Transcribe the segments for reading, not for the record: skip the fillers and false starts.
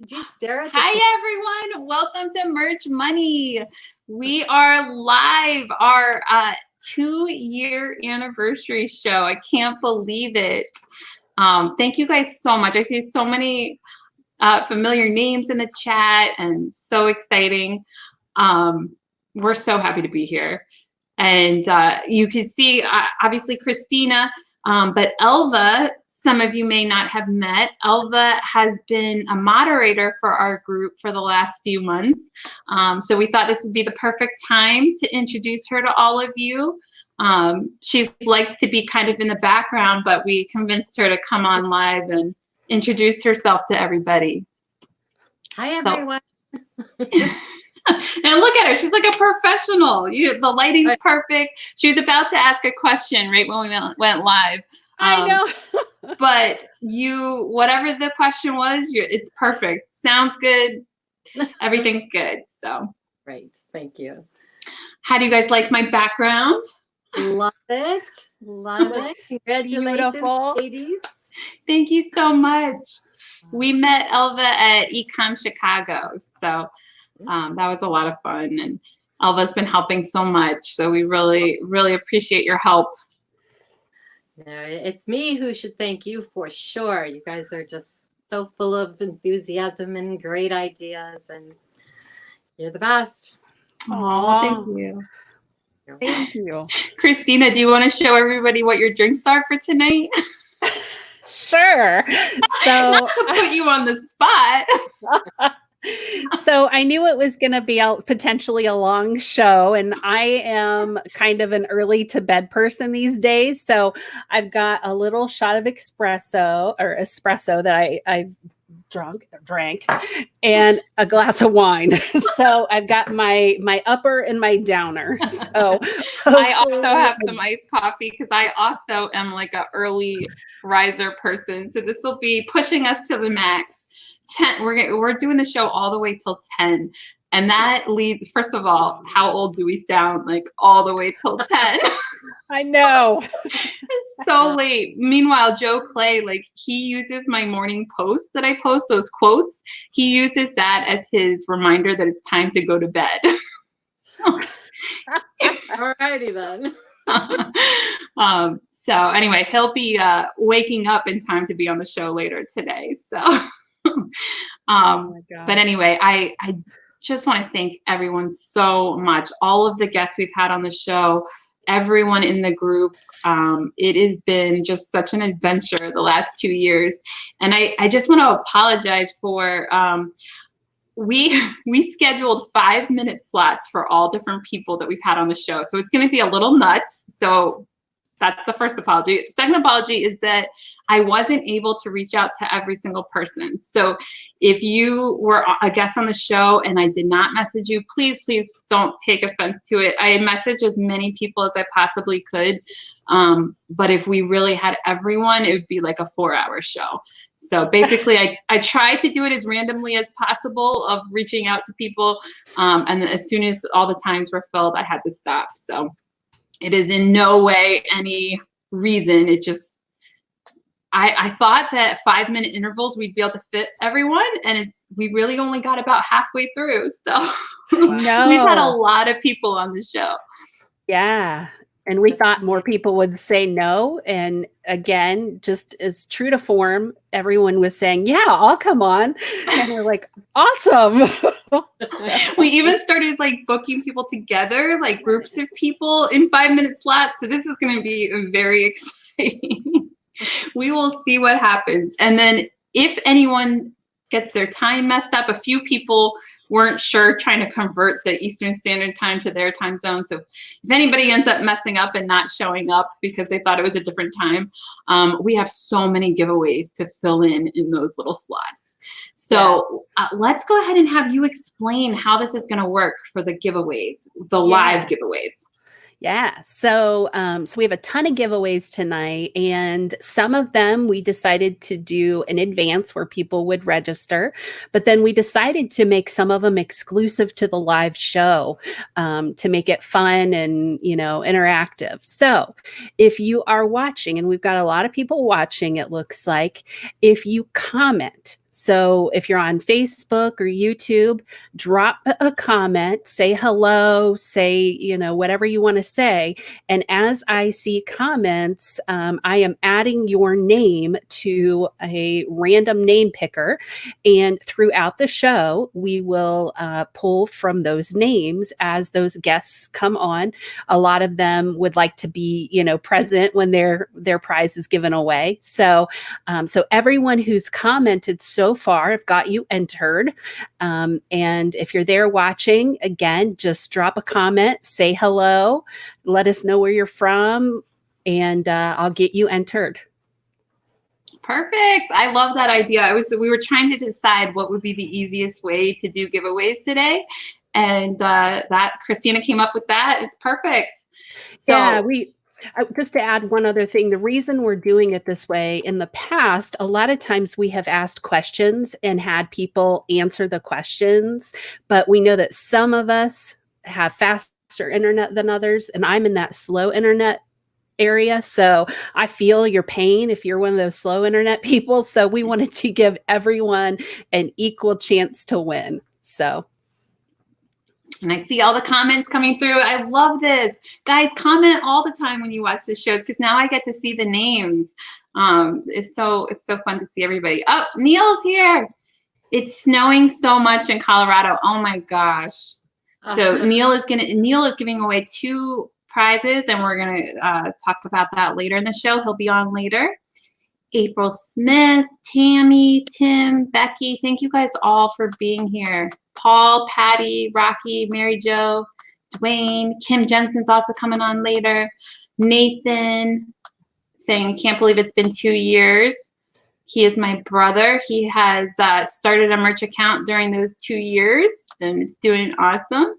Did you stare at the Hi, everyone. Welcome to Merch Money. We are live, our 2-year anniversary show. I can't believe it. Thank you guys so much. I see so many familiar names in the chat and so exciting. We're so happy to be here. And you can see, obviously, Christina, but Elva, some of you may not have met. Elva has been a moderator for our group for the last few months. So we thought this would be the perfect time to introduce her to all of you. She's liked to be kind of in the background, but we convinced her to come on live and introduce herself to everybody. Hi, everyone. And look at her. She's like a professional. The lighting's perfect. She was about to ask a question right when we went live. I know. But whatever the question was, it's perfect. Sounds good. Everything's good. So Great. Thank you. How do you guys like my background? Love it. Love it. Congratulations, Beautiful. ladies. Thank you so much. We met Elva at Econ Chicago. So that was a lot of fun. And Elva's been helping so much. So we really, really appreciate your help. No, it's me who should thank you for sure. You guys are just so full of enthusiasm and great ideas, and you're the best. Oh, thank you. Thank you. Christina, do you want to show everybody what your drinks are for tonight? Sure. So Not to put you on the spot. So I knew it was going to be potentially a long show, and I am kind of an early to bed person these days. So I've got a little shot of espresso that I drank, and a glass of wine. So I've got my upper and my downer. So I also have some iced coffee because I also am like an early riser person. So this will be pushing us to the max. 10. We're doing the show all the way till 10. And that leads, first of all, how old do we sound? Like all the way till 10. I know. It's so late. Meanwhile, Joe Clay, like he uses my morning post that I post, those quotes. He uses that as his reminder that it's time to go to bed. All righty then. So anyway, he'll be waking up in time to be on the show later today. So. But anyway, I just want to thank everyone so much. All of the guests we've had on the show, everyone in the group. It has been just such an adventure the last 2 years. And I just want to apologize for, we scheduled 5-minute slots for all different people that we've had on the show. So it's going to be a little nuts. So that's the first apology. The second apology is that I wasn't able to reach out to every single person. So if you were a guest on the show and I did not message you, please don't take offense to it. I messaged as many people as I possibly could. But if we really had everyone, it would be like a 4-hour show. So basically, I tried to do it as randomly as possible of reaching out to people. And as soon as all the times were filled, I had to stop. So it is in no way any reason. It just, I thought that 5-minute intervals, we'd be able to fit everyone. And we really only got about halfway through. So we've had a lot of people on the show. Yeah. And we thought more people would say no. And again, just as true to form, everyone was saying, yeah, I'll come on. And we're like, awesome. We even started like booking people together, like groups of people in 5-minute slots. So this is going to be very exciting. We will see what happens. And then if anyone gets their time messed up, a few people weren't sure trying to convert the Eastern Standard Time to their time zone. So if anybody ends up messing up and not showing up because they thought it was a different time, we have so many giveaways to fill in those little slots. So let's go ahead and have you explain how this is going to work for the giveaways, the live giveaways. Yeah. So we have a ton of giveaways tonight, and some of them we decided to do in advance where people would register, but then we decided to make some of them exclusive to the live show to make it fun and, interactive. So if you are watching, and we've got a lot of people watching, it looks like, if you comment, So if you're on Facebook or YouTube, drop a comment, say hello, say, whatever you want to say. And as I see comments, I am adding your name to a random name picker. And throughout the show, we will pull from those names as those guests come on. A lot of them would like to be, present when their prize is given away. So everyone who's commented so far, I've got you entered. And if you're there watching, again, just drop a comment, say hello, let us know where you're from, and I'll get you entered. Perfect. I love that idea. We were trying to decide what would be the easiest way to do giveaways today. And that Christina came up with that. It's perfect. So, yeah, just to add one other thing, the reason we're doing it this way, in the past, a lot of times we have asked questions and had people answer the questions, but we know that some of us have faster internet than others, and I'm in that slow internet area. So I feel your pain if you're one of those slow internet people. So we wanted to give everyone an equal chance to win. So. And I see all the comments coming through. I love this. Guys, comment all the time when you watch the shows, because now I get to see the names. It's so fun to see everybody. Oh, Neil's here. It's snowing so much in Colorado. Oh my gosh. So Neil is giving away 2 prizes, and we're gonna talk about that later in the show. He'll be on later. April Smith, Tammy, Tim, Becky, thank you guys all for being here. Paul, Patty, Rocky, Mary Jo, Dwayne, Kim Jensen's also coming on later. Nathan saying, can't believe it's been 2 years. He is my brother. He has started a merch account during those 2 years, and it's doing awesome.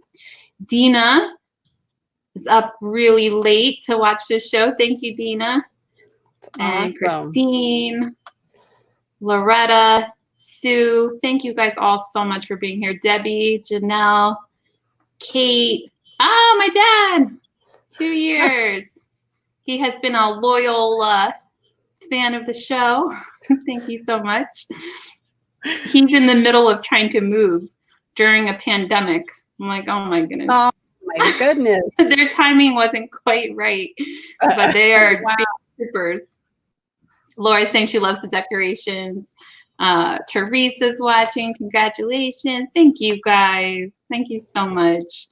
Dina is up really late to watch this show. Thank you, Dina. And Awesome. Christine, Loretta, Sue, thank you guys all so much for being here. Debbie, Janelle, Kate. Oh, my dad, 2 years. He has been a loyal fan of the show. Thank you so much. He's in the middle of trying to move during a pandemic. I'm like, oh my goodness. Oh my goodness. Their timing wasn't quite right, but they are wow. big troopers. Laura's saying she loves the decorations. Teresa's watching. Congratulations. Thank you, guys. Thank you so much.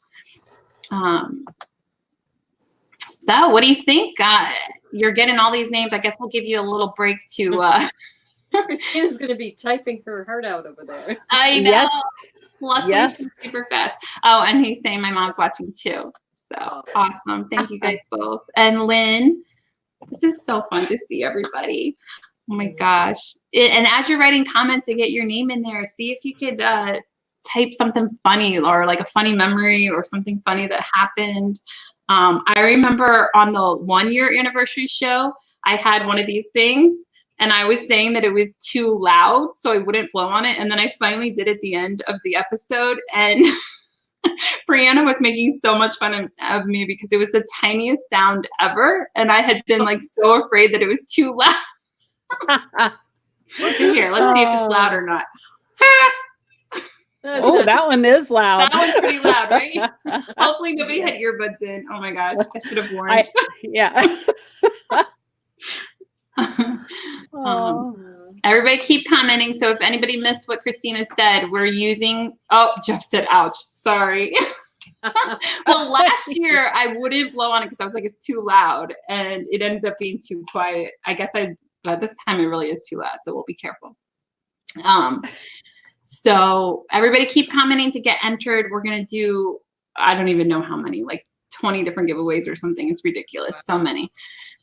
So what do you think? You're getting all these names. I guess we'll give you a little break to... Christina's going to be typing her heart out over there. I know. Yes. Luckily, Yes. she's super fast. Oh, and he's saying my mom's watching too. So awesome. Thank you guys both. And Lynn, this is so fun to see everybody. Oh my gosh. And as you're writing comments to get your name in there, see if you could type something funny, or like a funny memory or something funny that happened. I remember on the 1-year anniversary show, I had one of these things, and I was saying that it was too loud, so I wouldn't blow on it. And then I finally did at the end of the episode, and Brianna was making so much fun of me because it was the tiniest sound ever, and I had been like so afraid that it was too loud. Let's see here. Let's see if it's loud or not. Oh, that one is loud. That one's pretty loud, right? Hopefully nobody had earbuds in. Oh my gosh, I should have warned. Yeah. Everybody keep commenting. So if anybody missed what Christina said, we're using, oh, Jeff said, ouch, sorry. Well, last year I wouldn't blow on it because I was like, it's too loud, and it ended up being too quiet. I guess but this time it really is too loud, so we'll be careful. So everybody keep commenting to get entered. We're going to do, I don't even know how many, like 20 different giveaways or something. It's ridiculous. So many.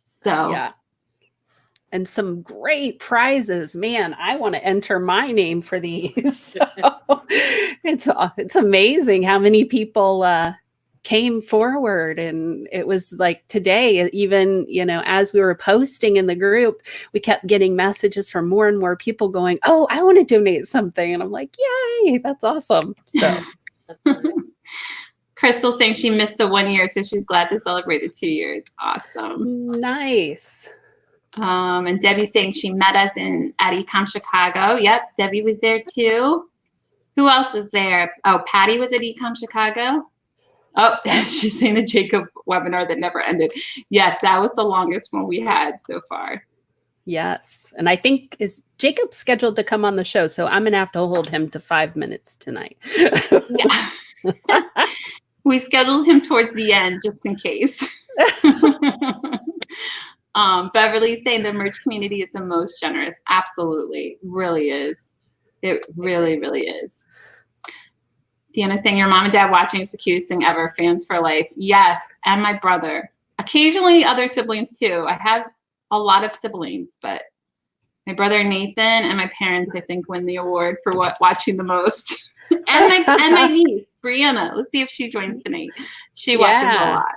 So yeah. And some great prizes. Man, I want to enter my name for these. So it's amazing how many people came forward. And it was like today, even, as we were posting in the group, we kept getting messages from more and more people going, oh, I want to donate something. And I'm like, yay, that's awesome. So Crystal saying she missed the 1 year, so she's glad to celebrate the 2 years. Awesome. Nice. And Debbie's saying she met us at Ecom Chicago. Yep, Debbie was there too. Who else was there? Oh, Patty was at Ecom Chicago. Oh, she's saying the Jacob webinar that never ended. Yes, that was the longest one we had so far. Yes. And I think is Jacob scheduled to come on the show, so I'm going to have to hold him to 5 minutes tonight. Yeah. We scheduled him towards the end just in case. Beverly's saying the merch community is the most generous. Absolutely. Really is. It really, really is. Deanna saying your mom and dad watching is the cutest thing ever. Fans for life. Yes. And my brother. Occasionally other siblings too. I have a lot of siblings, but my brother Nathan and my parents, I think, win the award for watching the most. and my niece, Brianna. Let's see if she joins tonight. She watches a lot.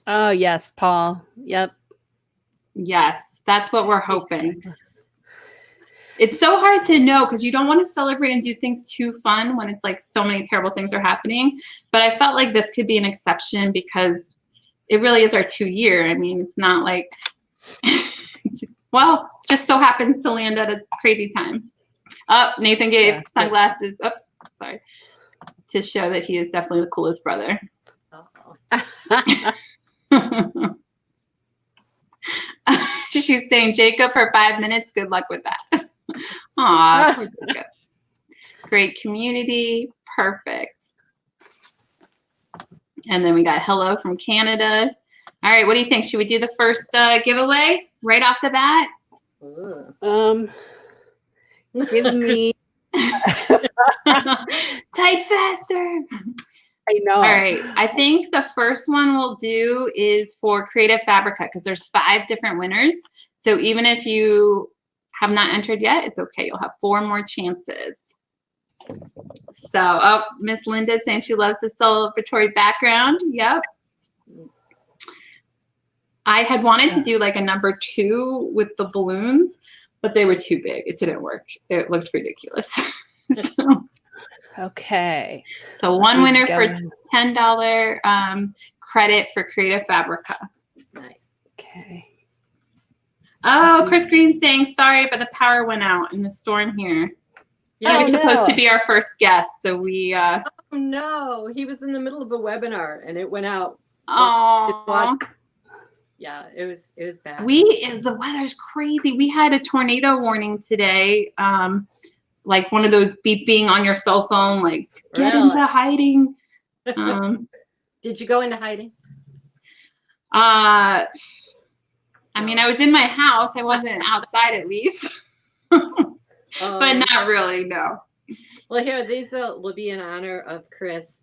Oh, yes, Paul. Yep. Yes, that's what we're hoping. It's so hard to know because you don't want to celebrate and do things too fun when it's like so many terrible things are happening. But I felt like this could be an exception because it really is our 2-year. I mean, it's not like, well, just so happens to land at a crazy time. Oh, Nathan gave sunglasses. Oops, sorry. To show that he is definitely the coolest brother. She's saying, Jacob, for 5 minutes. Good luck with that. Aw, poor Jacob. Great community. Perfect. And then we got hello from Canada. All right, what do you think? Should we do the first giveaway right off the bat? Give me. Type faster. I know. All right. I think the first one we'll do is for Creative Fabrica because there's 5 different winners. So even if you have not entered yet, it's okay. You'll have 4 more chances. So, oh, Miss Linda saying she loves the celebratory background. Yep. I had wanted to do like a number 2 with the balloons, but they were too big. It didn't work. It looked ridiculous. Okay. So one winner for $10 credit for Creative Fabrica. Nice. Okay. Oh, Chris Green saying sorry, but the power went out in the storm here. He was supposed to be our first guest, so we. Oh no, he was in the middle of a webinar and it went out. Oh. Yeah, it was bad. The weather's crazy. We had a tornado warning today. Like one of those beeping on your cell phone, like get into hiding. Did you go into hiding? I mean, I was in my house. I wasn't outside at least, but not really. No. Well, here, these will be in honor of Chris.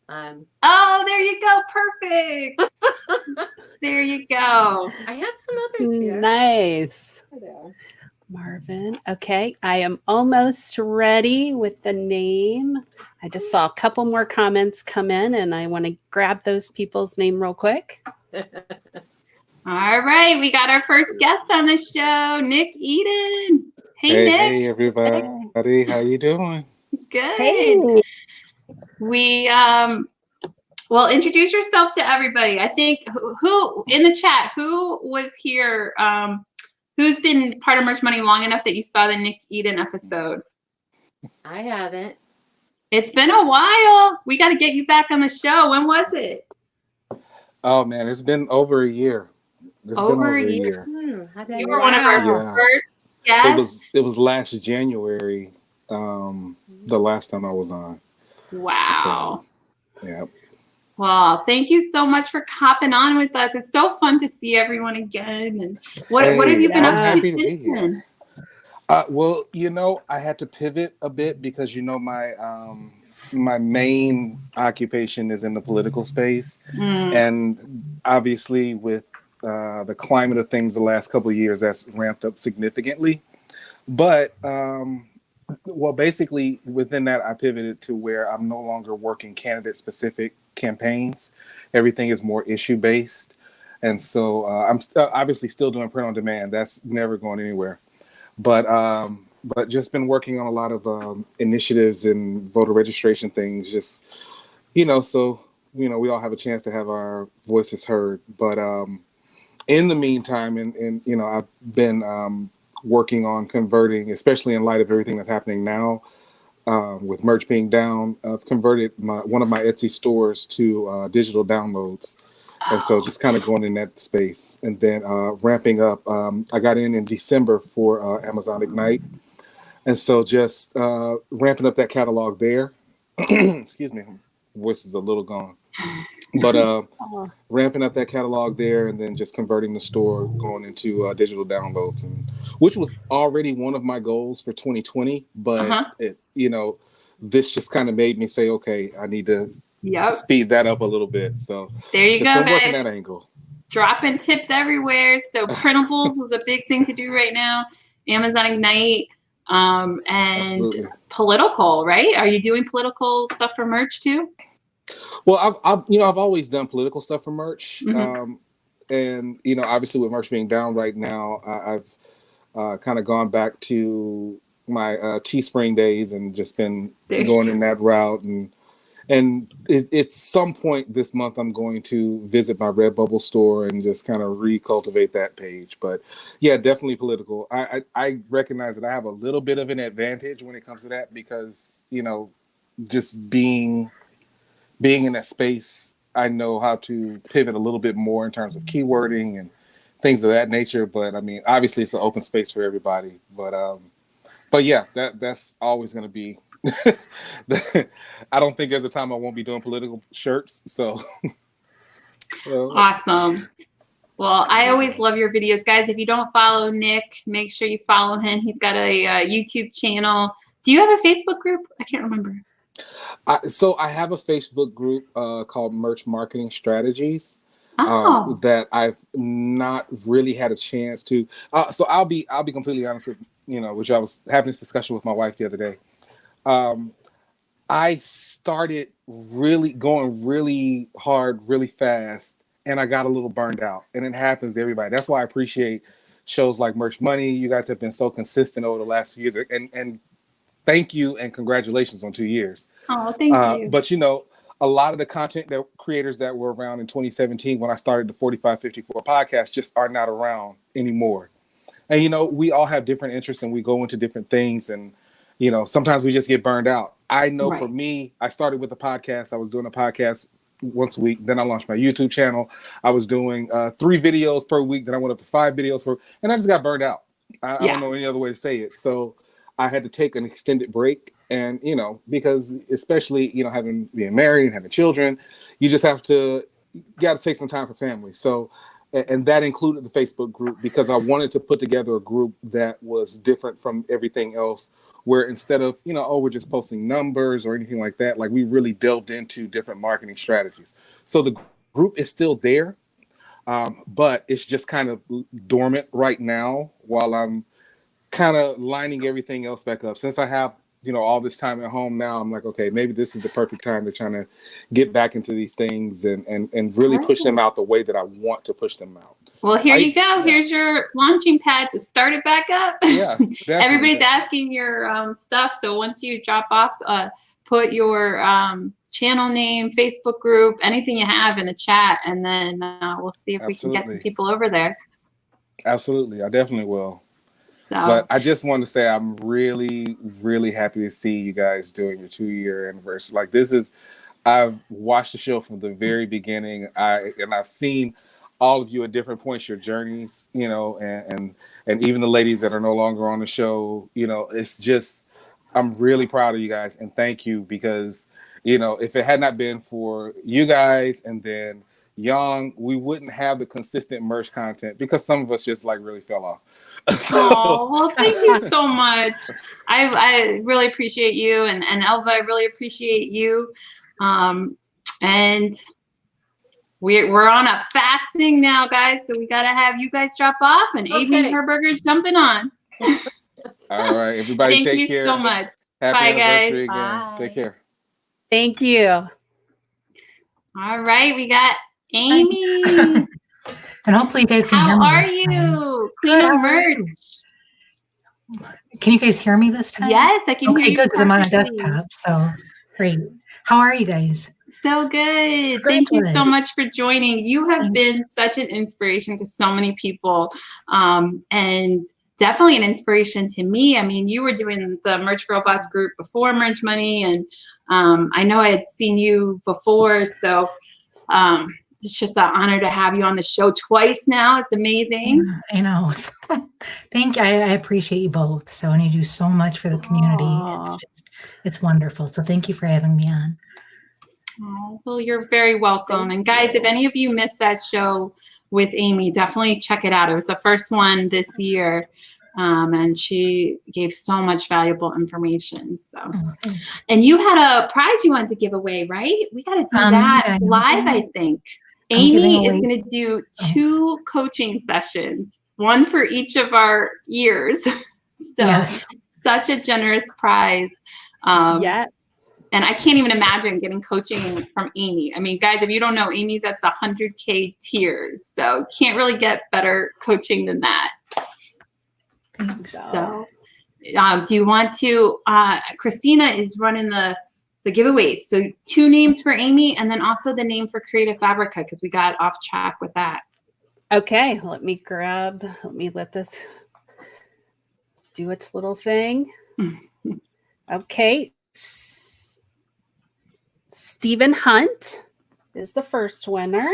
Oh, there you go. Perfect. There you go. I have some others here. Nice. Hello. Marvin. Okay, I am almost ready with the name. I just saw a couple more comments come in and I want to grab those people's name real quick. All right, we got our first guest on the show, Nick Eden. Hey Nick. Hey everybody. How you doing? Good. Hey. We well, introduce yourself to everybody. I think who in the chat, who was here, who's been part of Merch Money long enough that you saw the Nick Eden episode? I haven't. It's been a while. We got to get you back on the show. When was it? Oh man, it's been over a year. It's been over a year. You were one of our first guests. It was last January, the last time I was on. Wow. So, yeah. Well, thank you so much for hopping on with us. It's so fun to see everyone again. And what have you been up to since then? Well, I had to pivot a bit because my main occupation is in the political space, and obviously with the climate of things the last couple of years, that's ramped up significantly. But well, basically within that, I pivoted to where I'm no longer working candidate-specific campaigns. Everything is more issue-based. And so I'm obviously still doing print on demand. That's never going anywhere. But just been working on a lot of initiatives and voter registration things, just, so we all have a chance to have our voices heard. But in the meantime, and I've been working on converting, especially in light of everything that's happening now, with merch being down. I've converted one of my Etsy stores to digital downloads. And so just kind of going in that space, and then ramping up. I got in December for Amazon Ignite. And so just ramping up that catalog there. Excuse me, voice is a little gone. But ramping up that catalog there, and then just converting the store, going into digital downloads, and which was already one of my goals for 2020. But this just kind of made me say, okay, I need to speed that up a little bit. So there you just go, been working guys. that angle. Dropping tips everywhere. So printables is a big thing to do right now. Amazon Ignite, and Absolutely. Political, right? Are you doing political stuff for merch too? Well, I've always done political stuff for merch, Mm-hmm. and obviously with merch being down right now, I've kind of gone back to my Teespring days and just been going in that route, and it's some point this month I'm going to visit my Redbubble store and just kind of recultivate that page. But yeah, definitely political. I recognize that I have a little bit of an advantage when it comes to that because just being in that space, I know how to pivot a little bit more in terms of keywording and things of that nature. But I mean, obviously it's an open space for everybody. But yeah, that's always going to be. I don't think there's a time I won't be doing political shirts. So awesome. Well, I always love your videos, guys. If you don't follow Nick, make sure you follow him. He's got a YouTube channel. Do you have a Facebook group? I can't remember. So I have a Facebook group called Merch Marketing Strategies that I've not really had a chance to. So I'll be completely honest with which I was having this discussion with my wife the other day. I started going really hard, really fast, and I got a little burned out. And it happens to everybody. That's why I appreciate shows like Merch Money. You guys have been so consistent over the last few years, and thank you and congratulations on 2 years. Oh, thank you. But a lot of the content creators that were around in 2017 when I started the 4554 podcast just are not around anymore. And we all have different interests and we go into different things, and sometimes we just get burned out. I know for me, I started with a podcast. I was doing a podcast once a week. Then I launched my YouTube channel. I was doing 3 videos per week. Then I went up to 5 videos and I just got burned out. I don't know any other way to say it. So I had to take an extended break, and because especially being married and having children, you just got to take some time for family. So, and that included the Facebook group, because I wanted to put together a group that was different from everything else, where instead of we're just posting numbers or anything like that, like we really delved into different marketing strategies. So the group is still there, but it's just kind of dormant right now while I'm kind of lining everything else back up. Since I have all this time at home now, I'm like, okay, maybe this is the perfect time to try to get back into these things and really push them out the way that I want to push them out. Well, here you go. Here's your launching pad to start it back up. Yeah, everybody's asking your stuff. So once you drop off, put your channel name, Facebook group, anything you have in the chat, and then we'll see if we can get some people over there. Absolutely, I definitely will. So. But I just want to say I'm really, really happy to see you guys doing your 2-year anniversary. Like I've watched the show from the very beginning. I've seen all of you at different points, your journeys, and even the ladies that are no longer on the show. It's just, I'm really proud of you guys, and thank you, because if it had not been for you guys and then Young, we wouldn't have the consistent merch content, because some of us just really fell off. Oh, well, thank you so much. I really appreciate you, and Elva, I really appreciate you. And we're on a fasting now, guys, so we gotta have you guys drop off, and Amy and her burgers jumping on. All right, everybody, take care. Thank you so much. Happy Bye, anniversary guys. again. Bye. Take care. Thank you. All right, we got Amy. And hopefully you guys can hear How me. are this you? time. Queen of How are you? merch. Can you guys hear me this time? Yes, I can hear Okay, you. good, because I'm on a perfectly. desktop. So great. How are you guys? So good. Very Thank you so good. much for joining. You have Thanks. been such an inspiration to so many people, and definitely an inspiration to me. I mean, you were doing the Merch Girl Boss group before Merch Money, and I know I had seen you before, so it's just an honor to have you on the show twice now. It's amazing. Yeah, I know. Thank you. I appreciate you both. So, and you do so much for the community. Aw. It's wonderful. So thank you for having me on. Oh, well, you're very welcome. And guys, if any of you missed that show with Amy, definitely check it out. It was the first one this year. And she gave so much valuable information. So, Oh, thanks. and you had a prize you wanted to give away, right? We got to do that Yeah, live, I think. I'm giving Amy is away- going to do 2 coaching sessions, one for each of our years. So, Yes. such a generous prize. Yes. And I can't even imagine getting coaching from Amy. I mean, guys, if you don't know, Amy's at the 100K tiers. So can't really get better coaching than that. Thanks. So do you want to, Christina is running the giveaways. So 2 names for Amy and then also the name for Creative Fabrica because we got off track with that. Okay, let me let this do its little thing. Okay. Stephen Hunt is the first winner.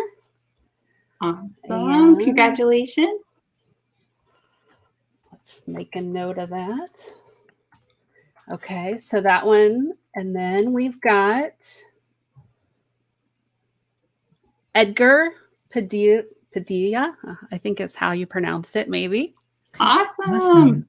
Awesome. And- Congratulations. Let's make a note of that. Okay, so that one. And then we've got Edgar Padilla, I think is how you pronounce it, maybe. Awesome.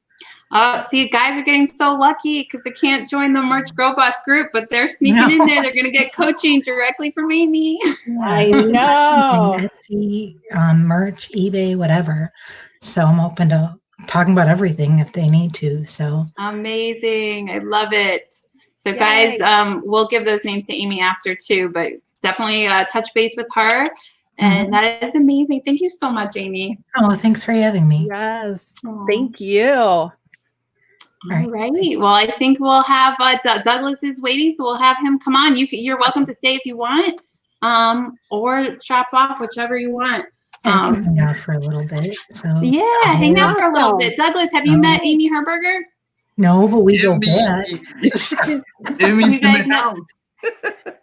See, guys are getting so lucky because they can't join the Merch Girl Boss group, but they're sneaking in there. They're going to get coaching directly from Amy. I know. Etsy, merch, eBay, whatever. So I'm open to talking about everything if they need to. So Amazing. I love it. So Yay. guys, we'll give those names to Amy after too, but definitely touch base with her. And that is amazing. Thank you so much, Amy. oh, thanks for having me. Yes. Aw. Thank you. All right. Well, I think we'll have Douglas is waiting, so we'll have him come on. You're welcome to stay if you want, or drop off, whichever you want. I can hang out for a little bit. So Yeah, hang out for a little bit. Douglas, have you met Amy Herberger? No, but we go back. Amy's You in guys the know- house.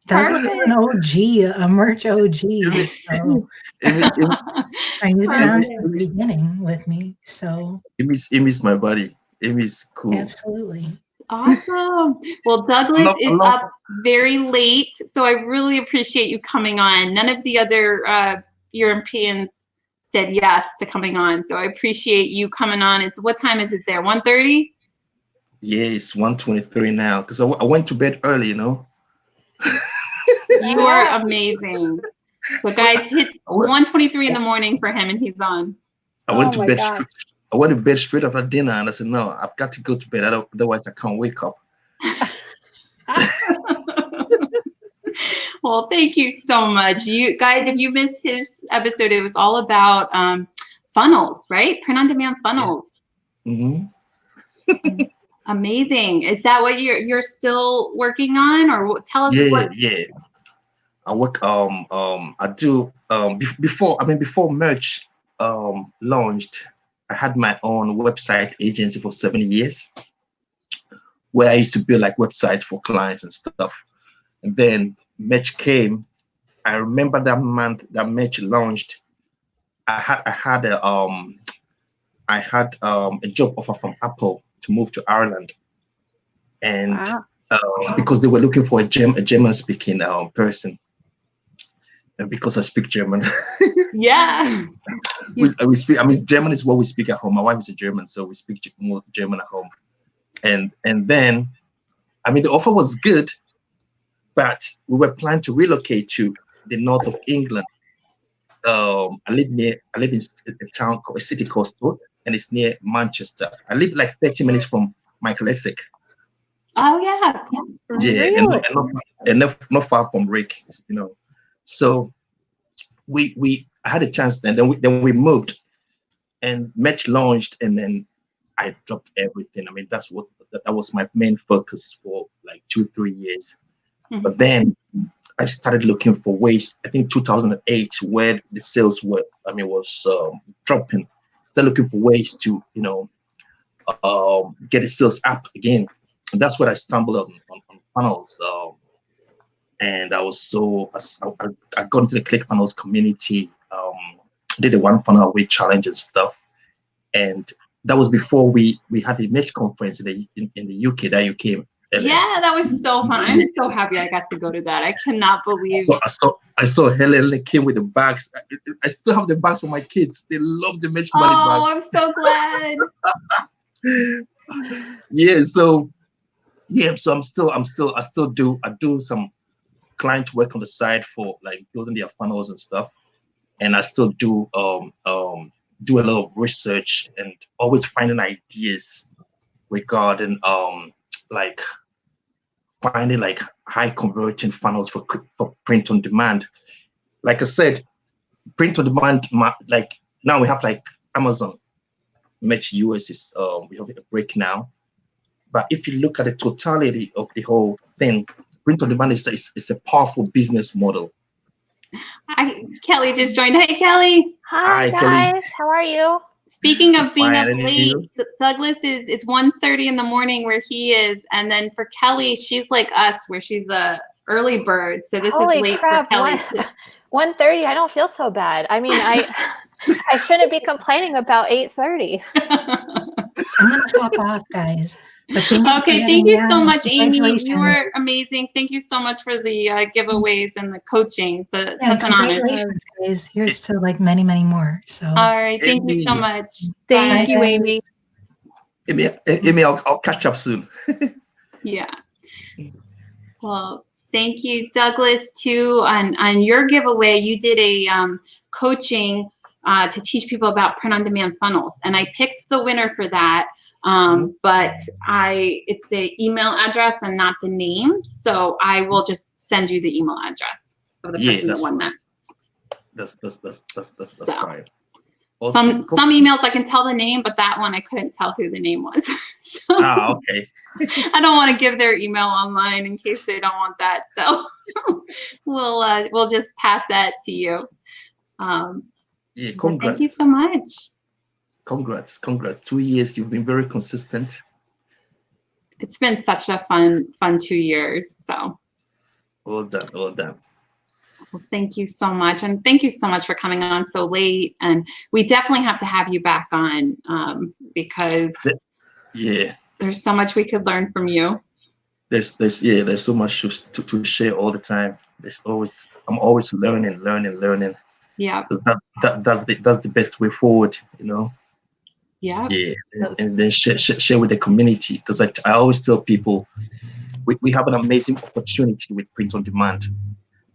Douglas is an OG, a merch OG. So Amy, he's been on Perfect. from the beginning with me. So Amy's my buddy. Amy's cool. absolutely. Awesome. Well, Douglas is up very late, so I really appreciate you coming on. None of the other Europeans said yes to coming on, so I appreciate you coming on. What time is it there? 1:30? Yeah, it's 1:23 now because I went to bed early, you know. You are amazing. So guys, hit 1:23 in the morning for him, and he's on. I went to my bed. gosh. I went to bed straight after dinner, and I said, "No, I've got to go to bed. Otherwise, I can't wake up." Well, thank you so much. You guys, if you missed his episode, it was all about funnels, right? Print on demand funnels. hmm Amazing. Is that what you're still working on, or tell us what? Yeah. I work. I do. Before merch launched, I had my own website agency for 7 years, where I used to build like websites for clients and stuff. And then merch came. I remember that month that merch launched. I had a job offer from Apple to move to Ireland, and Wow. because they were looking for a German speaking person, and because I speak German, Yeah. we speak. I mean, German is what we speak at home. My wife is a German, so we speak more German at home. And then, I mean, the offer was good, but we were planning to relocate to the north of England. I live in a city called Stoke, and it's near Manchester. I live like 30 minutes from Michael Essex. Oh yeah. Yeah, Really? and not far from Rick, you know. So I had a chance then we moved, and Match launched, and then I dropped everything. I mean, that was my main focus for like 2-3 years. Mhm. But then I started looking for ways. I think 2008, where the sales were, was dropping. Started looking for ways to, get the sales up again. And that's what I stumbled on funnels. And I was I got into the ClickFunnels community. Did a one funnel away challenge and stuff. And that was before we had the Match conference in the UK that you came. Yeah, that was so fun. I'm so happy I got to go to that. I cannot believe. So I saw Helen came with the bags. I still have the bags for my kids. They love the Match Money bags. Oh, I'm so glad. Yeah. So I still do some client work on the side for like building their funnels and stuff. And I still do do a lot of research and always finding ideas regarding like finding like high converting funnels for print on demand. Like I said, print on demand, like now we have like Amazon, Match US is we have a break now. But if you look at the totality of the whole thing, print on demand is a powerful business model. Kelly just joined. Hey, Kelly. Hi, guys. Kelly. How are you? Speaking of being up Fine, late, Douglas it's 1:30 in the morning where he is, and then for Kelly, she's like us, where she's a early bird. So this Holy is late crap, for Kelly. 1:30. I don't feel so bad. I mean, I shouldn't be complaining about 8:30. I'm gonna hop off, guys. But Okay, thank you so much, Amy. You Congratulations. were amazing. Thank you so much for the giveaways and the coaching. Yeah, Such an honor. congratulations, guys. Here's to like many, many more. So All right, thank you so Amy. much. Thank Bye. you, Amy. Amy, I'll catch up soon. Yeah. Well, thank you, Douglas, too. On your giveaway, you did a coaching to teach people about print-on-demand funnels, and I picked the winner for that. But it's a email address and not the name, so I will just send you the email address of the person that won that. That's So, fine. Awesome. Some emails I can tell the name, but that one I couldn't tell who the name was. So okay. I don't want to give their email online in case they don't want that. So we'll just pass that to you. Yeah, congrats. Thank you so much. Congrats. 2 years. You've been very consistent. It's been such a fun 2 years. So Well done. well, thank you so much. And thank you so much for coming on so late. And we definitely have to have you back on because there's so much we could learn from you. There's so much to share all the time. I'm always learning. Yeah. That's the best way forward, Yeah. Yeah. And then share with the community, because I always tell people we have an amazing opportunity with print on demand.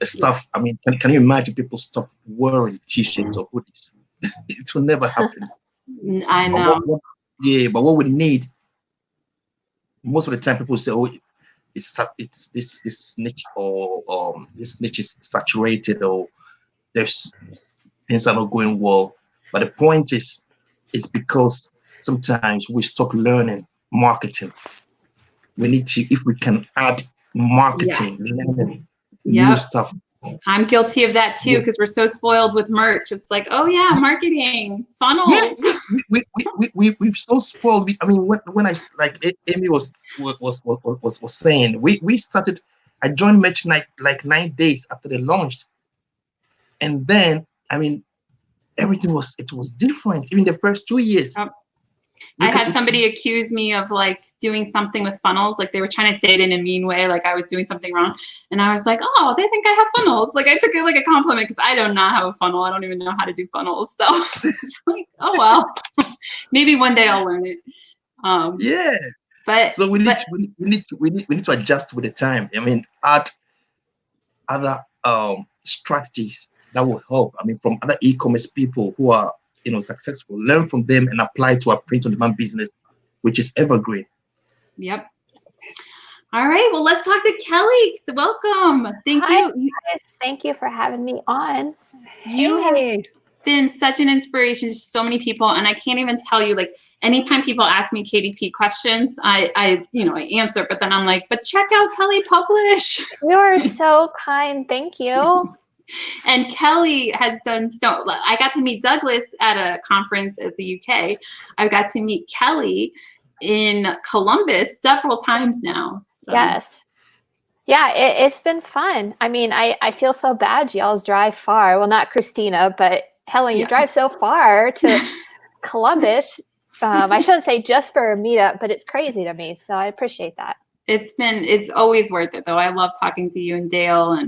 The stuff, I mean, can you imagine people stop wearing t-shirts or hoodies? It will never happen. I know. But what we need, most of the time people say, oh, it's this niche, or this niche is saturated, or there's things are not going well. But the point is, it's because sometimes we stop learning marketing. We need to, if we can add marketing, learning new stuff. I'm guilty of that too, because we're so spoiled with merch. It's like, oh yeah, marketing, funnels. Yes, we're so spoiled. I mean, when I, like Amy was saying, we started. I joined Match like 9 days after they launched, and then I mean, everything was different. Even the first 2 years. I had somebody accuse me of like doing something with funnels. Like they were trying to say it in a mean way, like I was doing something wrong. And I was like, oh, they think I have funnels. Like I took it like a compliment, because I do not have a funnel. I don't even know how to do funnels. So it's like, oh well, maybe one day I'll learn it. Yeah. But so we need to adjust with the time. I mean, add other strategies that will help. I mean, from other e-commerce people who are successful, learn from them and apply to our print-on-demand business, which is evergreen. Yep. All right. Well, let's talk to Kelly. Welcome. Thank you. Guys. Thank you for having me on. You been such an inspiration to so many people, and I can't even tell you, like, anytime people ask me KDP questions, I answer, but then I'm like, but check out Kelly Publish. You are so kind. Thank you. And Kelly has done so. I got to meet Douglas at a conference at the UK. I got to meet Kelly in Columbus several times now. So. Yes. Yeah, it's been fun. I mean, I feel so bad. Y'all's drive far. Well, not Christina, but Helen, you drive so far to Columbus. I shouldn't say just for a meetup, but it's crazy to me. So I appreciate that. It's always worth it, though. I love talking to you and Dale,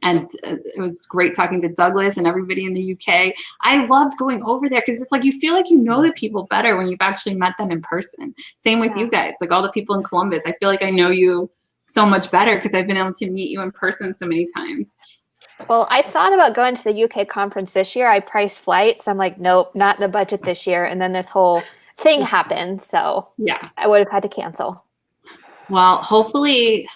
and it was great talking to Douglas and everybody in the UK. I loved going over there because it's like you feel like you know the people better when you've actually met them in person. Same with you guys, like all the people in Columbus. I feel like I know you so much better because I've been able to meet you in person so many times. Well, I thought about going to the UK conference this year. I priced flights. I'm like, nope, not in the budget this year. And then this whole thing happened. So yeah, I would have had to cancel. Well, hopefully,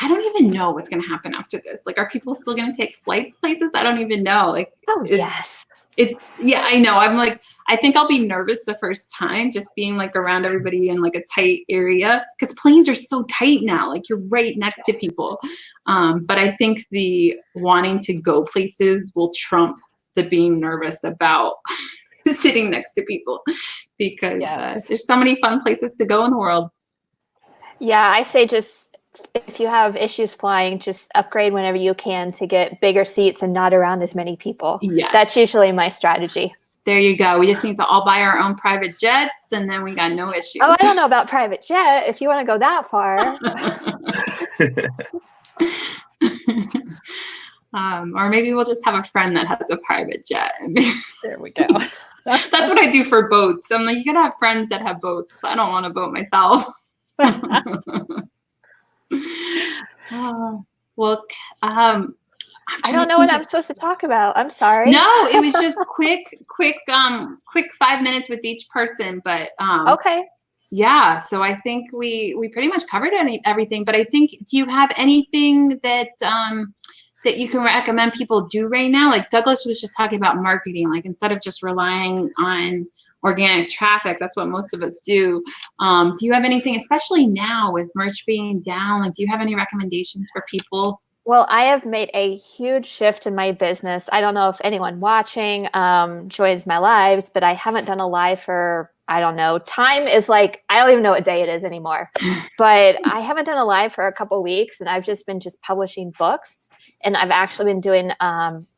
I don't even know what's going to happen after this. Like, are people still going to take flights places? I don't even know. Like, yes. Yeah, I know. I'm like, I think I'll be nervous the first time, just being like around everybody in like a tight area, because planes are so tight now. Like, you're right next to people. But I think the wanting to go places will trump the being nervous about sitting next to people, because there's so many fun places to go in the world. Yeah, I say just if you have issues flying, just upgrade whenever you can to get bigger seats and not around as many people. Yes. That's usually my strategy. There you go. We just need to all buy our own private jets, and then we got no issues. Oh, I don't know about private jet. If you want to go that far. Or maybe we'll just have a friend that has a private jet. There we go. That's what I do for boats. I'm like, you gotta have friends that have boats. I don't want a boat myself. Well, I don't know what I'm supposed to talk about. I'm sorry. No, it was just quick 5 minutes with each person. But okay. Yeah, so I think we pretty much covered everything. But I think, do you have anything that that you can recommend people do right now? Like Douglas was just talking about marketing, like instead of just relying on organic traffic, that's what most of us do. Do you have anything, especially now with merch being down, like do you have any recommendations for people? Well, I have made a huge shift in my business. I don't know if anyone watching joins my lives, but I haven't done a live for, I don't know, time is like, I don't even know what day it is anymore, but I haven't done a live for a couple of weeks, and I've just been publishing books. And I've actually been doing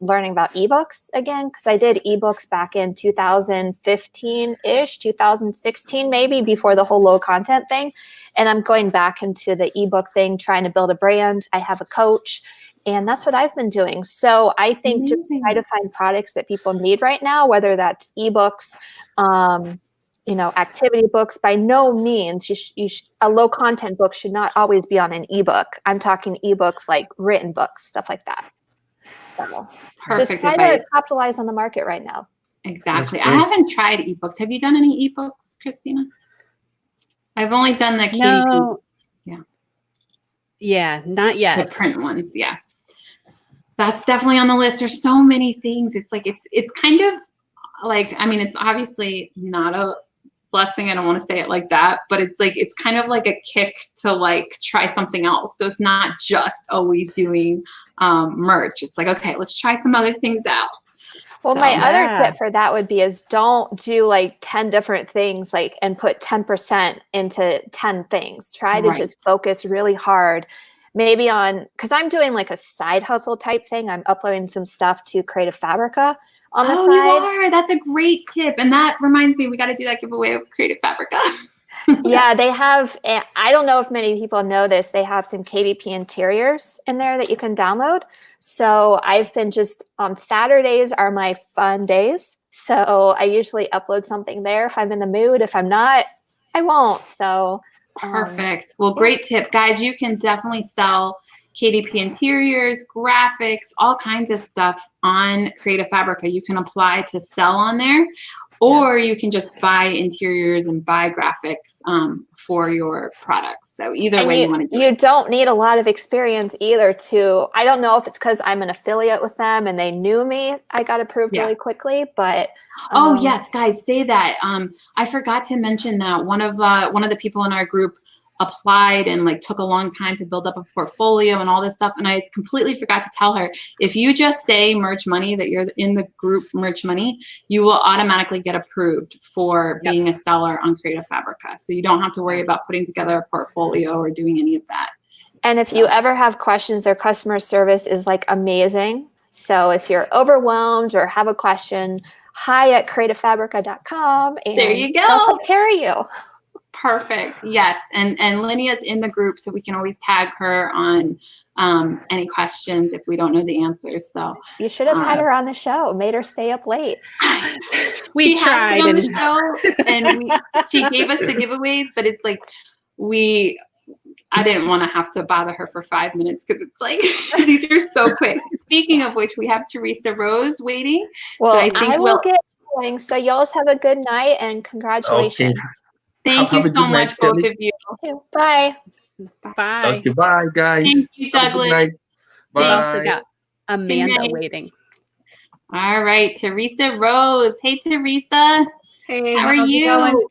learning about ebooks again, because I did ebooks back in 2015-ish, 2016 maybe, before the whole low content thing. And I'm going back into the ebook thing, trying to build a brand. I have a coach, and that's what I've been doing. So I think just try to find products that people need right now, whether that's ebooks, activity books. By no means, a low content book should not always be on an ebook. I'm talking ebooks like written books, stuff like that. So perfect. Just try to capitalize on the market right now. Exactly. I haven't tried ebooks. Have you done any ebooks, Christina? I've only done the KDP. No. Yeah. Yeah, not yet. The print ones, yeah. That's definitely on the list. There's so many things. It's like it's kind of like, I mean, it's obviously not a blessing. I don't want to say it like that, but it's kind of like a kick to like try something else. So it's not just always doing merch. It's like, okay, let's try some other things out. Well, my other tip for that would be is don't do like 10 different things and put 10% into 10 things. Try to just focus really hard, maybe on, because I'm doing like a side hustle type thing. I'm uploading some stuff to Creative Fabrica on the side. You are. That's a great tip. And that reminds me, we got to do that giveaway of Creative Fabrica. Yeah, they have, I don't know if many people know this, they have some KDP interiors in there that you can download. So I've been on Saturdays are my fun days. So I usually upload something there if I'm in the mood. If I'm not, I won't. So perfect. Well, great tip. Guys, you can definitely sell KDP interiors, graphics, all kinds of stuff on Creative Fabrica. You can apply to sell on there. or you can just buy interiors and buy graphics for your products. So either way you want to do you it. don't need a lot of experience either I don't know if it's because I'm an affiliate with them and they knew me. I got approved really quickly, but. Oh yes, guys, say that. I forgot to mention that one of the people in our group applied and like took a long time to build up a portfolio and all this stuff. And I completely forgot to tell her, if you just say Merch Money, that you're in the group Merch Money, you will automatically get approved for being a seller on Creative Fabrica. So you don't have to worry about putting together a portfolio or doing any of that. And if you ever have questions, their customer service is like amazing. So if you're overwhelmed or have a question, hi@creativefabrica.com, and there you go. they'll take care of you. Perfect. Yes. And Lynia's in the group, so we can always tag her on any questions if we don't know the answers. So you should have had her on the show, made her stay up late. We tried on the show, and she gave us the giveaways, but it's like I didn't want to have to bother her for 5 minutes because it's like these are so quick. Speaking of which, we have Teresa Rose waiting. Well, so I will get going. So y'all have a good night and congratulations. Okay. Thank you so much, both of you. Bye. Bye. Okay, bye, guys. Thank you, Douglas. Bye. We all forgot Amanda waiting. All right, Teresa Rose. Hey, Teresa. Hey, how are you?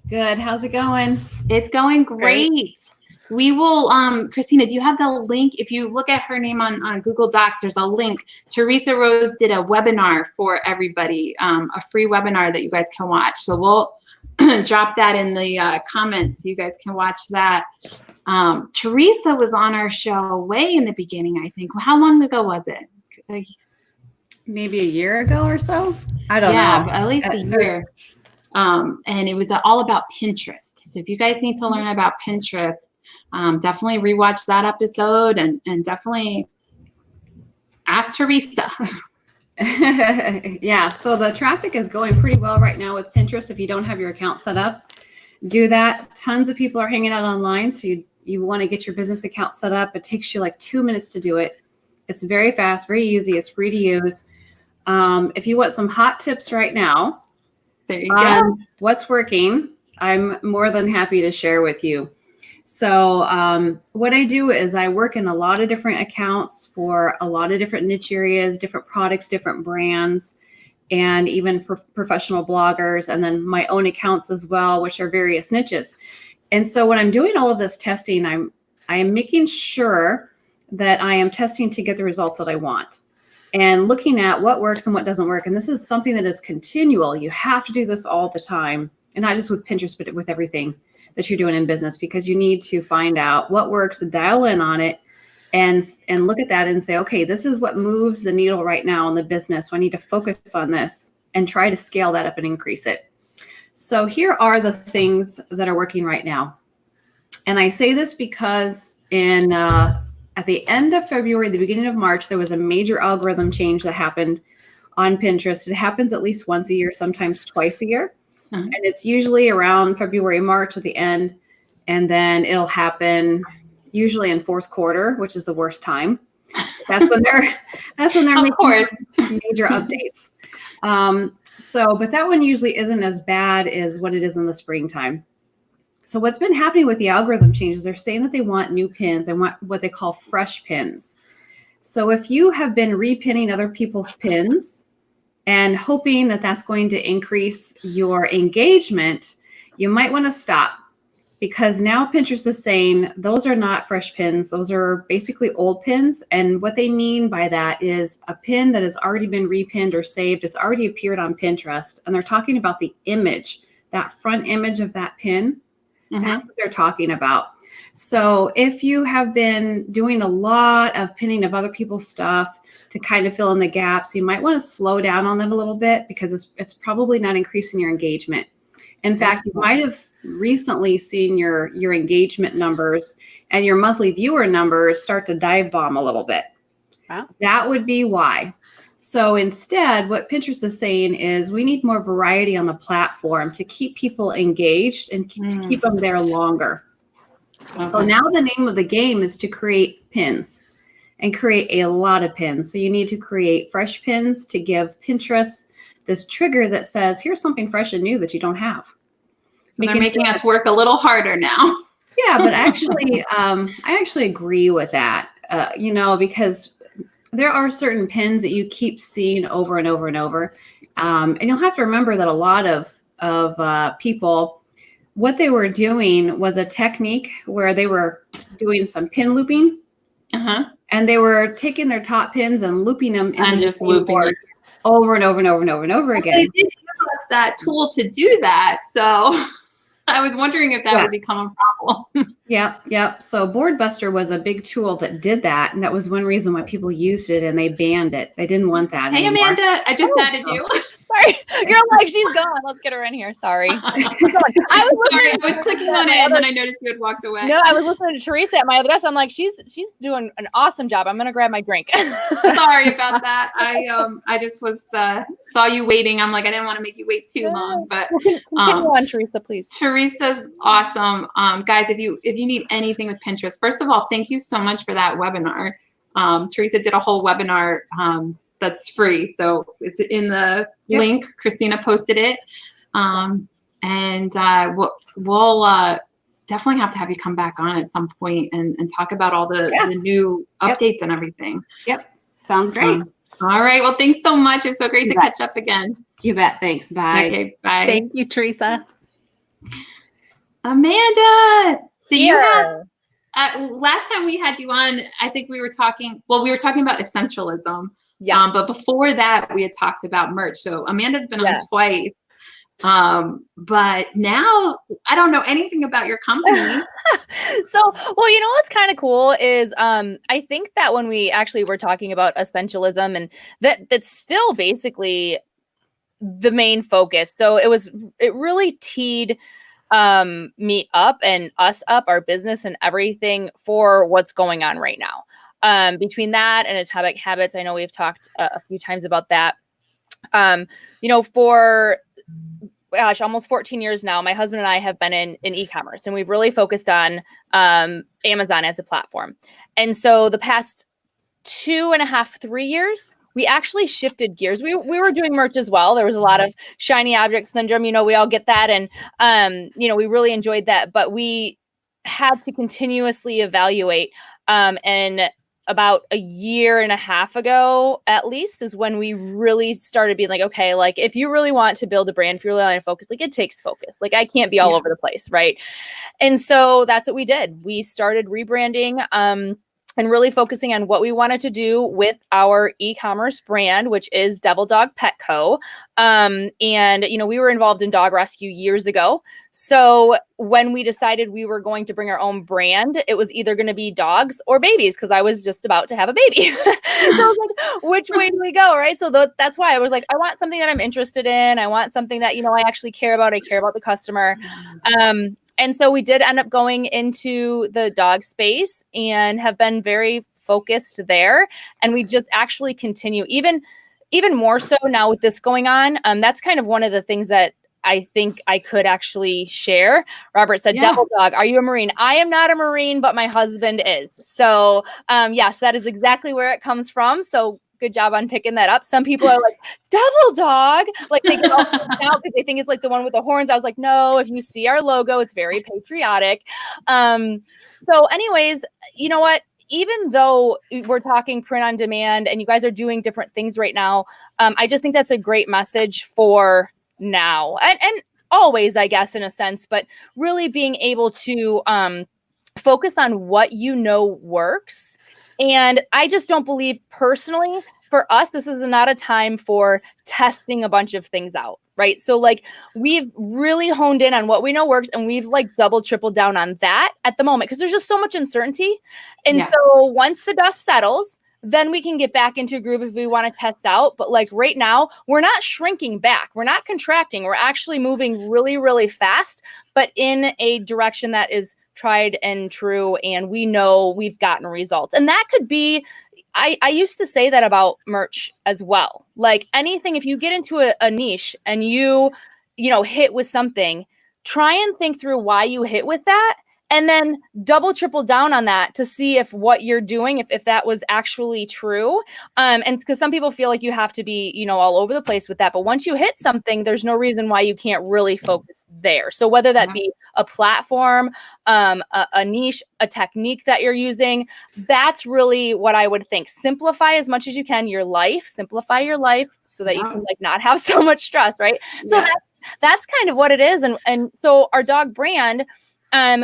Good. How's it going? It's going great. We will, Christina, do you have the link? If you look at her name on Google Docs, there's a link. Teresa Rose did a webinar for everybody, a free webinar that you guys can watch. So we'll drop that in the comments so you guys can watch that. Teresa was on our show way in the beginning, I think. How long ago was it? Maybe a year ago or so? I don't know. Yeah, at least a year. And it was all about Pinterest. So if you guys need to learn about Pinterest, definitely rewatch that episode and definitely ask Teresa. Yeah, so the traffic is going pretty well right now with Pinterest. If you don't have your account set up, do that. Tons of people are hanging out online, so you want to get your business account set up. It takes you like 2 minutes to do it. It's very fast, very easy. It's free to use. If you want some hot tips right now, there you go. What's working, I'm more than happy to share with you. So what I do is I work in a lot of different accounts for a lot of different niche areas, different products, different brands, and even professional bloggers, and then my own accounts as well, which are various niches. And so when I'm doing all of this testing, I am making sure that I am testing to get the results that I want and looking at what works and what doesn't work. And this is something that is continual. You have to do this all the time, and not just with Pinterest, but with everything that you're doing in business, because you need to find out what works, dial in on it, and look at that and say, okay, this is what moves the needle right now in the business. So I need to focus on this and try to scale that up and increase it. So here are the things that are working right now. And I say this because at the end of February, the beginning of March, there was a major algorithm change that happened on Pinterest. It happens at least once a year, sometimes twice a year. And it's usually around February, March at the end. And then it'll happen usually in fourth quarter, which is the worst time. That's when they're making major updates. But that one usually isn't as bad as what it is in the springtime. So what's been happening with the algorithm changes, they're saying that they want new pins. They want what they call fresh pins. So if you have been repinning other people's pins and hoping that that's going to increase your engagement, you might want to stop, because now Pinterest is saying those are not fresh pins. Those are basically old pins. And what they mean by that is a pin that has already been repinned or saved. It's already appeared on Pinterest. And they're talking about the image, that front image of that pin. That's what they're talking about. So if you have been doing a lot of pinning of other people's stuff to kind of fill in the gaps, you might want to slow down on that a little bit, because it's probably not increasing your engagement. In fact, you might have recently seen your engagement numbers and your monthly viewer numbers start to dive bomb a little bit. Wow. That would be why. So instead, what Pinterest is saying is we need more variety on the platform to keep people engaged and to keep them there longer. Okay. So now the name of the game is to create pins and create a lot of pins. So you need to create fresh pins to give Pinterest this trigger that says, here's something fresh and new that you don't have. So they're making us work a little harder now. Yeah, but actually, I actually agree with that, you know, because there are certain pins that you keep seeing over and over and over. And you'll have to remember that a lot of people, what they were doing was a technique where they were doing some pin looping. And they were taking their top pins and looping them into just looping it over and over and over and over and over again. They did give us that tool to do that. So I was wondering if that would become a problem. Yep. So Board Buster was a big tool that did that. And that was one reason why people used it and they banned it. They didn't want that Hey, anymore. Amanda, I just added you. Sorry. You're like, she's gone. Let's get her in here. Sorry. I was clicking on it and then I noticed you had walked away. No, I was listening to Teresa at my other desk. I'm like, she's doing an awesome job. I'm gonna grab my drink. Sorry about that. I just was saw you waiting. I'm like, I didn't want to make you wait too long, but Continue on, Teresa, please. Teresa's awesome. Guys, if you need anything with Pinterest, first of all, thank you so much for that webinar. Teresa did a whole webinar that's free. So it's in the link. Christina posted it. And we'll definitely have to have you come back on at some point and talk about all the new updates and everything. Sounds great. All right. Well, thanks so much. It's so great to catch up again. You bet. Thanks. Bye. Okay. Bye. Thank you, Teresa. Amanda. So you have, last time we had you on, I think we were talking about essentialism. Yeah. But before that, we had talked about merch. So Amanda's been on twice. But now I don't know anything about your company. So, well, you know what's kind of cool is I think that when we actually were talking about essentialism, and that's still basically the main focus. So it really teed me up and us up, our business and everything for what's going on right now. Between that and Atomic Habits, I know we've talked a few times about that. You know, for almost 14 years now, my husband and I have been in e-commerce, and we've really focused on Amazon as a platform. And so the past 2.5, 3 years, we actually shifted gears. We were doing merch as well. There was a lot of shiny object syndrome. You know, we all get that. And, you know, we really enjoyed that, but we had to continuously evaluate. And about 1.5 years ago, at least, is when we really started being like, okay, like if you really want to build a brand, if you really want to focus, like it takes focus. Like I can't be all over the place, right? And so that's what we did. We started rebranding and really focusing on what we wanted to do with our e-commerce brand, which is Devil Dog Pet Co. And, you know, we were involved in dog rescue years ago. So when we decided we were going to bring our own brand, it was either going to be dogs or babies, because I was just about to have a baby. So I was like, which way do we go? Right. So that's why I was like, I want something that I'm interested in. I want something that, you know, I actually care about. I care about the customer. And so we did end up going into the dog space and have been very focused there. And we just actually continue even more so now with this going on. That's kind of one of the things that I think I could actually share. Robert said, Devil Dog, are you a Marine? I am not a Marine, but my husband is. So yes, that is exactly where it comes from. So good job on picking that up. Some people are like, Devil Dog, like they get all freaked out because they think it's like the one with the horns. I was like, no, if you see our logo, it's very patriotic. So anyways, you know what? Even though we're talking print on demand and you guys are doing different things right now, I just think that's a great message for now and always, I guess, in a sense, but really being able to focus on what you know works. And I just don't believe personally for us, this is not a time for testing a bunch of things out, right? So like we've really honed in on what we know works and we've like double, tripled down on that at the moment because there's just so much uncertainty. And so once the dust settles, then we can get back into a groove if we want to test out. But like right now, we're not shrinking back. We're not contracting. We're actually moving really, really fast, but in a direction that is tried and true. And we know we've gotten results. And that could be, I used to say that about merch as well. Like anything, if you get into a niche and you know, hit with something, try and think through why you hit with that and then double triple down on that to see if what you're doing, if that was actually true. And because some people feel like you have to be, you know, all over the place with that. But once you hit something, there's no reason why you can't really focus there. So whether that be a platform, a niche, a technique that you're using, that's really what I would think. Simplify as much as you can your life, simplify your life so that you can like not have so much stress, right? So that's kind of what it is. And so our dog brand,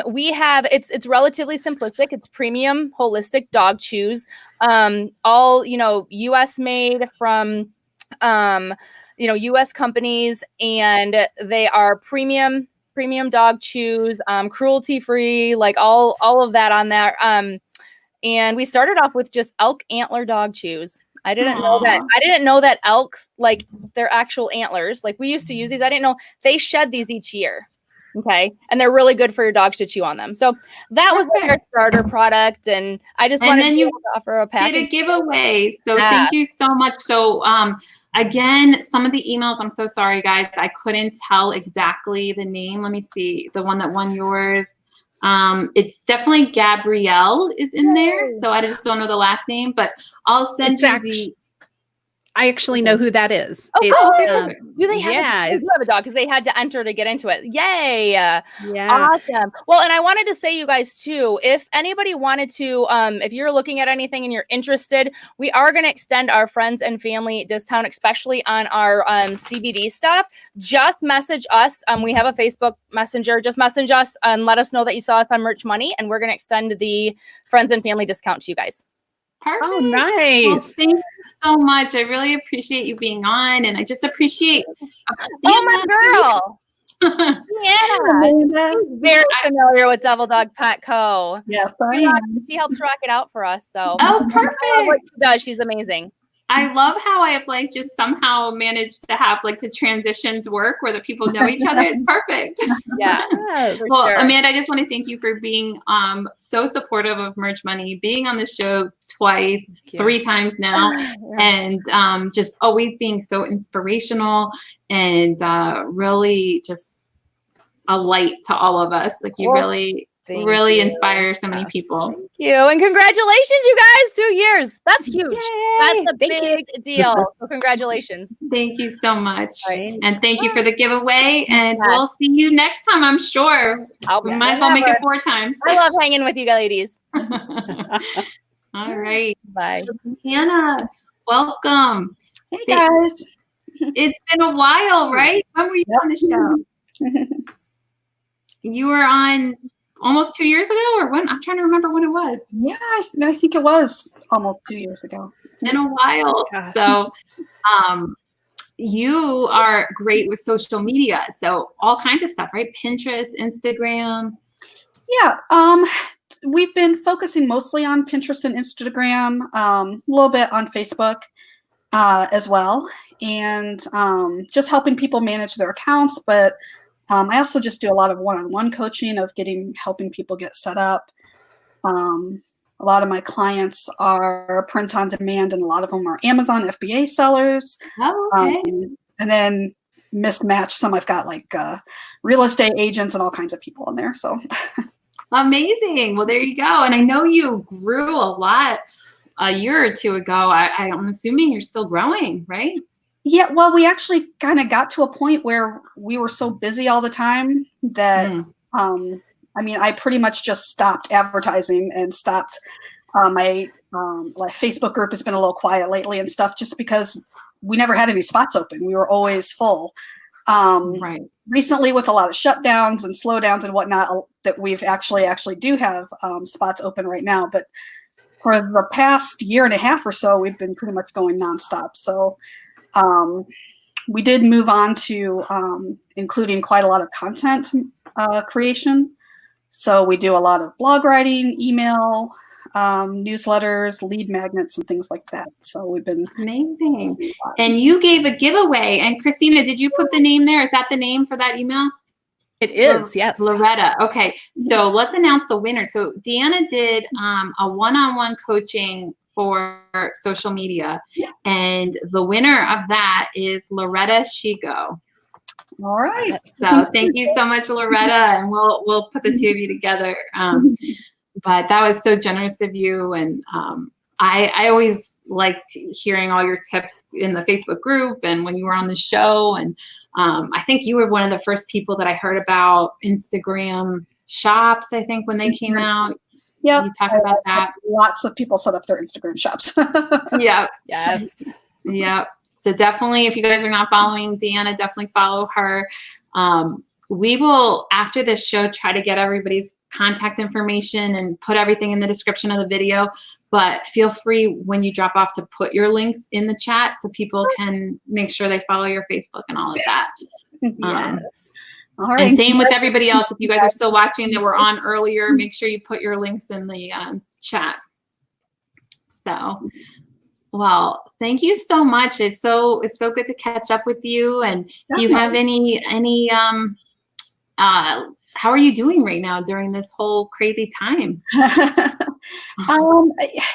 we have, it's relatively simplistic. It's premium holistic dog chews, all, you know, US made from, you know, US companies, and they are premium dog chews, cruelty free, like all of that on there. And we started off with just elk antler dog chews. I didn't know that elks, like their actual antlers, like we used to use these. I didn't know they shed these each year. Okay. And they're really good for your dogs to chew on them. So that was like our starter product. And I just wanted to offer a package. Did a giveaway. So thank you so much. So again, some of the emails, I'm so sorry, guys. I couldn't tell exactly the name. Let me see. The one that won yours. It's definitely Gabrielle is in there. So I just don't know the last name, but I'll send you I actually know who that is. Do they have a dog? Because they had to enter to get into it. Yay. Awesome. Well, and I wanted to say, you guys, too, if anybody wanted to, if you're looking at anything and you're interested, we are going to extend our friends and family discount, especially on our CBD stuff. Just message us. We have a Facebook Messenger. Just message us and let us know that you saw us on Merch Money, and we're going to extend the friends and family discount to you guys. Perfect. Oh, nice. Well, thank you so much. I really appreciate you being on, and I just appreciate. My girl. Yeah. Very familiar with Devil Dog Pet Co. Yes, I am. She helps rock it out for us. So. Oh, perfect. I love what she does. She's amazing. I love how I have like just somehow managed to have like the transitions work where the people know each other. It's perfect. Yeah. Well, sure. Amanda, I just want to thank you for being so supportive of Merch Money, being on the show twice, 3 times now, and just always being so inspirational and really just a light to all of us. Like you really inspire so many people. Thank you. And congratulations, you guys, 2 years. That's huge. Yay. That's a big deal. So congratulations. Thank you so much. Right. And thank you for the giveaway. And we'll see you next time, I'm sure. We might as well make it 4 times. I love hanging with you ladies. All right. Bye. Hannah, welcome. Hey, guys. It's been a while, right? When were you on the show? You were on almost 2 years ago, or when? I'm trying to remember when it was. Yeah, I think it was almost 2 years ago. In a while. Gosh. So you are great with social media. So all kinds of stuff, right? Pinterest, Instagram. Yeah. We've been focusing mostly on Pinterest and Instagram, a little bit on Facebook as well, and just helping people manage their accounts. But I also just do a lot of one-on-one coaching of helping people get set up. A lot of my clients are print on demand, and a lot of them are Amazon FBA sellers. Oh, okay. And then mismatched some. I've got like real estate agents and all kinds of people in there. So amazing. Well, there you go. And I know you grew a lot a year or 2 ago. I'm assuming you're still growing, right? Yeah, well, we actually kind of got to a point where we were so busy all the time that, I pretty much just stopped advertising and stopped. My Facebook group has been a little quiet lately and stuff just because we never had any spots open. We were always full. Right. Recently, with a lot of shutdowns and slowdowns and whatnot, that we've actually do have spots open right now. But for the past year and a half or so, we've been pretty much going nonstop. So we did move on to including quite a lot of content creation. So we do a lot of blog writing, email, newsletters, lead magnets, and things like that. So we've been amazing. And you gave a giveaway. And Christina, did you put the name there? Is that the name for that email? It is, yes. Loretta. Okay. So let's announce the winner. So Deanna did a one-on-one coaching for social media. And the winner of that is Loretta Shigo. All right. So thank you so much, Loretta, and we'll put the two of you together. But that was so generous of you, and I always liked hearing all your tips in the Facebook group and when you were on the show. And I think you were one of the first people that I heard about Instagram shops, I think, when they came out. Yeah, you talked about that. Lots of people set up their Instagram shops. Yeah. Yes. Yeah. So definitely, if you guys are not following Deanna, definitely follow her. We will, after this show, try to get everybody's contact information and put everything in the description of the video. But feel free when you drop off to put your links in the chat so people can make sure they follow your Facebook and all of that. Yes. All right. And same with everybody else. If you guys are still watching that were on earlier, make sure you put your links in the chat. So, well, thank you so much. It's so good to catch up with you. And do you have any how are you doing right now during this whole crazy time?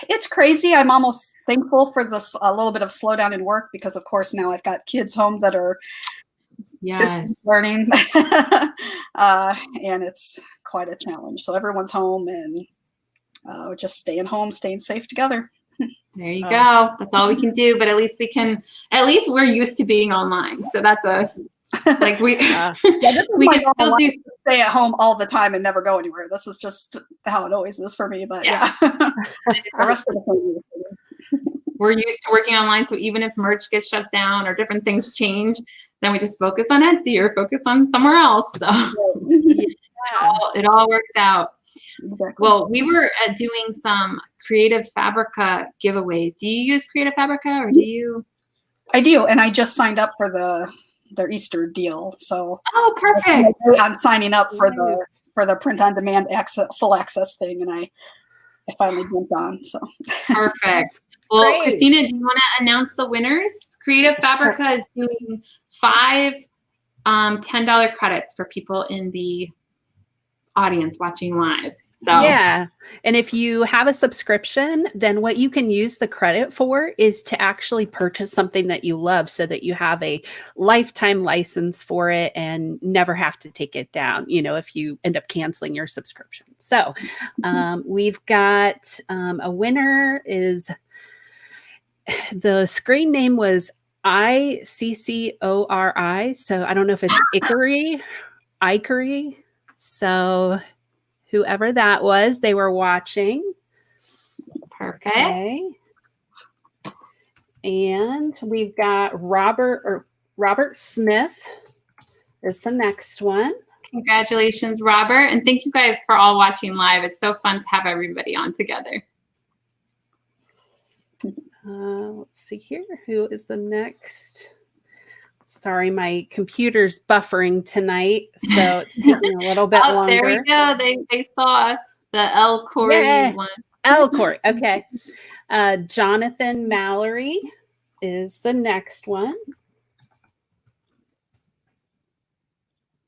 It's crazy. I'm almost thankful for this a little bit of slowdown in work because, of course, now I've got kids home that are learning, and it's quite a challenge. So everyone's home, and we're just staying home, staying safe together. There you go. That's all we can do. But at least we're used to being online. So that's like we we can still do stay at home all the time and never go anywhere. This is just how it always is for me. But yeah. The rest of the family. We're used to working online. So even if merch gets shut down or different things change, then we just focus on Etsy or focus on somewhere else. So it all works out. Exactly. Well, we were doing some Creative Fabrica giveaways. Do you use Creative Fabrica or do you? I do, and I just signed up for their Easter deal. So perfect. I'm signing up for the print on demand full access thing, and I finally jumped on. So perfect. Well, great. Christina, do you want to announce the winners? Creative Fabrica is doing 5 $10 credits for people in the audience watching live. So yeah. And if you have a subscription, then what you can use the credit for is to actually purchase something that you love so that you have a lifetime license for it and never have to take it down, if you end up canceling your subscription. So we've got a winner is the screen name was ICCORI. So I don't know if it's Ikery. So whoever that was, they were watching. Perfect. Okay. And we've got Robert Smith is the next one. Congratulations, Robert. And thank you guys for all watching live. It's so fun to have everybody on together. Let's see here. Who is the next? Sorry, my computer's buffering tonight, so it's taking a little bit longer. There we go. They saw the El Corey one. El Corey. Okay. Jonathan Mallory is the next one.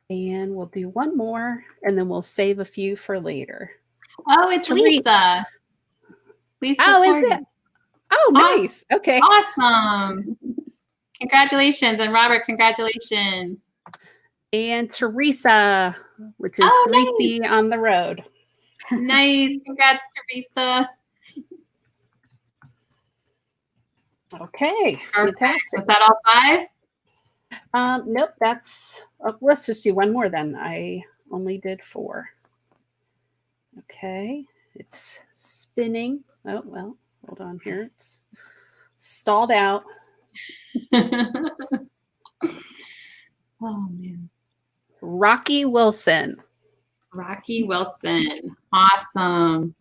And we'll do one more, and then we'll save a few for later. Oh, it's Lisa. Lisa. Oh, is it? Oh, nice. Okay. Awesome. Congratulations. And Robert, congratulations. And Teresa, which is 3C nice. On the road. Nice. Congrats, Teresa. Okay. Perfect. Was that all 5? Nope. Let's just do one more then. I only did 4. Okay. It's spinning. Oh, well, hold on here. It's stalled out. Oh man. Rocky Wilson. Awesome.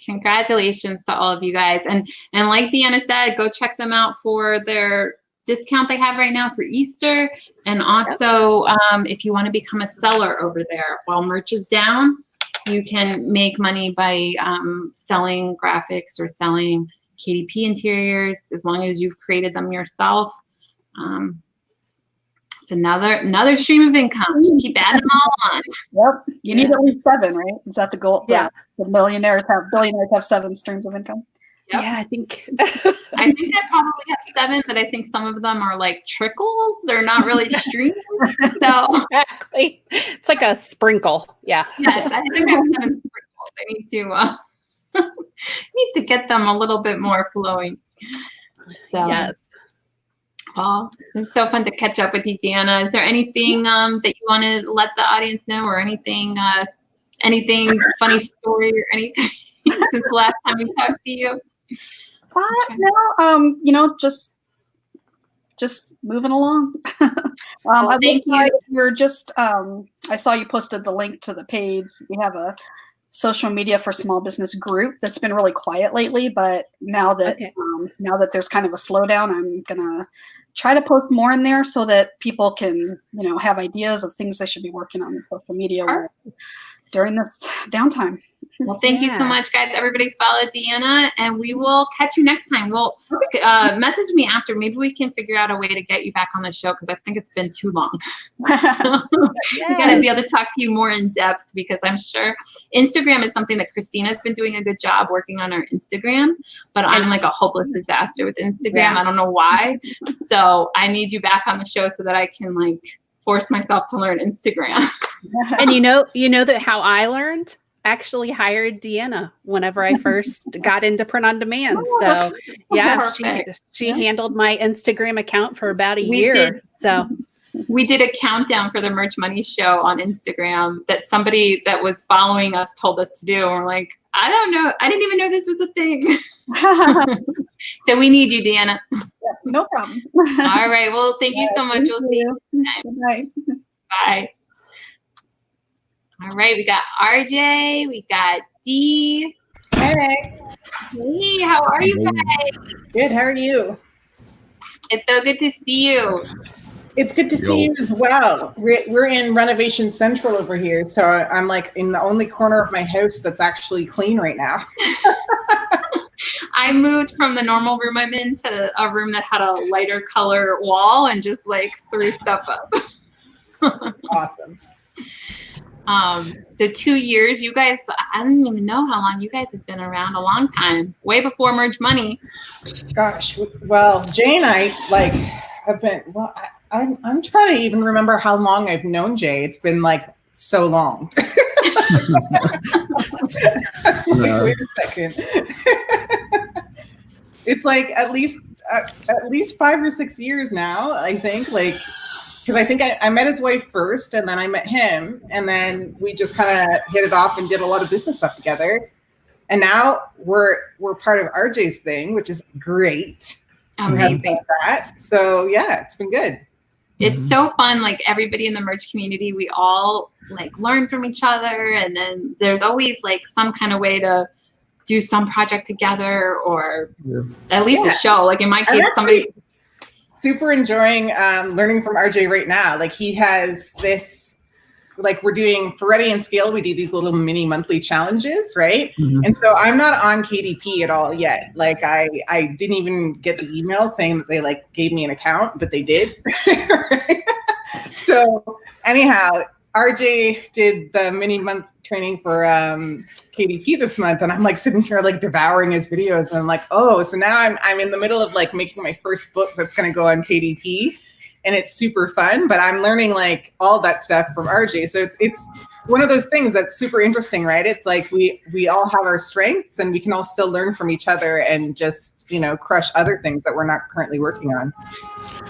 Congratulations to all of you guys. And like Deanna said, go check them out for their discount they have right now for Easter. And also, if you want to become a seller over there while merch is down, you can make money by selling graphics or selling KDP interiors, as long as you've created them yourself. It's another stream of income. Just keep adding them all on. Yep. You need at least 7, right? Is that the goal? Yeah. The billionaires have 7 streams of income. Yep. Yeah, I think. I think I probably have 7, but I think some of them are like trickles. They're not really streams. So Exactly. It's like a sprinkle. Yeah. yes, I think I have 7 sprinkles. I need to need to get them a little bit more flowing. So Yes. well, it's so fun to catch up with you, Deanna. Is there anything that you want to let the audience know, or anything funny story or anything since the last time we talked to you? No, you know, just moving along. I thank you. You're just I saw you posted the link to the page. We have a social media for small business group that's been really quiet lately, but now that now that there's kind of a slowdown, I'm gonna try to post more in there so that people can, you know, have ideas of things they should be working on in social media during this downtime. Well, thank you so much, guys. Everybody follow Deanna, and we will catch you next time. Well, message me after. Maybe we can figure out a way to get you back on the show, because I think it's been too long. We got to be able to talk to you more in depth, because I'm sure Instagram is something that Christina's been doing a good job working on our Instagram, but I'm like a hopeless disaster with Instagram. Yeah. I don't know why. So I need you back on the show so that I can like force myself to learn Instagram. And you know that how I learned? Actually hired Deanna whenever I first got into print on demand. So yeah, she handled my Instagram account for about a year. So we did a countdown for the Merch Money show on Instagram that somebody that was following us told us to do. And we're like, I don't know. I didn't even know this was a thing. So we need you, Deanna. Yeah, no problem. All right. Well, thank you so much. We'll see you next time. Bye. Bye. All right, we got RJ, we got D. Hey. Hey, how are you guys? Good, how are you? It's so good to see you. It's good to see you as well. We're in Renovation Central over here, so I'm like in the only corner of my house that's actually clean right now. I moved from the normal room I'm in to a room that had a lighter color wall and just like threw stuff up. Awesome. So 2 years, you guys, I don't even know how long you guys have been around. A long time, way before Merch Money. Gosh, well, Jay and I have been, well, I'm trying to even remember how long I've known Jay. It's been like so long. Wait a second. It's like at least 5 or 6 years now, I think, like, because I think I met his wife first, and then I met him, and then we just kind of hit it off and did a lot of business stuff together. And now we're part of RJ's thing, which is great. Amazing. That. So yeah, it's been good. It's so fun. Like everybody in the merch community, we all like learn from each other, and then there's always like some kind of way to do some project together, or at least a show. Like in my case, somebody. Super enjoying learning from RJ right now. Like he has this, like we're doing for Ready and Scale, we do these little mini monthly challenges, right? And so I'm not on KDP at all yet. Like I didn't even get the email saying that they like gave me an account, but they did. So anyhow, RJ did the mini month training for KDP this month, and I'm like sitting here like devouring his videos, and I'm like, oh, so now I'm in the middle of like making my first book that's going to go on KDP, and it's super fun, but I'm learning like all that stuff from RJ. So it's one of those things that's super interesting, right? It's like we all have our strengths, and we can all still learn from each other and just, you know, crush other things that we're not currently working on.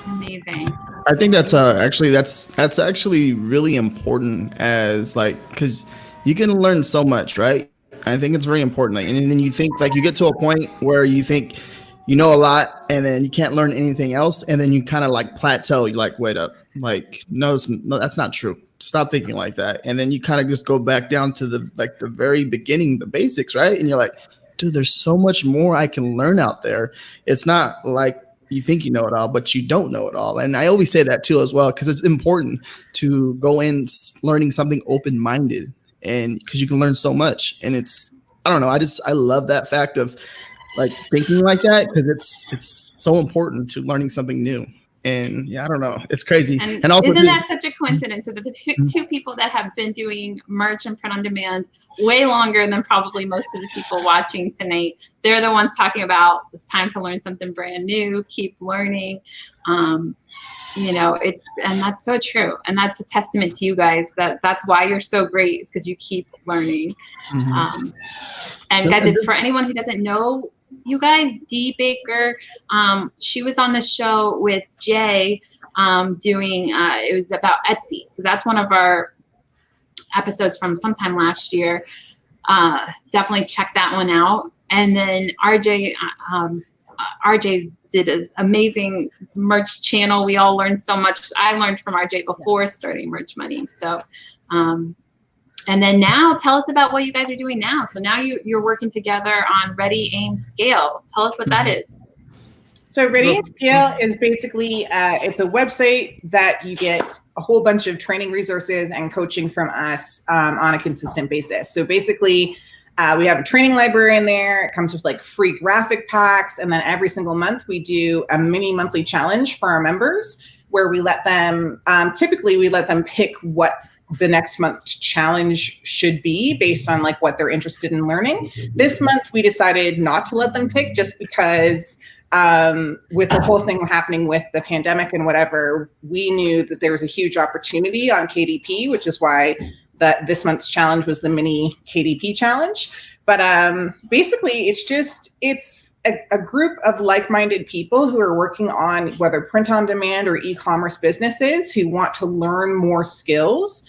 Amazing. I think that's actually really important, as like, because you can learn so much, right? I think it's very important. Like, and then you think like you get to a point where you think you know a lot, and then you can't learn anything else, and then you kind of like plateau. You're like, wait up, like no, that's not true. Stop thinking like that, and then you kind of just go back down to the very beginning, the basics, right? And you're like, dude, there's so much more I can learn out there. It's not like you think you know it all, but you don't know it all. And I always say that too as well, because it's important to go in learning something open-minded, and because you can learn so much. And it's, I don't know, I love that fact of like thinking like that, because it's so important to learning something new. And yeah, I don't know. It's crazy. And also isn't that such a coincidence that the two people that have been doing merch and print on demand way longer than probably most of the people watching tonight, they're the ones talking about it's time to learn something brand new, keep learning. And that's so true. And that's a testament to you guys that's why you're so great, is because you keep learning. And guys, for anyone who doesn't know you guys, Dee Baker, she was on the show with Jay doing, it was about Etsy. So that's one of our episodes from sometime last year. Definitely check that one out. And then RJ did an amazing merch channel. We all learned so much. I learned from RJ before starting Merch Money. So, and then now tell us about what you guys are doing now. So now you're working together on Ready, Aim, Scale. Tell us what that is. So Ready, Aim, Scale is basically, it's a website that you get a whole bunch of training resources and coaching from us on a consistent basis. So basically, we have a training library in there. It comes with like free graphic packs. And then every single month we do a mini monthly challenge for our members where we let them, typically we let them pick what the next month's challenge should be based on like what they're interested in learning. This month we decided not to let them pick just because with the whole thing happening with the pandemic and whatever, we knew that there was a huge opportunity on KDP, which is why this month's challenge was the mini KDP challenge. But basically it's a group of like-minded people who are working on whether print on demand or e-commerce businesses who want to learn more skills.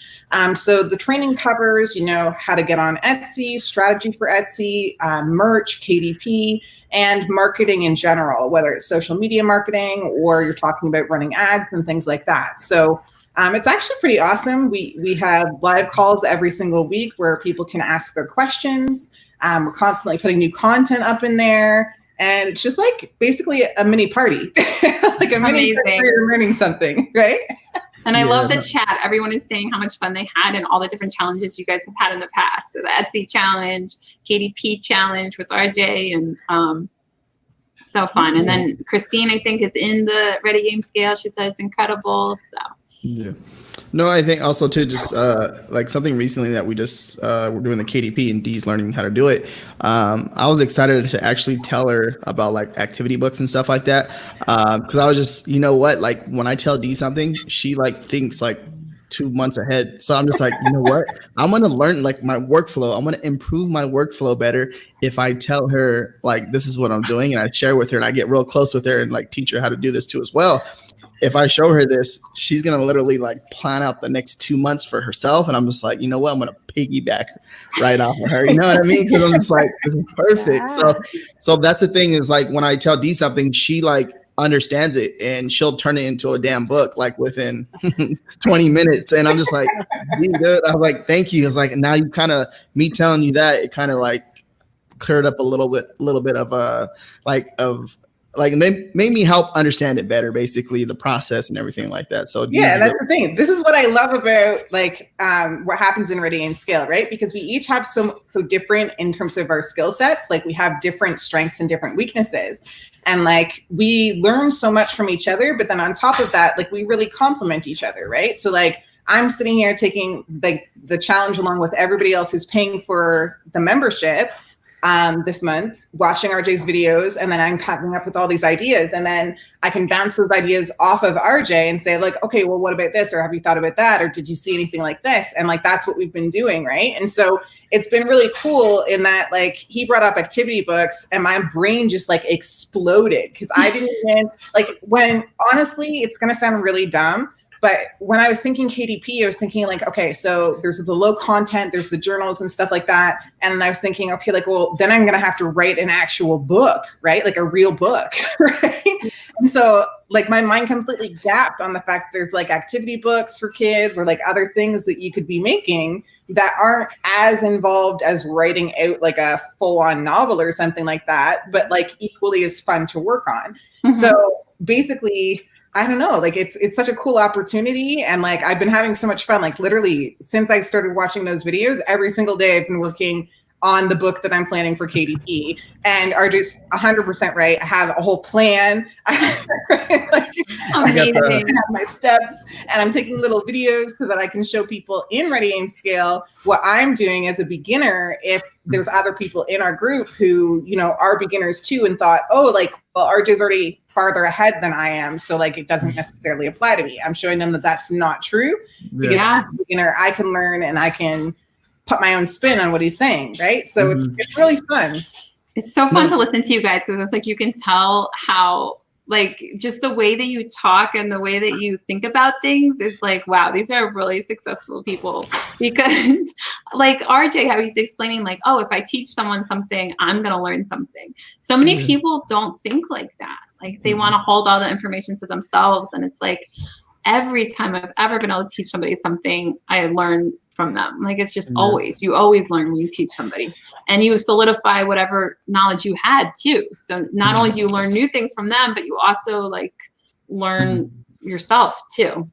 So the training covers, how to get on Etsy, strategy for Etsy, merch, KDP, and marketing in general, whether it's social media marketing or you're talking about running ads and things like that. So it's actually pretty awesome. We have live calls every single week where people can ask their questions. We're constantly putting new content up in there. And it's just like basically a mini party, like a mini party where you're learning something, right? And I love the chat. Everyone is saying how much fun they had and all the different challenges you guys have had in the past. So the Etsy challenge, KDP challenge with RJ, and so fun. And then Christine, I think, is in the Ready, Aim, Scale. She said it's incredible. So. Yeah. No, I think also too, just like something recently that we just were doing the KDP and Dee's learning how to do it. I was excited to actually tell her about like activity books and stuff like that. Cause I was just, like when I tell Dee something, she like thinks like 2 months ahead. So I'm just like, you know what? I'm going to learn like my workflow. I'm going to improve my workflow better if I tell her like, this is what I'm doing. And I share with her and I get real close with her and like teach her how to do this too as well. If I show her this, she's going to literally like plan out the next 2 months for herself. And I'm just like, you know what? I'm going to piggyback right off of her. You know what I mean? Cause I'm just like, this is perfect. So that's the thing is like, when I tell Dee something, she like understands it and she'll turn it into a damn book, like within 20 minutes. And I'm just like, dude, I was like, thank you. It's like, now you kind of, me telling you that, it kind of like cleared up a little bit of made me help understand it better, basically the process and everything like that. So yeah, that's the thing. This is what I love about like what happens in Ready, Aim, Scale, right? Because we each have so different in terms of our skill sets. Like we have different strengths and different weaknesses, and like we learn so much from each other. But then on top of that, like we really complement each other, right? So like I'm sitting here taking the challenge along with everybody else who's paying for the membership. This month, watching RJ's videos, and then I'm coming up with all these ideas, and then I can bounce those ideas off of RJ and say like, okay, well, what about this? Or have you thought about that? Or did you see anything like this? And like, that's what we've been doing, right? And so it's been really cool in that like he brought up activity books and my brain just like exploded because I didn't even like when honestly, it's going to sound really dumb. But when I was thinking KDP, I was thinking like, okay, so there's the low content, there's the journals and stuff like that. And I was thinking, okay, like, well, then I'm going to have to write an actual book, right? Like a real book, right? And so like my mind completely gapped on the fact that there's like activity books for kids or like other things that you could be making that aren't as involved as writing out like a full-on novel or something like that, but like equally as fun to work on. Mm-hmm. So basically, I don't know, like it's such a cool opportunity. And like, I've been having so much fun, like literally since I started watching those videos, every single day I've been working on the book that I'm planning for KDP. And are just 100% right. I have a whole plan. Amazing. I have my steps, and I'm taking little videos so that I can show people in Ready Aim Scale what I'm doing as a beginner. If there's other people in our group who, you know, are beginners too and thought, oh, like, well, RJ's already farther ahead than I am, so like it doesn't necessarily apply to me. I'm showing them that that's not true. Because as a beginner, I can learn and I can put my own spin on what he's saying, right? So it's really fun. It's so fun to listen to you guys, because it's like you can tell how, like, just the way that you talk and the way that you think about things is like, wow, these are really successful people. Because like RJ, how he's explaining, like, oh, if I teach someone something, I'm going to learn something. So many people don't think like that. Like they want to hold all the information to themselves. And it's like, every time I've ever been able to teach somebody something, I learn from them. Like it's just always, you always learn when you teach somebody, and you solidify whatever knowledge you had too. So not only do you learn new things from them, but you also like learn yourself too,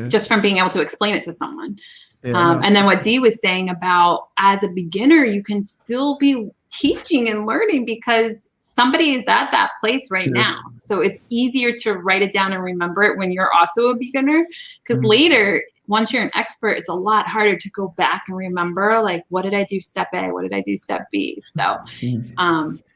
just from being able to explain it to someone. And then what Dee was saying about, as a beginner, you can still be teaching and learning because somebody is at that place right now. So it's easier to write it down and remember it when you're also a beginner, because later, once you're an expert, it's a lot harder to go back and remember, like, what did I do step A? What did I do step B? So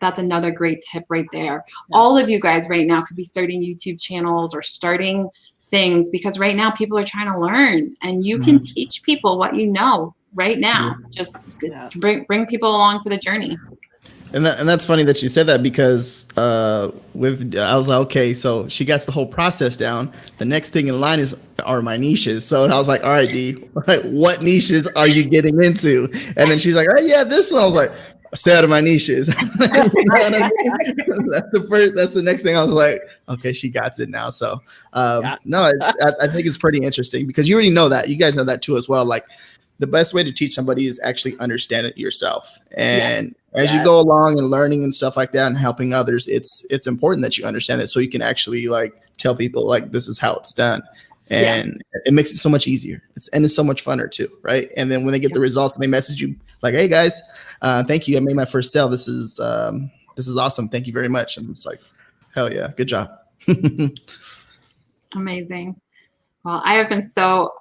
that's another great tip right there. All of you guys right now could be starting YouTube channels or starting things, because right now people are trying to learn, and you can teach people what you know right now. Just bring people along for the journey. And that's funny that you said that, because I was like, okay, so she gets the whole process down. The next thing in line are my niches. So I was like, all right, Dee, what niches are you getting into? And then she's like, oh yeah, this one. I was like, stay out of my niches. That's the next thing. I was like, okay, she got it now. So no, I think it's pretty interesting, because you already know that. You guys know that too as well. Like, the best way to teach somebody is actually understand it yourself. And as you go along and learning and stuff like that and helping others, it's important that you understand it, so you can actually like tell people, like, this is how it's done. And it makes it so much easier. It's so much funner too, right? And then when they get the results and they message you like, hey guys, thank you, I made my first sale. This is awesome. Thank you very much. And it's like, hell yeah, good job. Amazing. Well, I have been so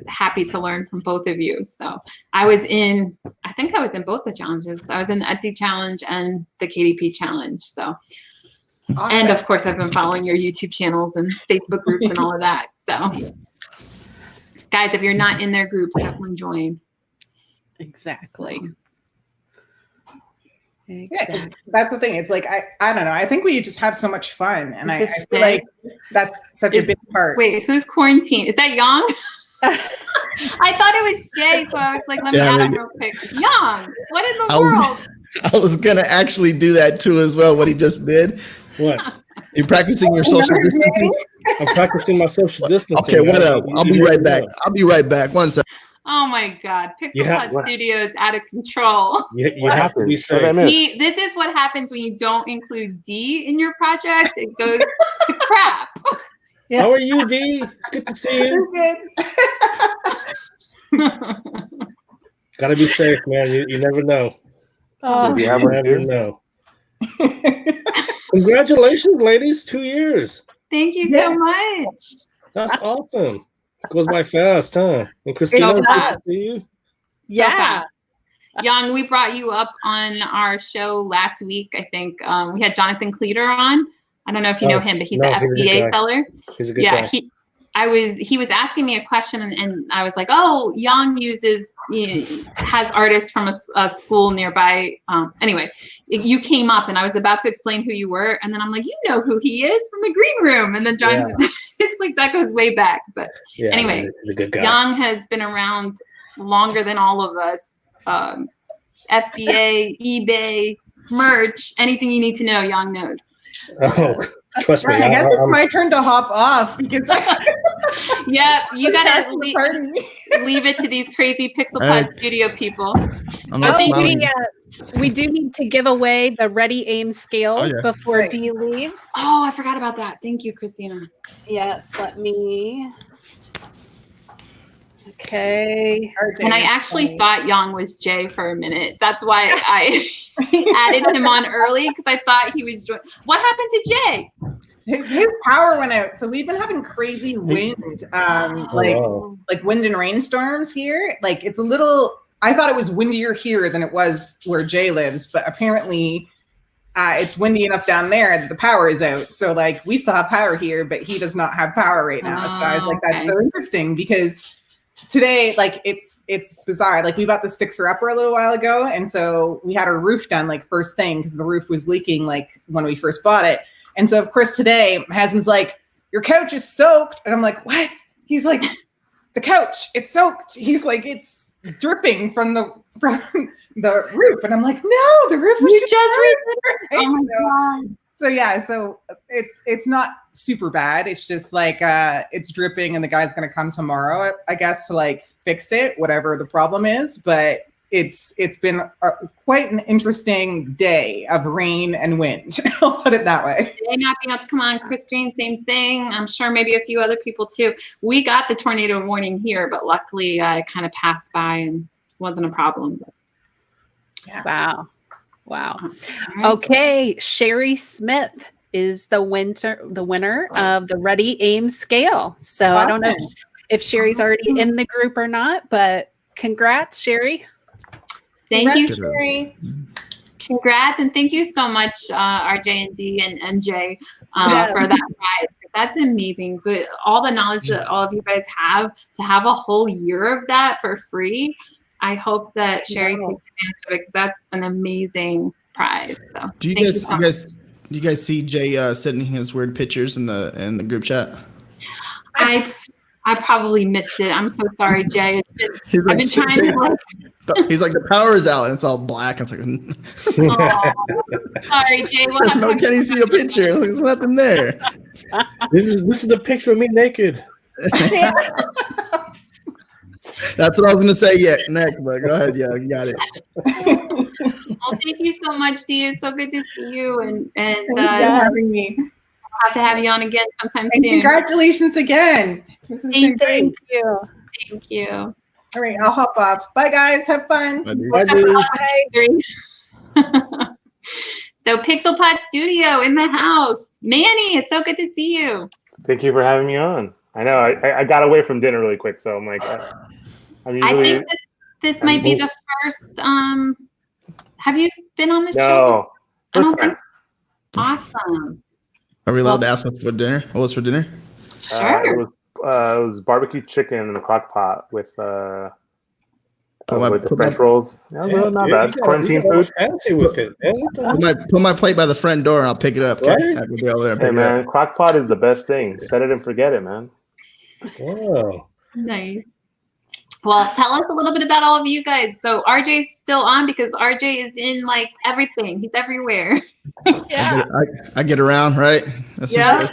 happy to learn from both of you. So I think I was in both the challenges. I was in the Etsy challenge and the KDP challenge. So, and of course I've been following your YouTube channels and Facebook groups and all of that. So guys, if you're not in their groups, definitely join. Exactly. Yeah, that's the thing. It's like, I don't know. I think we just have so much fun, and I feel like that's such a big part. Wait, who's quarantined? Is that Yang? I thought it was Jay, so I was like, let me ask real quick. Yang, what in the world? I was gonna actually do that too as well. What he just did. What? You're practicing your social distancing? I'm practicing my social distancing. Okay, whatever. I'll be right back. I'll be right back. One second. Oh my God, Pixel Studio is out of control. You have to be safe. This is what happens when you don't include Dee in your project. It goes to crap. How are you, Dee? It's good to see you. Gotta be safe, man. You never know. You never know. Congratulations, ladies. 2 years. Thank you so much. That's awesome. Goes by fast, huh? And Christina, good to see you. Yeah. Yang, we brought you up on our show last week. I think we had Jonathan Cleater on. I don't know if you know him, but he's an FBA seller. He's a good guy. He was asking me a question, and I was like, oh, Yang has artists from a school nearby. Anyway, you came up, and I was about to explain who you were, and then I'm like, you know who he is from the green room. And then John, it's like, that goes way back. But anyway, he's a good guy. Yang has been around longer than all of us. FBA, eBay, merch, anything you need to know, Yang knows. Oh, trust me. I guess it's my turn to hop off, because yeah, you gotta leave it to these crazy PixelPod Studio people. I think we do need to give away the Ready Aim scale before Dee leaves. Oh, I forgot about that. Thank you, Christina. Yes, let me. Okay. And I actually thought Yang was Jay for a minute. That's why I added him on early, because I thought he was. What happened to Jay? His power went out, so we've been having crazy wind, like wind and rainstorms here. Like it's a little. I thought it was windier here than it was where Jay lives, but apparently it's windy enough down there that the power is out. So like we still have power here, but he does not have power right now. So I was like, that's so interesting, because today, like it's bizarre. Like we bought this fixer upper a little while ago, and so we had our roof done like first thing because the roof was leaking like when we first bought it. And so of course today my husband's like, your couch is soaked, and I'm like, what? He's like, the couch, it's soaked. He's like, it's dripping from the roof, and I'm like, no, the roof was just right? Oh my God. So yeah, so it's not super bad. It's just like it's dripping, and the guy's gonna come tomorrow, I guess, to like fix it, whatever the problem is. But it's been quite an interesting day of rain and wind. I'll put it that way. Jay not being able to come on, Chris Green, same thing. I'm sure maybe a few other people too. We got the tornado warning here, but luckily it kind of passed by and wasn't a problem. But, yeah. Wow. Okay, Sherry Smith is the winner of the Ready Aim scale. So awesome. I don't know if Sherry's already in the group or not, but congrats, Sherry. Thank you, Sherry. Congrats, and thank you so much, RJ and D and Jay, for that prize. That's amazing. But all the knowledge that all of you guys have, to have a whole year of that for free, I hope that Sherry takes advantage of it, because that's an amazing prize. So do you guys see Jay sending his weird pictures in the group chat? I probably missed it. I'm so sorry, Jay. I've been trying to like. He's like, the power is out and it's all black. It's like, sorry, Jay. No, can you see a picture? Like, there's nothing there. This is a picture of me naked. That's what I was gonna say. Yeah, next, but go ahead. Yeah, you got it. Well, thank you so much, Dee. It's so good to see you, and thanks for having me. I'll have to have you on again sometime and soon. Congratulations again. This has been great. Thank you. Thank you. All right, I'll hop off. Bye, guys. Have fun. Bye. So PixelPod Studio in the house. Manny, it's so good to see you. Thank you for having me on. I know I got away from dinner really quick, so I'm like, I think this might be the first. Have you been on the show? No, first time. Awesome. Are we allowed to ask what's for dinner? What was for dinner? Sure. It was barbecue chicken in the crock pot with the French rolls. Yeah, not bad. Quarantine food. Fancy with it. Put my plate by the front door and I'll pick it up. Okay? Right? I can be over there. Hey man, crock pot is the best thing. Set it and forget it, man. Wow. Nice. Well, tell us a little bit about all of you guys. So RJ's still on because RJ is in like everything. He's everywhere. Yeah. I get around, right? That's you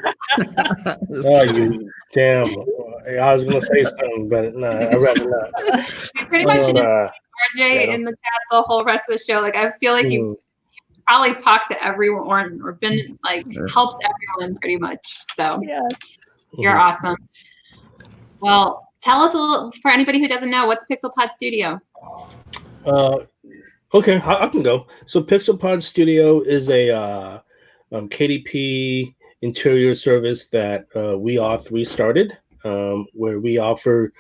damn. I was gonna say something, but no, I'd rather not. Pretty much just RJ in the chat the whole rest of the show. Like I feel like you've probably talked to everyone or been like helped everyone pretty much. So you're awesome. Well, tell us a little, for anybody who doesn't know, what's PixelPod Studio? Okay, I can go. So PixelPod Studio is a KDP interior service that we all three started, where we offer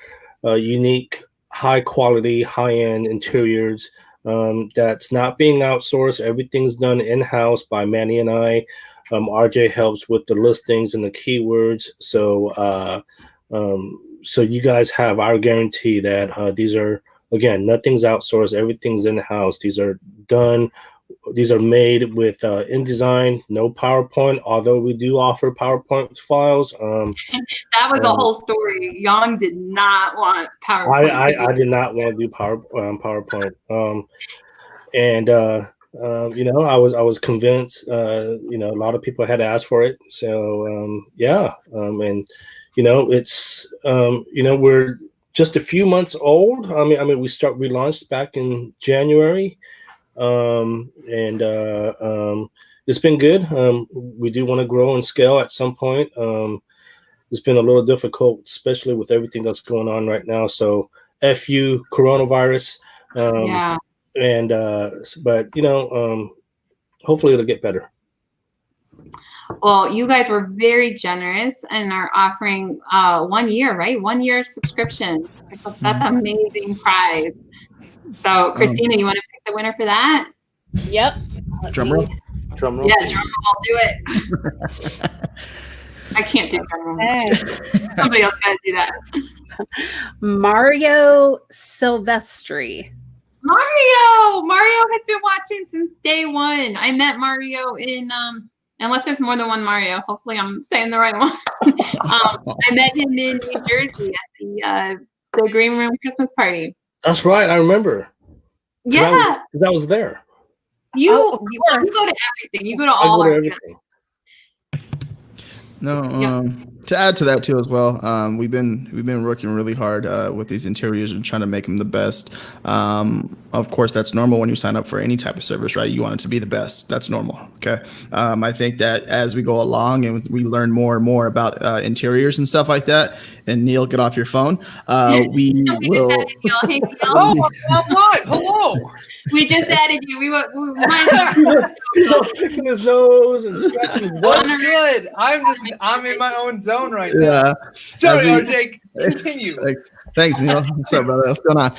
unique, high quality, high end interiors that's not being outsourced. Everything's done in-house by Manny and I. RJ helps with the listings and the keywords. So you guys have our guarantee that these are, again, nothing's outsourced. Everything's in-house. These are done. These are made with InDesign, no PowerPoint, although we do offer PowerPoint files. That was the whole story. Yang did not want PowerPoint. I did not want to do PowerPoint. I was convinced, a lot of people had asked for it. So, it's, we're just a few months old. We launched back in January. It's been good. We do want to grow and scale at some point. it's been a little difficult, especially with everything that's going on right now. So F you, coronavirus. Yeah. And but hopefully it'll get better. Well, you guys were very generous and are offering 1 year, right? 1 year subscription. That's an amazing prize. So, Christina, you want to pick the winner for that? Yep. Drum roll. Drum roll. Yeah, drum roll. Do it. I can't do drum roll. Okay. Somebody else got to do that. Mario Silvestri. Mario has been watching since day one. I met Mario in unless there's more than one Mario. Hopefully I'm saying the right one. I met him in New Jersey at the Green Room Christmas party. That's right. I remember. Yeah. Because I was there. You go to everything. You go to all our everything. No, to add to that too as well, we've been working really hard with these interiors and trying to make them the best. Of course, that's normal when you sign up for any type of service, right? You want it to be the best. That's normal. Okay. I think that as we go along and we learn more and more about interiors and stuff like that, and Neil, get off your phone. We will. Hey, Neil. Oh, what? Hello. We just added you. He's all picking his nose and scratching his butt. What's good? I'm in my own zone right now. Yeah. Sorry, RJ. Continue. Thanks, Neil. What's up, brother? What's going on?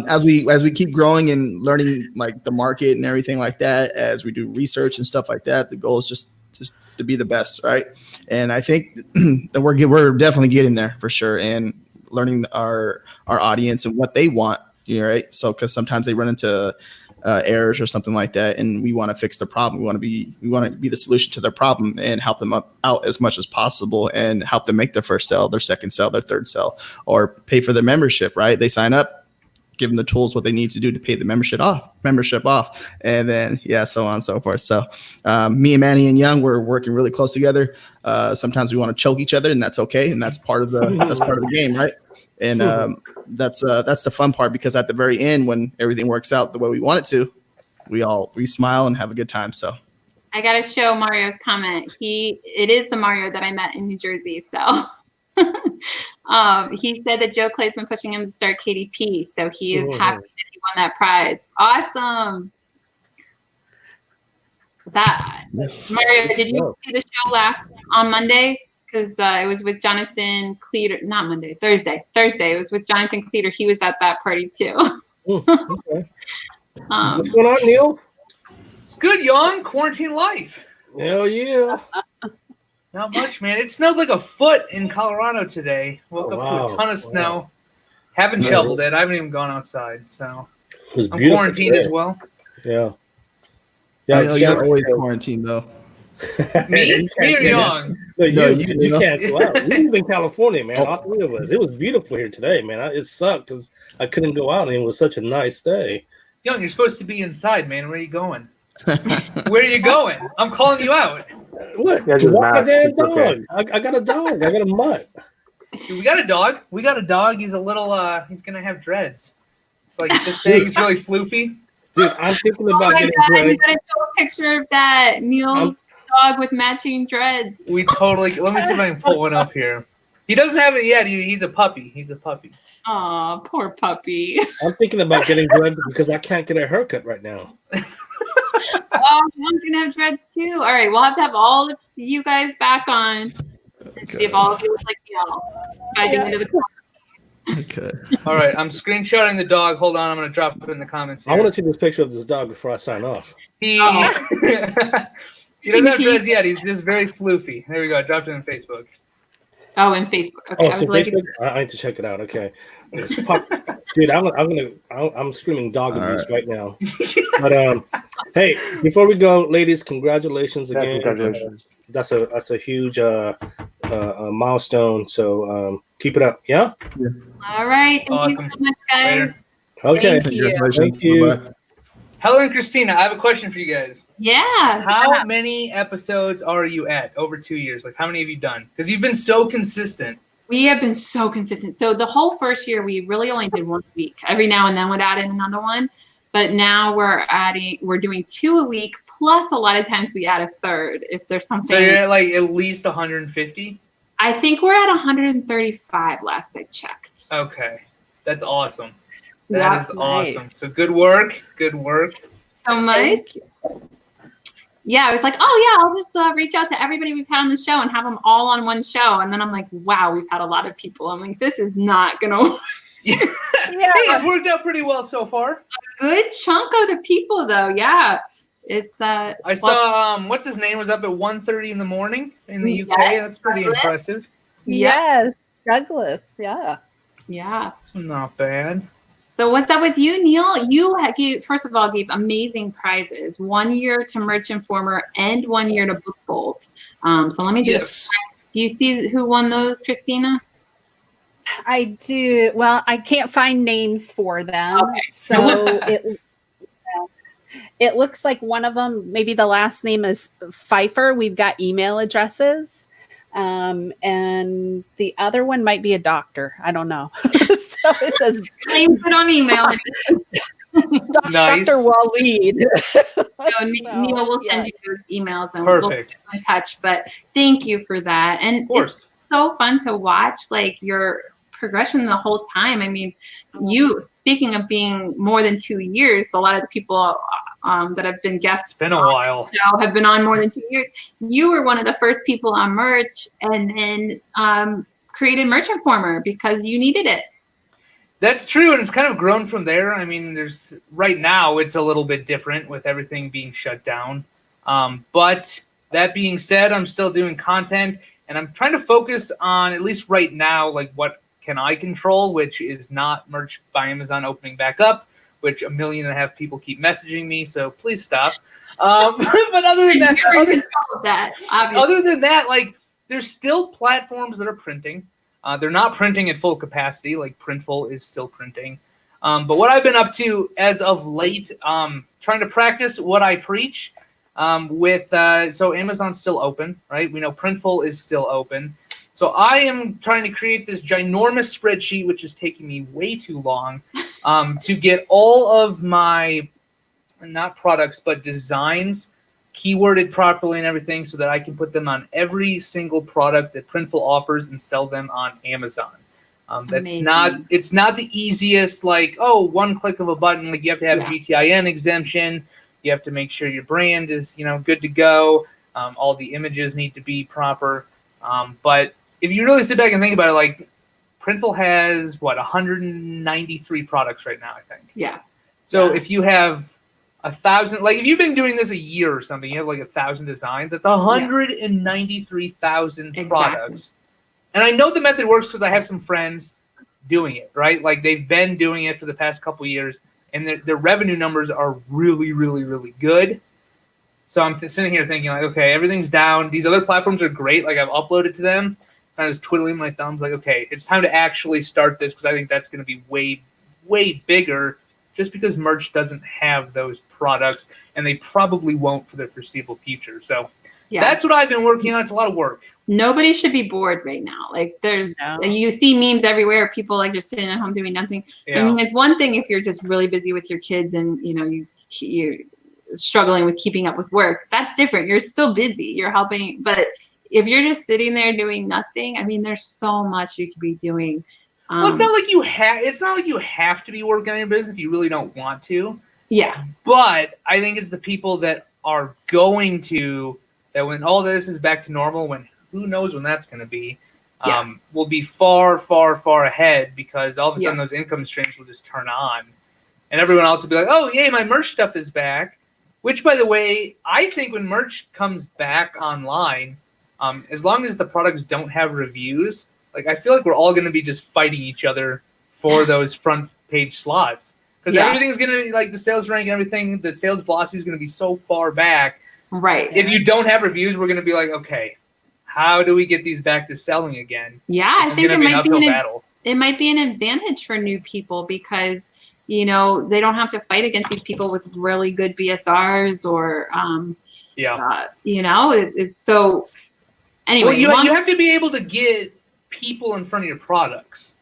As we keep growing and learning like the market and everything like that, as we do research and stuff like that, the goal is just to be the best, right? And I think that we're definitely getting there for sure, and learning our audience and what they want. Right? So because sometimes they run into errors or something like that, and we want to fix the problem. We want to be the solution to their problem and help them out as much as possible, and help them make their first sale, their second sale, their third sale, or pay for their membership. Right? They sign up, give them the tools what they need to do to pay the membership off, and then so on and so forth. So me and Manny and Young, we're working really close together. Sometimes we want to choke each other, and that's okay, and that's part of the game, right? And that's the fun part, because at the very end, when everything works out the way we want it to, we smile and have a good time. So I got to show Mario's comment. It is the Mario that I met in New Jersey. So he said that Joe Clay's been pushing him to start KDP. So he is happy that he won that prize. Awesome. Mario, did you see the show on Monday? Because it was with Jonathan Cleater, not Monday, Thursday. It was with Jonathan Cleater. He was at that party too. Okay. What's going on, Neil? It's good, Young. Quarantine life. Hell yeah. Not much, man. It snowed like a foot in Colorado today. Woke up to a ton of snow. Haven't shoveled it. I haven't even gone outside. So I'm quarantined as well. Yeah. You're always quarantined though. Me or Young? No, you can't go out. We live in California, man. All three of us. It was beautiful here today, man. It sucked because I couldn't go out, and it was such a nice day. Young, you're supposed to be inside, man. Where are you going? Where are you going? I'm calling you out. What? Yeah, walk a damn dog. Okay. I got a dog. I got a mutt. Dude, we got a dog. He's a little. He's gonna have dreads. It's like this big. He's really floofy. Dude, I'm thinking about getting dreads. You gotta show a picture of that Neil's dog with matching dreads. We totally. Let me see if I can pull one up here. He doesn't have it yet. He's a puppy. Aw, poor puppy. I'm thinking about getting dreads because I can't get a haircut right now. Oh, I'm gonna have dreads too. All right, we'll have to have all of you guys back on and see if all of you look like fighting into the comments. Okay. All right, I'm screenshotting the dog. Hold on, I'm gonna drop it in the comments here. I want to see this picture of this dog before I sign off. He doesn't have dreads yet. He's just very floofy. There we go. I dropped it on Facebook. Oh, in Facebook. Okay, I was like, I need to check it out. Okay, dude, I'm screaming dog abuse right now. But hey, before we go, ladies, congratulations again. Congratulations. That's a huge milestone. So keep it up. Yeah. All right. Thank you so much, guys. Later. Okay. Congratulations. Thank you. Bye-bye. Helen and Christina, I have a question for you guys. Yeah. How many episodes are you at over 2 years? Like, how many have you done? Because you've been so consistent. We have been so consistent. So the whole first year, we really only did 1 week. Every now and then would add in another one. But now we're doing 2 a week. Plus, a lot of times we add a third if there's something. So you're at like at least 150? I think we're at 135 last I checked. Okay. That's awesome. That Yeah, is awesome. So good work. Good work. So much. Yeah, I was like, oh yeah, I'll just reach out to everybody we've had on the show and have them all on one show. And then I'm like, wow, we've had a lot of people. I'm like, this is not gonna work. Hey, it's worked out pretty well so far. A good chunk of the people though, yeah. It's I saw what's his name was up at 1:30 in the morning in the UK. That's pretty impressive. Yes, Douglas. Yeah. Yeah. It's not bad. So what's up with you, Neil? You first of all gave amazing prizes. 1 year to Merch Informer and 1 year to Book Bolt. So let me just. Do you see who won those, Christina? I do. Well, I can't find names for them. Okay. So it looks like one of them, maybe the last name is Pfeiffer. We've got email addresses. And the other one might be a doctor. I don't know. So it says claims it on email. Nice. Dr. Waleed. Neil will send you those emails and Perfect. we'll get in touch. But thank you for that. And of course. It's so fun to watch like your progression the whole time. I mean, you speaking of being more than 2 years, a lot of the people that have been guests been a while have been on more than 2 years. You were one of the first people on Merch and then created Merch Informer because you needed it. That's true, and it's kind of grown from there. I mean, right now it's a little bit different with everything being shut down. But that being said, I'm still doing content, and I'm trying to focus on, at least right now, like what can I control, which is not Merch by Amazon opening back up, which 1.5 million people keep messaging me, so please stop. But other than that, other than that, like there's still platforms that are printing. They're not printing at full capacity, like Printful is still printing. But what I've been up to as of late, trying to practice what I preach. So Amazon's still open, right? We know Printful is still open. So I am trying to create this ginormous spreadsheet, which is taking me way too long, to get all of my, not products, but designs keyworded properly and everything so that I can put them on every single product that Printful offers and sell them on Amazon. It's not the easiest, like, oh, one click of a button. Like you have to have GTIN exemption. You have to make sure your brand is, good to go. All the images need to be proper. But if you really sit back and think about it, like Printful has 193 products right now, I think. Yeah. So if you have 1,000, like if you've been doing this a year or something, you have like 1,000 designs. That's 193,000 products. And I know the method works because I have some friends doing it, right? Like they've been doing it for the past couple of years, and their revenue numbers are really, really, really good. So I'm sitting here thinking like, okay, everything's down. These other platforms are great. Like I've uploaded to them. I was twiddling my thumbs like, okay, it's time to actually start this because I think that's going to be way, way bigger just because Merch doesn't have those products and they probably won't for the foreseeable future. So that's what I've been working on. It's a lot of work. Nobody should be bored right now. Like you see memes everywhere. People like just sitting at home doing nothing. Yeah. I mean, it's one thing if you're just really busy with your kids and, you're struggling with keeping up with work. That's different. You're still busy. You're helping. But if you're just sitting there doing nothing, I mean, there's so much you could be doing. Well, it's not like you have to be working on your business if you really don't want to. Yeah. But I think it's the people that are going to, that when all this is back to normal, when who knows when that's going to be, will be far, far, far ahead because all of a sudden those income streams will just turn on. And everyone else will be like, oh, yay, my merch stuff is back. Which, by the way, I think when merch comes back online, as long as the products don't have reviews, like I feel like we're all going to be just fighting each other for those front page slots. Because everything's going to be like the sales rank and everything, the sales velocity is going to be so far back. Right. If you don't have reviews, we're going to be like, okay, how do we get these back to selling again? Yeah, I think it might be an advantage for new people because, they don't have to fight against these people with really good BSRs or, so anyway. Well, you have to be able to get people in front of your products.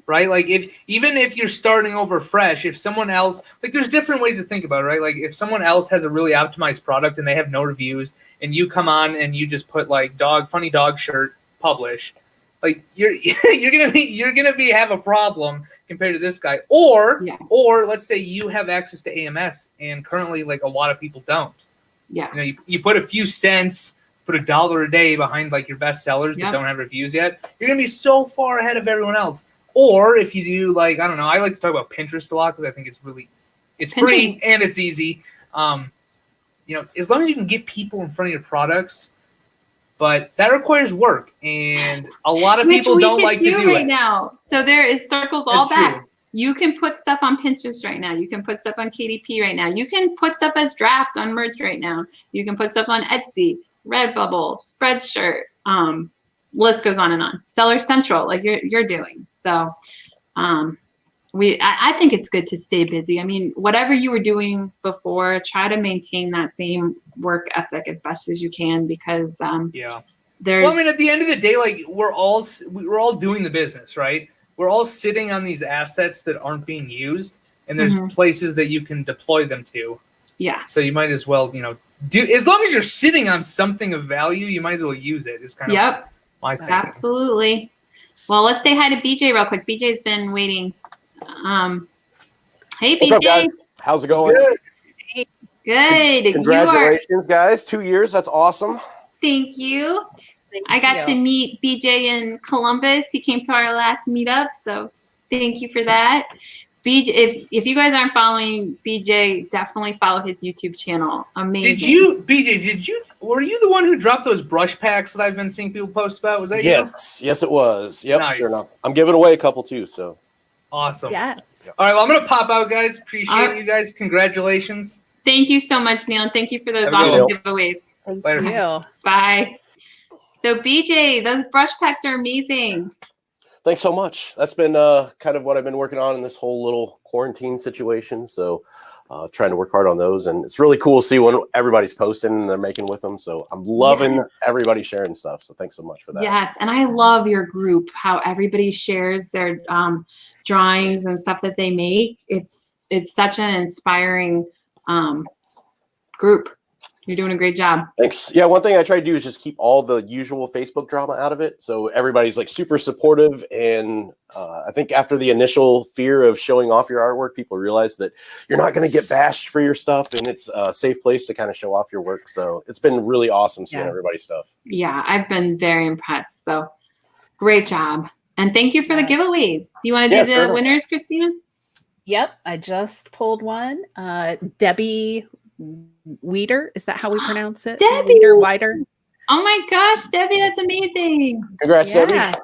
Right? Like even if you're starting over fresh, if someone else, like there's different ways to think about it, right? Like if someone else has a really optimized product and they have no reviews and you come on and you just put like funny dog shirt publish, Like you're gonna be have a problem compared to this guy. Or let's say you have access to AMS and currently like a lot of people don't. Yeah. You know, you put a few cents, put $1 a day behind like your best sellers that don't have reviews yet, you're gonna be so far ahead of everyone else. Or if you do like, I don't know, I like to talk about Pinterest a lot because I think it's free and it's easy. You know, as long as you can get people in front of your products, but that requires work, and a lot of people don't like to do right it now. So there is circles all That's back. true. You can put stuff on Pinterest right now. You can put stuff on KDP right now. You can put stuff as draft on merch right now. You can put stuff on Etsy, Redbubble, Spreadshirt. List goes on and on. Seller Central, like you're doing. So I think it's good to stay busy. I mean, whatever you were doing before, try to maintain that same work ethic as best as you can, because there's. Well, I mean, at the end of the day, like we're all doing the business, right? We're all sitting on these assets that aren't being used, and there's places that you can deploy them to. Yeah. So you might as well, do as long as you're sitting on something of value, you might as well use it. It's kind of my thinking. Absolutely. Well, let's say hi to BJ real quick. BJ's been waiting. Hey, BJ. What's up, guys? How's it going? Good. Congratulations, guys. 2 years. That's awesome. Thank you. I got to meet BJ in Columbus. He came to our last meetup, so thank you for that. BJ, if you guys aren't following BJ, definitely follow his YouTube channel. Amazing. Were you the one who dropped those brush packs that I've been seeing people post about? Was that you? Yes, it was. Yep, Nice. sure enough. I'm giving away a couple too, so. Awesome. Yes. All right, well, I'm going to pop out, guys. Appreciate you guys. Congratulations. Thank you so much, Neil, and thank you for those Have a good awesome one. giveaways. Later. You. Bye. So, BJ, those brush packs are amazing. Thanks so much. That's been kind of what I've been working on in this whole little quarantine situation. So trying to work hard on those. And it's really cool to see when everybody's posting and they're making with them. So I'm loving everybody sharing stuff. So thanks so much for that. Yes, and I love your group, how everybody shares their drawings and stuff that they make. It's such an inspiring group. You're doing a great job. Thanks. Yeah, one thing I try to do is just keep all the usual Facebook drama out of it. So everybody's like super supportive. And I think after the initial fear of showing off your artwork, people realize that you're not going to get bashed for your stuff. And it's a safe place to kind of show off your work. So it's been really awesome seeing everybody's stuff. Yeah, I've been very impressed. So great job. And thank you for the giveaways. Do you want to do the winners, Christina? Yep, I just pulled one. Debbie Weeder, is that how we pronounce it? Debbie Wider. Oh my gosh, Debbie, that's amazing. Congrats, Debbie.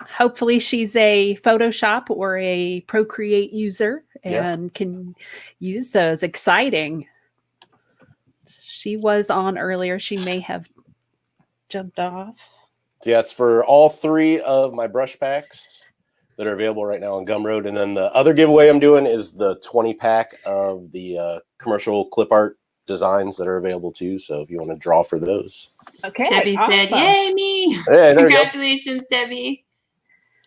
Hopefully she's a Photoshop or a Procreate user and can use those. Exciting. She was on earlier. She may have jumped off. Yeah, it's for all 3 of my brush packs that are available right now on Gumroad. And then the other giveaway I'm doing is the 20-pack of the commercial clip art designs that are available too. So if you want to draw for those. Okay. Debbie said, yay, me. Hey, Congratulations, Debbie.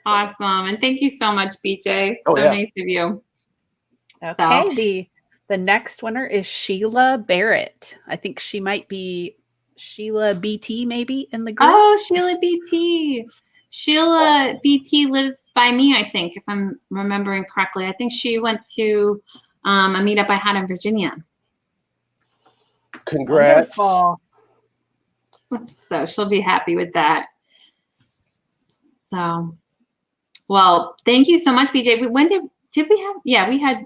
Awesome. And thank you so much, BJ. So nice of you. Okay. The next winner is Sheila Barrett. I think she might be Sheila BT maybe in the group. Oh, Sheila BT. Sheila BT lives by me, I think, if I'm remembering correctly. I think she went to a meetup I had in Virginia. Congrats. Wonderful. So she'll be happy with that. So, well, thank you so much, BJ. When did we have? Yeah, we had.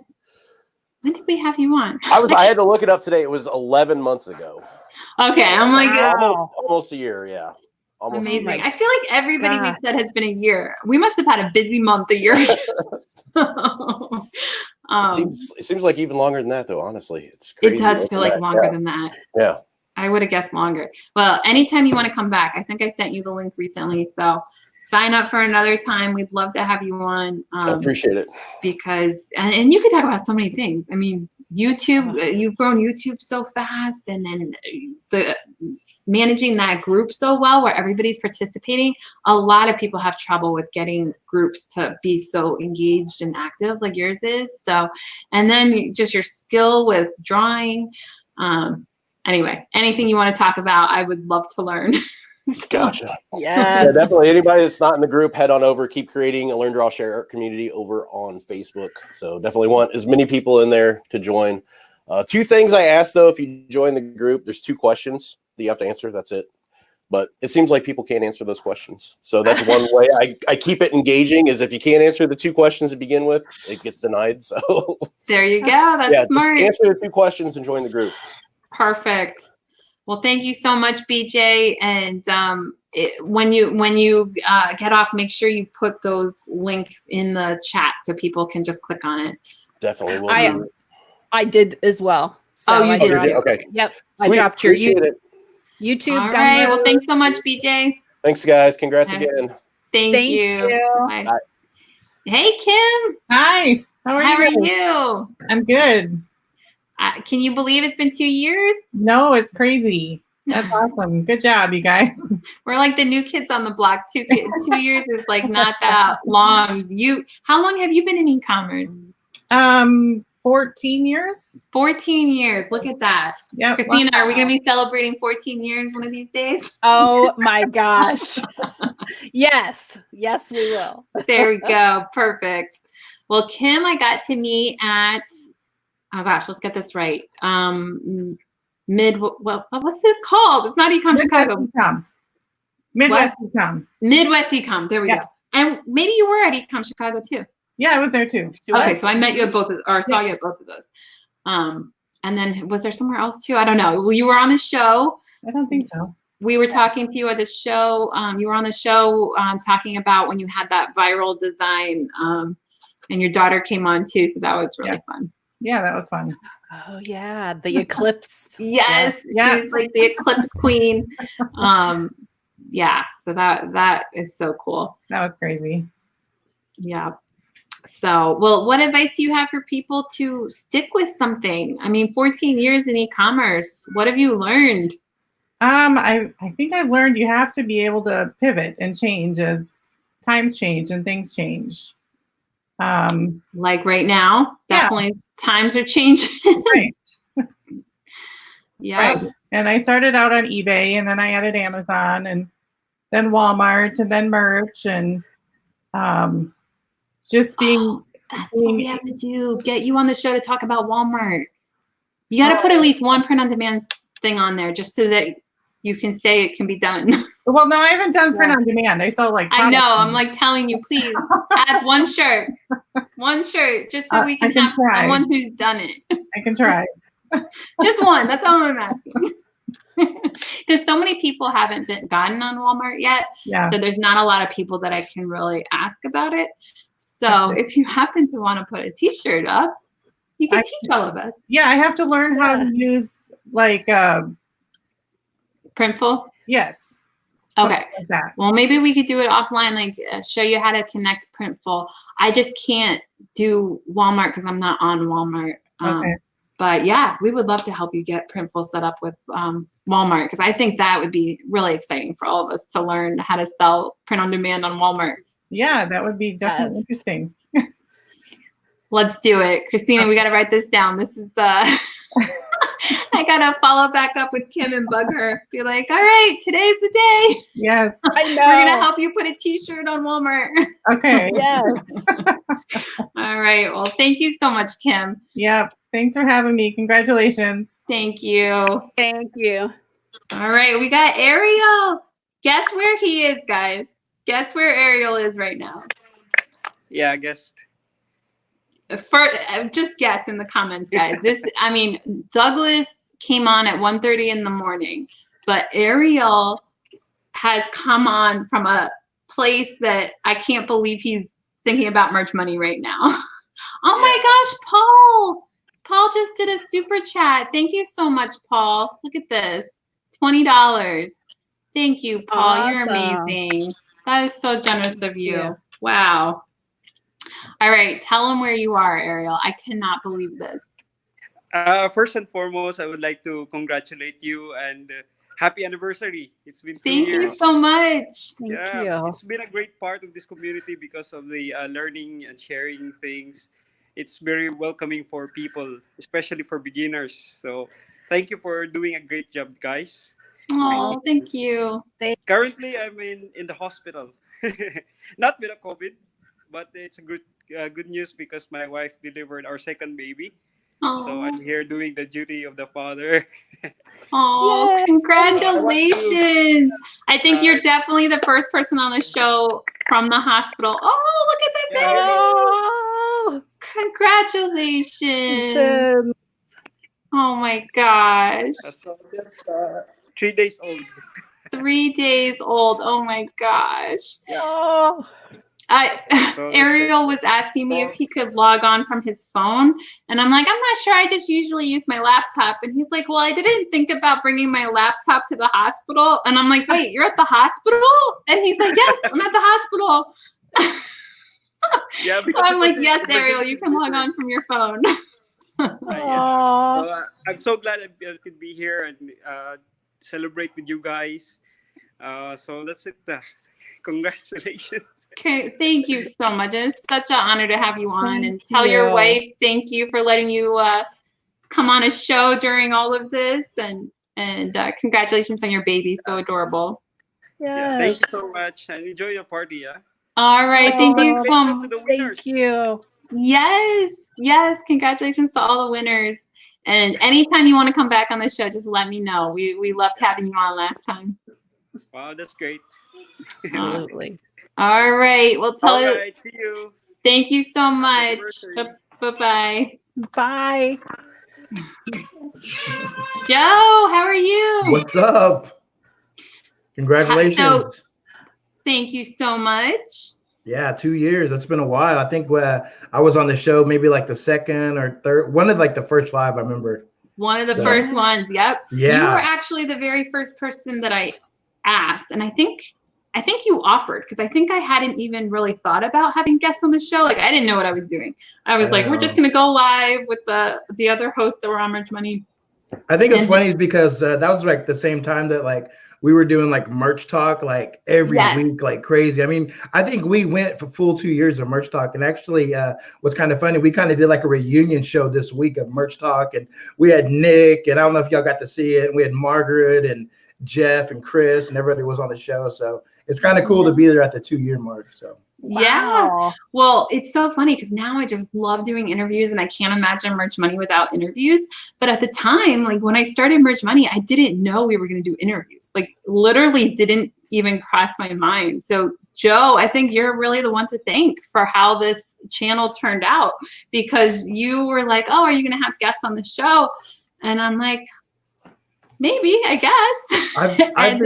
When did we have you on? I had to look it up today. It was 11 months ago. Okay, I'm like almost a year. Yeah. Almost amazing. I feel like everybody we've said has been a year. We must have had a busy month a year ago. It seems like even longer than that, though. Honestly, it's crazy. It does feel like longer than that. Yeah. I would have guessed longer. Well, anytime you want to come back, I think I sent you the link recently. So sign up for another time. We'd love to have you on. I appreciate it. Because, and you could talk about so many things. I mean, YouTube, you've grown YouTube so fast, and then the managing that group so well where everybody's participating. A lot of people have trouble with getting groups to be so engaged and active like yours is. So, and then just your skill with drawing. Anyway, anything you want to talk about, I would love to learn. Gotcha. Yes. Yeah, definitely. Anybody that's not in the group, head on over. Keep creating a Learn, Draw, Share Art community over on Facebook. So definitely want as many people in there to join. 2 things I asked, though, if you join the group, there's 2 questions that you have to answer. That's it. But it seems like people can't answer those questions. So that's one way I keep it engaging is if you can't answer the 2 questions to begin with, it gets denied. So There you go. That's smart. Just answer the 2 questions and join the group. Perfect. Well, thank you so much, BJ. And when you get off, make sure you put those links in the chat so people can just click on it. Definitely will do. I did as well. So Oh, you did too. Okay. Yep. Sweet. I dropped your Appreciate it. YouTube. All right. Well, thanks so much, BJ. Thanks, guys. Congrats again. Thank you. Bye. Bye. Hey, Kim. Hi. How are you? you? I'm good. Can you believe it's been 2 years? No, it's crazy. That's awesome. Good job, you guys. We're like the new kids on the block. 2 years is like not that long. How long have you been in e-commerce? 14 years. 14 years. Look at that. Yeah. Christina, are we going to be celebrating 14 years one of these days? Oh my gosh. Yes. Yes, we will. There we go. Perfect. Well, Kim, I got to meet at, oh gosh, let's get this right. What's it called? It's not Ecom Chicago. Midwest Ecom. Midwest Ecom. There we go. And maybe you were at Ecom Chicago too. Yeah, I was there too. Okay, so I met you at both, or saw you at both of those. And then was there somewhere else too? I don't know. Well, you were on the show. I don't think so. We were talking to you at the show. You were on the show talking about when you had that viral design, and your daughter came on too. So that was really fun. Yeah, that was fun. Oh yeah, the eclipse. Yes, Yeah. she was like the eclipse queen. Yeah, so that is so cool. That was crazy. Yeah. So, well, what advice do you have for people to stick with something? I mean, 14 years in e-commerce. What have you learned? I think I've learned you have to be able to pivot and change as times change and things change. Like right now, definitely times are changing. Right. Yeah. Right. And I started out on eBay, and then I added Amazon, and then Walmart, and then merch, and just being. That's what we have to do. Get you on the show to talk about Walmart. You got to put at least one print-on-demand thing on there, just so that you can say it can be done. Well, no, I haven't done print on demand. I sell like. I know. I'm like telling you, please add one shirt, just so we can have someone who's done it. I can try. Just one. That's all I'm asking. Because so many people haven't gotten on Walmart yet. Yeah. So there's not a lot of people that I can really ask about it. So if you happen to want to put a T-shirt up, you can teach all of us. Yeah, I have to learn how to use like Printful. Yes. Okay. Like that. Well, maybe we could do it offline, like show you how to connect Printful. I just can't do Walmart because I'm not on Walmart. Okay. But yeah, we would love to help you get Printful set up with Walmart, because I think that would be really exciting for all of us to learn how to sell print on demand on Walmart. Yeah, that would be definitely interesting. Let's do it. Christina, we got to write this down. This is I got to follow back up with Kim and bug her. Be like, all right, today's the day. Yes. I know. We're going to help you put a T-shirt on Walmart. Okay. Yes. All right. Well, thank you so much, Kim. Yep. Thanks for having me. Congratulations. Thank you. Thank you. All right. We got Ariel. Guess where he is, guys. Guess where Ariel is right now. Yeah, I guess. Just guess in the comments, guys. Douglas came on at 1:30 in the morning, but Ariel has come on from a place that I can't believe he's thinking about merch money right now. Oh my gosh, Paul. Paul just did a super chat. Thank you so much, Paul. Look at this. $20. Thank you, Paul. Awesome. You're amazing. That is so generous of you. Wow. All right. Tell them where you are, Ariel. I cannot believe this. First and foremost, I would like to congratulate you and happy anniversary. It's been 2 years. Thank you so much. Thank you. It's been a great part of this community because of the learning and sharing things. It's very welcoming for people, especially for beginners. So thank you for doing a great job, guys. Oh, thank you. Currently, I'm in the hospital. Not with a COVID, but it's a good news because my wife delivered our second baby. So I'm here doing the duty of the father. Oh, Yay! congratulations. I think you're definitely the first person on the show from the hospital. Oh, look at that baby. Congratulations. Oh my gosh. So just 3 days old. 3 days old. Oh my gosh. Oh. Ariel was asking me if he could log on from his phone, and I'm like, I'm not sure. I just usually use my laptop. And he's like, well, I didn't think about bringing my laptop to the hospital. And I'm like, wait, you're at the hospital? And he's like, yes, I'm at the hospital. Yeah, so I'm like, yes, Ariel, you can log on from your phone. So, I'm so glad I could be here and celebrate with you guys. So that's it. Congratulations. Okay, thank you so much. It's such an honor to have you on, and tell your wife thank you for letting you come on a show during all of this, and congratulations on your baby. So adorable. Yeah, thank you so much, and enjoy your party. Yeah. All right, thank you so much. Thank you. Yes, congratulations to all the winners. And anytime you want to come back on the show, just let me know. We loved having you on last time. Wow, that's great. Absolutely. All right. Well, All right, see you. Thank you so much. Bye-bye. Bye. Joe, how are you? What's up? Congratulations. So, thank you so much. Yeah, 2 years. That's been a while. I think I was on the show maybe like the second or third, one of like the first 5, I remember. One of the first ones. Yep. Yeah. You were actually the very first person that I asked, and I think you offered, because I think I hadn't even really thought about having guests on the show. Like, I didn't know what I was doing. I was like, we're just gonna go live with the other hosts that were on Merch Money. I think it's funny because that was like the same time that like we were doing like merch talk like every week like crazy. I mean, I think we went for full 2 years of merch talk, and actually what's kind of funny, we kind of did like a reunion show this week of merch talk, and we had Nick, and I don't know if y'all got to see it, and we had Margaret and Jeff and Chris, and everybody was on the show. So it's kind of cool to be there at the 2 year mark. So yeah, well, it's so funny because now I just love doing interviews, and I can't imagine Merch Money without interviews. But at the time, like when I started Merch Money, I didn't know we were going to do interviews. Like literally didn't even cross my mind. So Joe, I think you're really the one to thank for how this channel turned out, because you were like, oh, are you going to have guests on the show? And I'm like, maybe, I guess. I've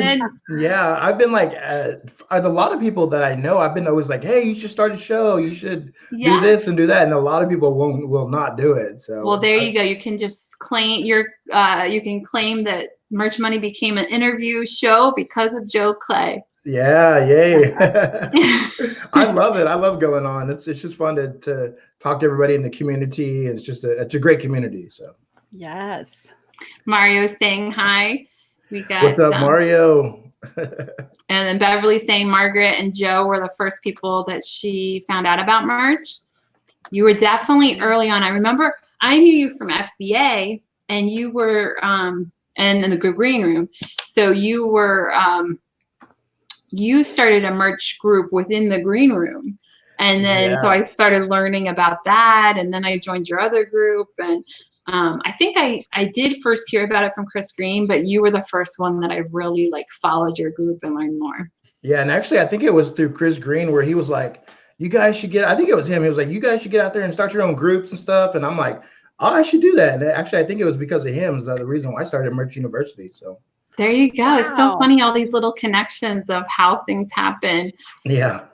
been like, a lot of people that I know, I've been always like, hey, you should start a show. You should do this and do that. And a lot of people will not do it. So well, there you go. You can just claim you can claim that Merch Money became an interview show because of Joe Clay. Yeah, yay. I love it. I love going on. It's just fun to talk to everybody in the community. It's just it's a great community. So yes. Mario's saying hi. We got what's up, Mario? And then Beverly saying Margaret and Joe were the first people that she found out about merch. You were definitely early on. I remember I knew you from FBA, and you were and in the green room. So you were you started a merch group within the green room. And then so I started learning about that, and then I joined your other group, and I think I did first hear about it from Chris Green, but you were the first one that I really like followed your group and learned more. Yeah, and actually I think it was through Chris Green where he was like, you guys should I think it was him. He was like, you guys should get out there and start your own groups and stuff. And I'm like, oh, I should do that. And actually I think it was because of him is the reason why I started Merch University. So there you go. Wow. It's so funny, all these little connections of how things happen. Yeah.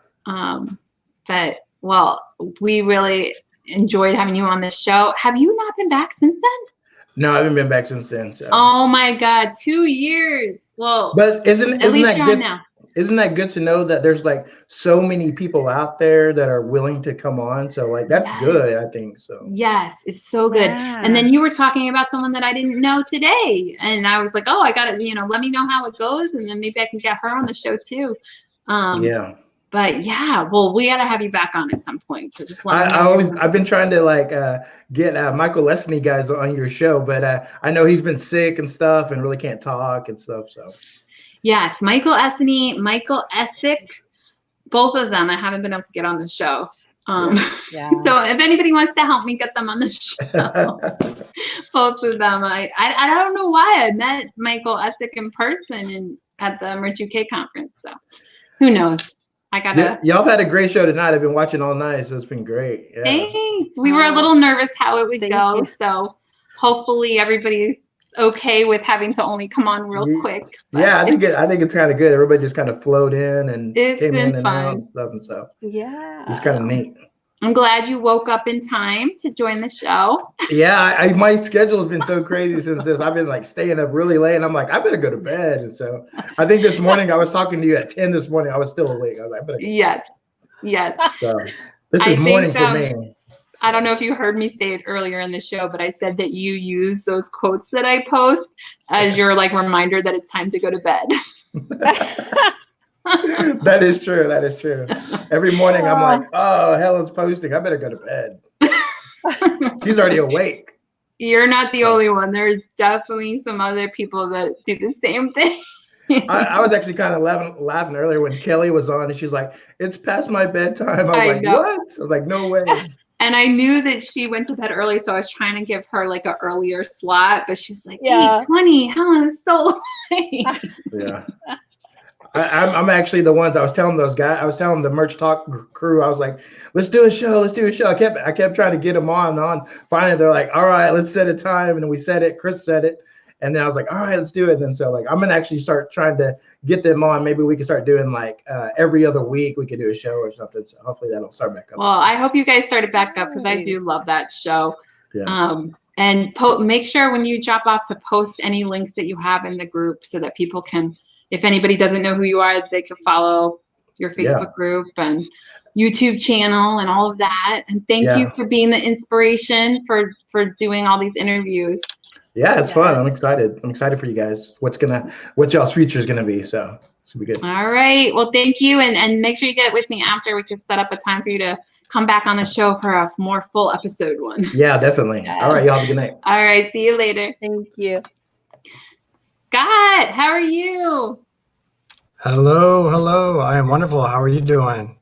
But well, we really enjoyed having you on this show. Have you not been back since then? No, I haven't been back since then. So. Oh my God, 2 years. Well, but isn't that good? Now. Isn't that good to know that there's like so many people out there that are willing to come on? So like that's good, I think. So yes, it's so good. Yeah. And then you were talking about someone that I didn't know today, and I was like, oh, I gotta, let me know how it goes, and then maybe I can get her on the show too. Yeah. But yeah, well, we got to have you back on at some point. So just let me know. I've been trying to like get Michael Lesney guys on your show, but I know he's been sick and stuff and really can't talk and stuff. So yes, Michael Essany, Michael Essick, both of them I haven't been able to get on the show. So if anybody wants to help me get them on the show, both of them. I don't know why I met Michael Essick in person at the Merch UK conference. So who knows? I gotta. Y'all had a great show tonight. I've been watching all night, so it's been great. Yeah. Thanks. We were a little nervous how it would go, so hopefully everybody's okay with having to only come on real quick. Yeah, I think it's kind of good. Everybody just kind of flowed in and came in and out and stuff, and so it's kind of neat. I'm glad you woke up in time to join the show. Yeah, my schedule has been so crazy since this. I've been like staying up really late, and I'm like, I better go to bed. And so I think this morning I was talking to you at 10 this morning. I was still awake. I was like, I better go. Yes. So this is morning for me. I don't know if you heard me say it earlier in the show, but I said that you use those quotes that I post as your like reminder that it's time to go to bed. That is true. That is true. Every morning I'm like, oh, Helen's posting. I better go to bed. She's already awake. You're not the only one. There's definitely some other people that do the same thing. I was actually kind of laughing earlier when Kelly was on and she's like, it's past my bedtime. I was like, know. What? I was like, no way. And I knew that she went to bed early, so I was trying to give her like an earlier slot, but she's like, 8:20, Helen, it's so late. Yeah. I'm actually the ones I was telling those guys. I was telling the Merch Talk crew. I was like, "Let's do a show. Let's do a show." I kept trying to get them on. Finally, they're like, "All right, let's set a time." And we set it. Chris said it, and then I was like, "All right, let's do it." And then so like I'm gonna actually start trying to get them on. Maybe we can start doing like every other week. We could do a show or something. So hopefully that'll start back up. Well, I hope you guys started back up because I do love that show. Yeah. And make sure when you drop off to post any links that you have in the group so that people can. If anybody doesn't know who you are, they can follow your Facebook group and YouTube channel and all of that. And thank you for being the inspiration for doing all these interviews. Yeah, it's fun. I'm excited. I'm excited for you guys. What y'all's future is gonna be. So it's gonna be good. All right. Well, thank you. And make sure you get with me after. We can set up a time for you to come back on the show for a more full episode one. Yeah, definitely. Yes. All right. Y'all have a good night. All right. See you later. Thank you. Scott, how are you? Hello. I am wonderful. How are you doing?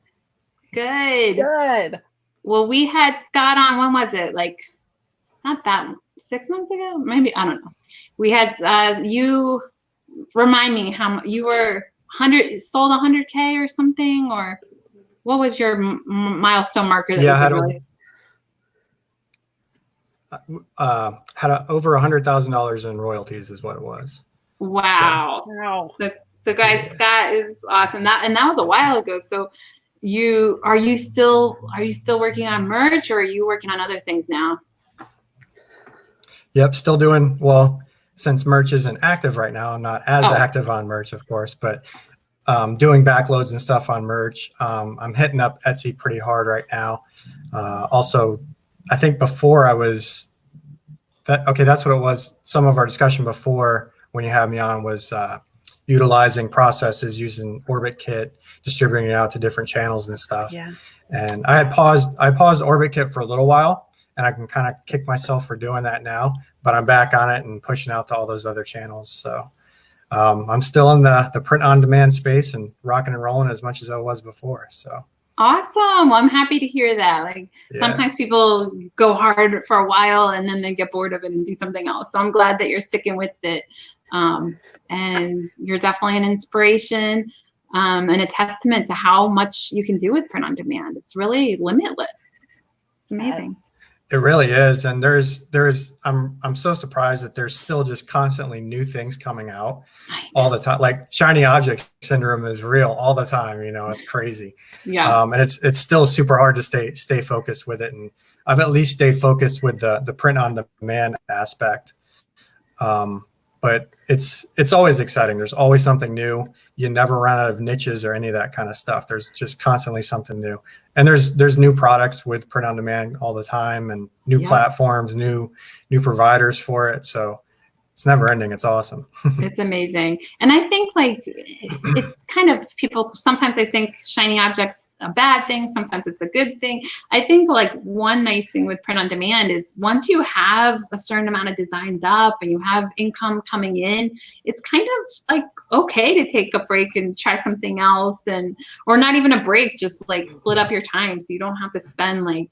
Good. Well, we had Scott on, when was it? Like, not that 6 months ago? Maybe, I don't know. We had, you remind me how you were sold 100K or something, or what was your milestone marker? That had over $100,000 in royalties is what it was. Wow. So guys, Scott is awesome. That was a while ago. So are you still working on merch, or are you working on other things now? Yep, still doing well. Since merch isn't active right now, I'm not as active on merch, of course, but doing backloads and stuff on merch. I'm hitting up Etsy pretty hard right now. Also, I think before that's what it was. Some of our discussion before when you had me on was utilizing processes using OrbitKit, distributing it out to different channels and stuff. Yeah. And I paused OrbitKit for a little while, and I can kind of kick myself for doing that now, but I'm back on it and pushing out to all those other channels. So I'm still in the print on demand space and rocking and rolling as much as I was before. So awesome. Well, I'm happy to hear that. Like sometimes people go hard for a while and then they get bored of it and do something else. So I'm glad that you're sticking with it. And you're definitely an inspiration and a testament to how much you can do with print on demand. It's really limitless. It's amazing. It really is. And I'm so surprised that there's still just constantly new things coming out all the time. Like shiny object syndrome is real all the time. It's crazy. Yeah. And it's still super hard to stay focused with it. And I've at least stayed focused with the print on demand aspect. But it's always exciting. There's always something new. You never run out of niches or any of that kind of stuff. There's just constantly something new. And there's new products with print on demand all the time, and new platforms, new providers for it. So it's never ending. It's awesome. It's amazing. And I think like it's kind of people sometimes they think shiny objects a bad thing, sometimes it's a good thing. I think like one nice thing with print on demand is once you have a certain amount of designs up and you have income coming in, it's kind of like okay to take a break and try something else, and or not even a break, just like split up your time so you don't have to spend like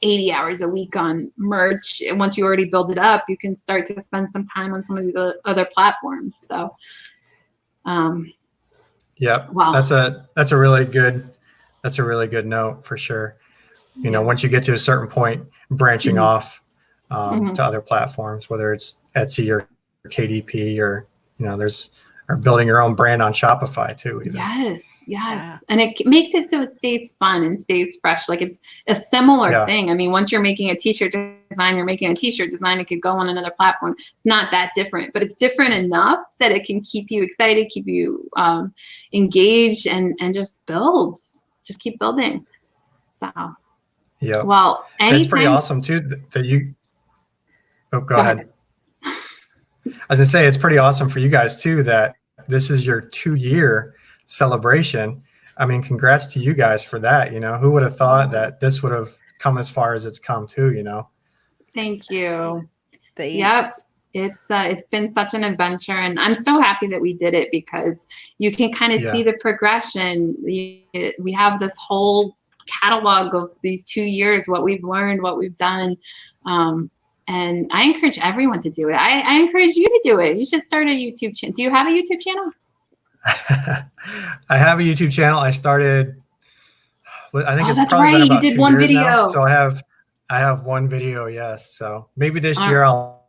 80 hours a week on merch. And once you already build it up, you can start to spend some time on some of the other platforms. So yeah, wow. That's a really good note for sure. You know, once you get to a certain point, branching off to other platforms, whether it's Etsy or KDP or, you know, or building your own brand on Shopify too. Even. Yes. And it makes it so it stays fun and stays fresh. Like it's a similar thing. I mean, once you're making a t-shirt design, you're making a t-shirt design, it could go on another platform. It's not that different, but it's different enough that it can keep you excited, keep you engaged, and just build. Just keep building. So yeah. Well, it's pretty awesome too that you go ahead. I was gonna say it's pretty awesome for you guys too that this is your 2-year celebration. I mean, congrats to you guys for that. You know, who would have thought that this would have come as far as it's come too, you know? Thank you. Thanks. Yep. It's been such an adventure, and I'm so happy that we did it because you can kind of see the progression. We have this whole catalog of these 2 years, what we've learned, what we've done. And I encourage everyone to do it. I encourage you to do it. You should start a YouTube channel. Do you have a YouTube channel? I have a YouTube channel. I started, I think it's that's probably right. been about You did 2 one years video. now. So I have one video. Yes. So maybe this year I'll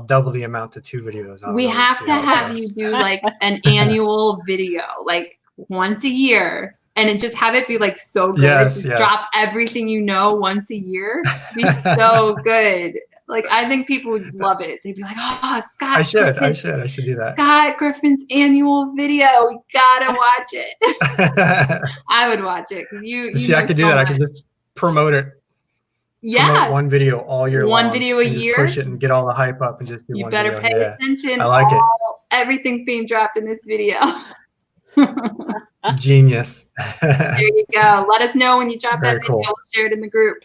double the amount to 2 videos. We have to have you do like an annual video, like once a year, and just have it be like so good. Yes. Drop everything you know once a year. Be so good. Like I think people would love it. They'd be like, "Oh, Scott." I should do that. Scott Griffin's annual video. We gotta watch it. I would watch it because you See, I could do that. I could just promote it. Yeah. Promote one video all year long. One video a year. Push it and get all the hype up and just do You one better video. pay attention. I like it. Everything's being dropped in this video. Genius. There you go. Let us know when you drop Very that video. cool. We'll share it in the group.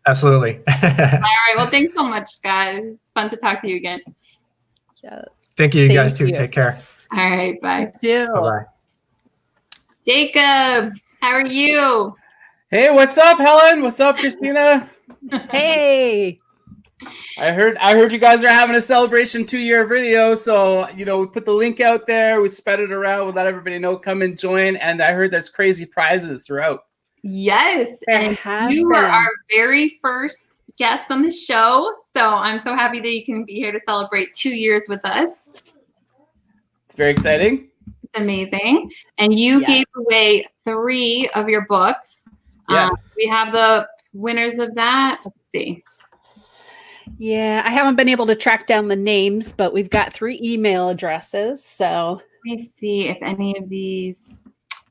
Absolutely. All right. Well, thanks so much, Scott. It's fun to talk to you again. Yes. Thank you, guys too. Take care. All right. Bye. Bye-bye. Jacob, how are you? Hey, what's up, Helen? What's up, Christina? Hey. I heard you guys are having a celebration 2-year video, so we put the link out there, we spread it around, we let everybody know, come and join, and I heard there's crazy prizes throughout. Yes, and you are our very first guest on the show, so I'm so happy that you can be here to celebrate 2 years with us. It's very exciting. It's amazing, and you gave away 3 of your books. Yes. We have the winners of that. Let's see. Yeah, I haven't been able to track down the names, but we've got 3 email addresses. So let me see if any of these.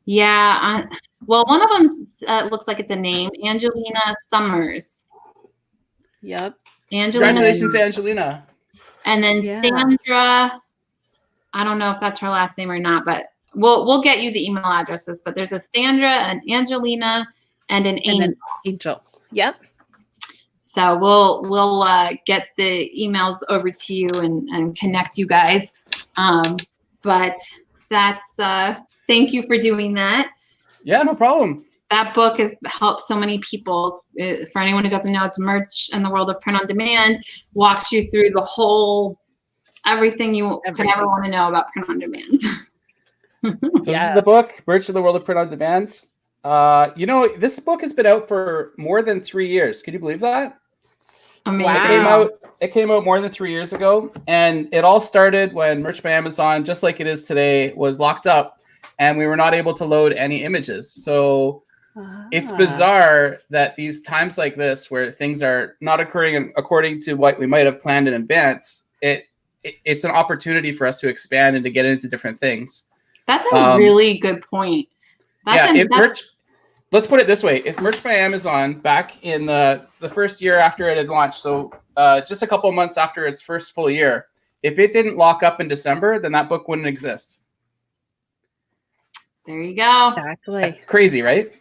Yeah. Well, one of them looks like it's a name, Angelina Summers. Yep. Angelina. Congratulations, Angelina. And then Sandra. I don't know if that's her last name or not, but we'll get you the email addresses. But there's a Sandra, an Angelina, and an Angel. Yep. So we'll get the emails over to you and connect you guys. But that's thank you for doing that. Yeah, no problem. That book has helped so many people. For anyone who doesn't know, it's Merch in the World of Print on Demand. Walks you through the whole everything you could ever want to know about print on demand. So this is the book, Merch in the World of Print on Demand. This book has been out for more than 3 years. Can you believe that? Amazing. It came out more than 3 years ago, and it all started when Merch by Amazon, just like it is today, was locked up, and we were not able to load any images. So it's bizarre that these times like this, where things are not occurring according to what we might have planned in advance, it's an opportunity for us to expand and to get into different things. That's a really good point. Let's put it this way. If Merch by Amazon, back in the first year after it had launched, so just a couple months after its first full year. If it didn't lock up in December, then that book wouldn't exist. There you go. Exactly. Crazy, right?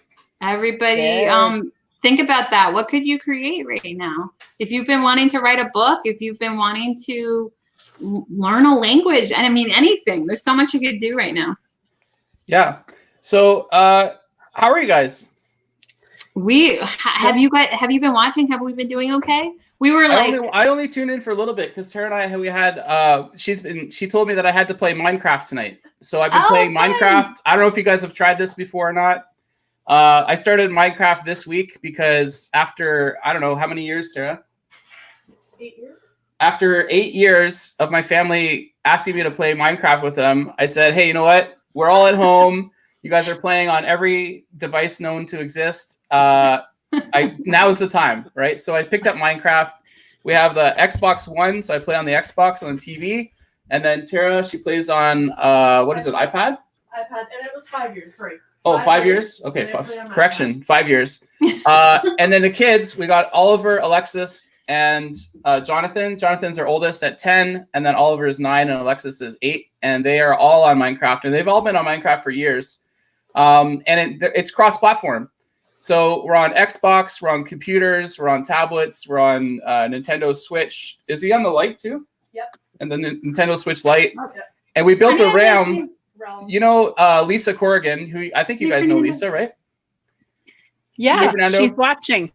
Everybody, Yeah. think about that. What could you create right now? If you've been wanting to write a book, if you've been wanting to learn a language, and I mean anything, there's so much you could do right now. Yeah. So, how are you guys? Have you been watching? Have we been doing okay? We were like, I only tuned in for a little bit because Tara and I, we had she told me that I had to play Minecraft tonight. So I've been playing Minecraft. I don't know if you guys have tried this before or not. I started Minecraft this week because after, I don't know how many years, Tara? 8 years. After 8 years of my family asking me to play Minecraft with them, I said, hey, you know what? We're all at home. You guys are playing on every device known to exist. Now is the time, right? So I picked up Minecraft. We have the Xbox One, so I play on the Xbox on the TV. And then Tara, she plays on, what is it, iPad? iPad, and it was 5 years, sorry. Oh, 5 years? Okay, correction, 5 years. And then the kids, we got Oliver, Alexis, and Jonathan. Jonathan's our oldest at 10, and then Oliver is 9, and Alexis is 8. And they are all on Minecraft, and they've all been on Minecraft for years. And it's cross-platform. So we're on Xbox, we're on computers, we're on tablets, we're on Nintendo Switch. Is he on the Lite too? Yep. And the Nintendo Switch Lite. Okay. And we built a realm. You know Lisa Corrigan, who I think you guys know Lisa, right? Yeah, Fernando? she's watching.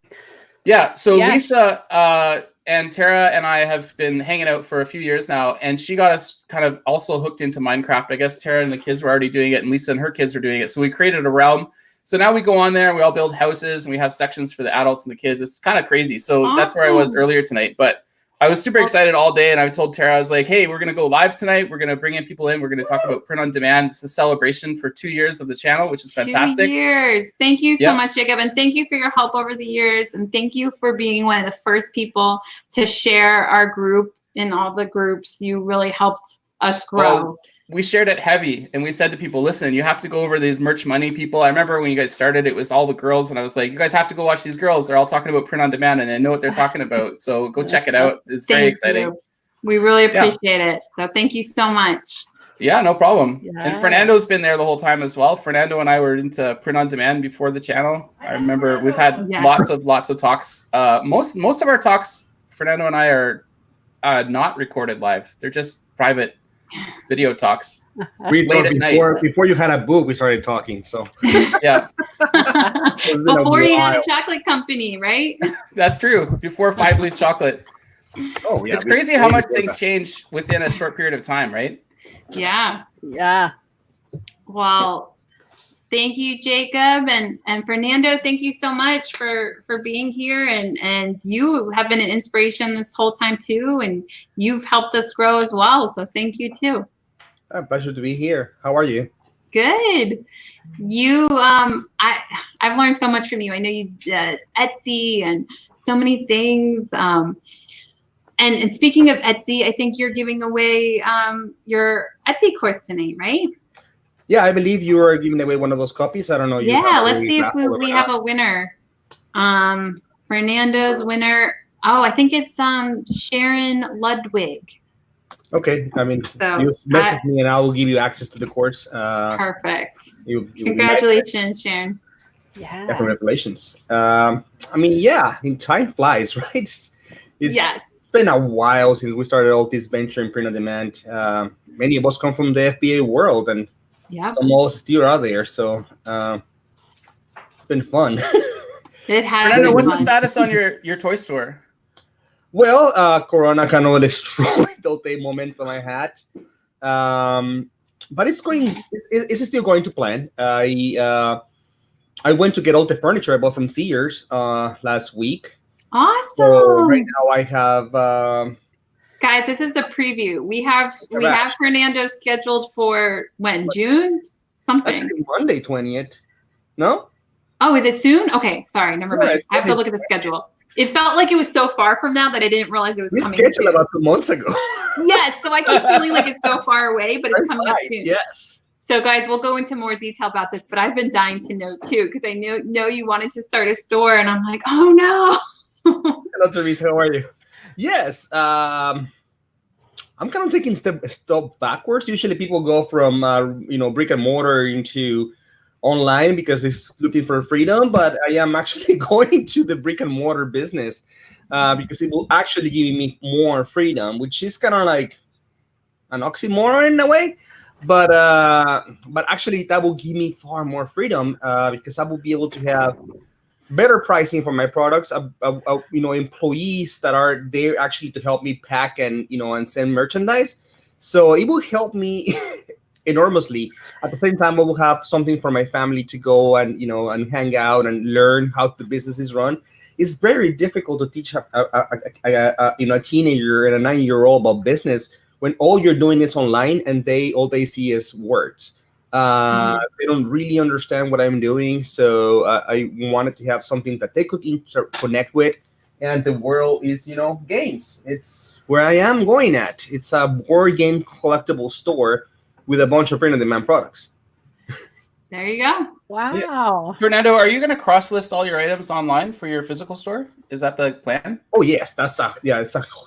Yeah, so Yes. Lisa and Tara and I have been hanging out for a few years now, and she got us kind of also hooked into Minecraft. I guess Tara and the kids were already doing it, and Lisa and her kids were doing it. So we created a realm. So now we go on there and we all build houses and we have sections for the adults and the kids. It's kind of crazy. So that's where I was earlier tonight. But I was super excited all day, and I told Tara, I was like, hey, we're going to go live tonight. We're going to bring in people in. We're going to talk about print on demand. It's a celebration for 2 years of the channel, which is fantastic. 2 years. Thank you so Yep. much, Jacob. And thank you for your help over the years. And thank you for being one of the first people to share our group in all the groups. You really helped us grow. Well, we shared it heavy, and we said to people, listen, you have to go over these merch money people. I remember when you guys started, it was all the girls, and I was like, you guys have to go watch these girls. They're all talking about print on demand, and I know what they're talking about. So go check it out. It's very Thank exciting. you. We really appreciate it. So thank you so much. Yeah, no problem. Yeah. And Fernando's been there the whole time as well. Fernando and I were into print on demand before the channel. I remember we've had Yes. lots of talks. Most of our talks, Fernando and I are not recorded live. They're just private video talks. We Late talked at before, night. before you had a book, we started talking. So Yeah, Before you had a chocolate company, right? that's true. Before 5-leaf chocolate. Oh yeah, It's crazy how much things change within a short period of time, right? Yeah. Yeah. Well, thank you, Jacob and Fernando. Thank you so much for being here, and you have been an inspiration this whole time too, and you've helped us grow as well. So thank you too. A pleasure to be here. How are you? Good. You, I've learned so much from you. I know you Etsy and so many things. And speaking of Etsy, I think you're giving away your Etsy course tonight, right? Yeah, I believe you are giving away one of those copies. I don't know. Yeah, let's see if we have a winner. Fernando's winner. Oh, I think it's Sharon Ludwig. Okay, I mean, So, you message me and I will give you access to the course. Perfect. You Congratulations, Sharon. Yeah. Congratulations. I mean, yeah, I mean, time flies, right? Yes. It's been a while since we started all this venture in print on demand. Many of us come from the FBA world, and Yep. some of us still are there. So it's been fun. It has. Fernando, been what's the fun. status on your toy store? Well, Corona kind of destroyed the momentum I had. But it's going. It's still going to plan. I went to get all the furniture I bought from Sears last week. Awesome. So right now I have. Guys, this is a preview. We have Fernando scheduled for when? June? Something. Actually, Monday 20th. No? Oh, is it soon? Okay, sorry, never Yeah, mind. it's I have to look at the schedule. It felt like it was so far from now that I didn't realize it was We coming. scheduled soon. about 2 months ago. Yes, so I keep feeling like it's so far away, but it's coming up Right, soon. yes. So guys, we'll go into more detail about this, but I've been dying to know too, because I know you wanted to start a store, and I'm like, oh no. Hello, Teresa. How are you? Yes. I'm kind of taking step backwards. Usually people go from brick and mortar into online because it's looking for freedom, but I am actually going to the brick and mortar business because it will actually give me more freedom, which is kind of like an oxymoron in a way. But actually that will give me far more freedom because I will be able to have better pricing for my products, employees that are there actually to help me pack and send merchandise. So it will help me enormously. At the same time, I will have something for my family to go and and hang out and learn how the business is run. It's very difficult to teach a teenager and a 9-year-old about business when all you're doing is online and all they see is words. They don't really understand what I'm doing, so I wanted to have something that they could connect with. And the world is, games. It's where I am going at. It's a board game collectible store with a bunch of print-on-demand products. There you go. Wow. Yeah. Fernando, are you going to cross-list all your items online for your physical store? Is that the plan? Oh yes, it's a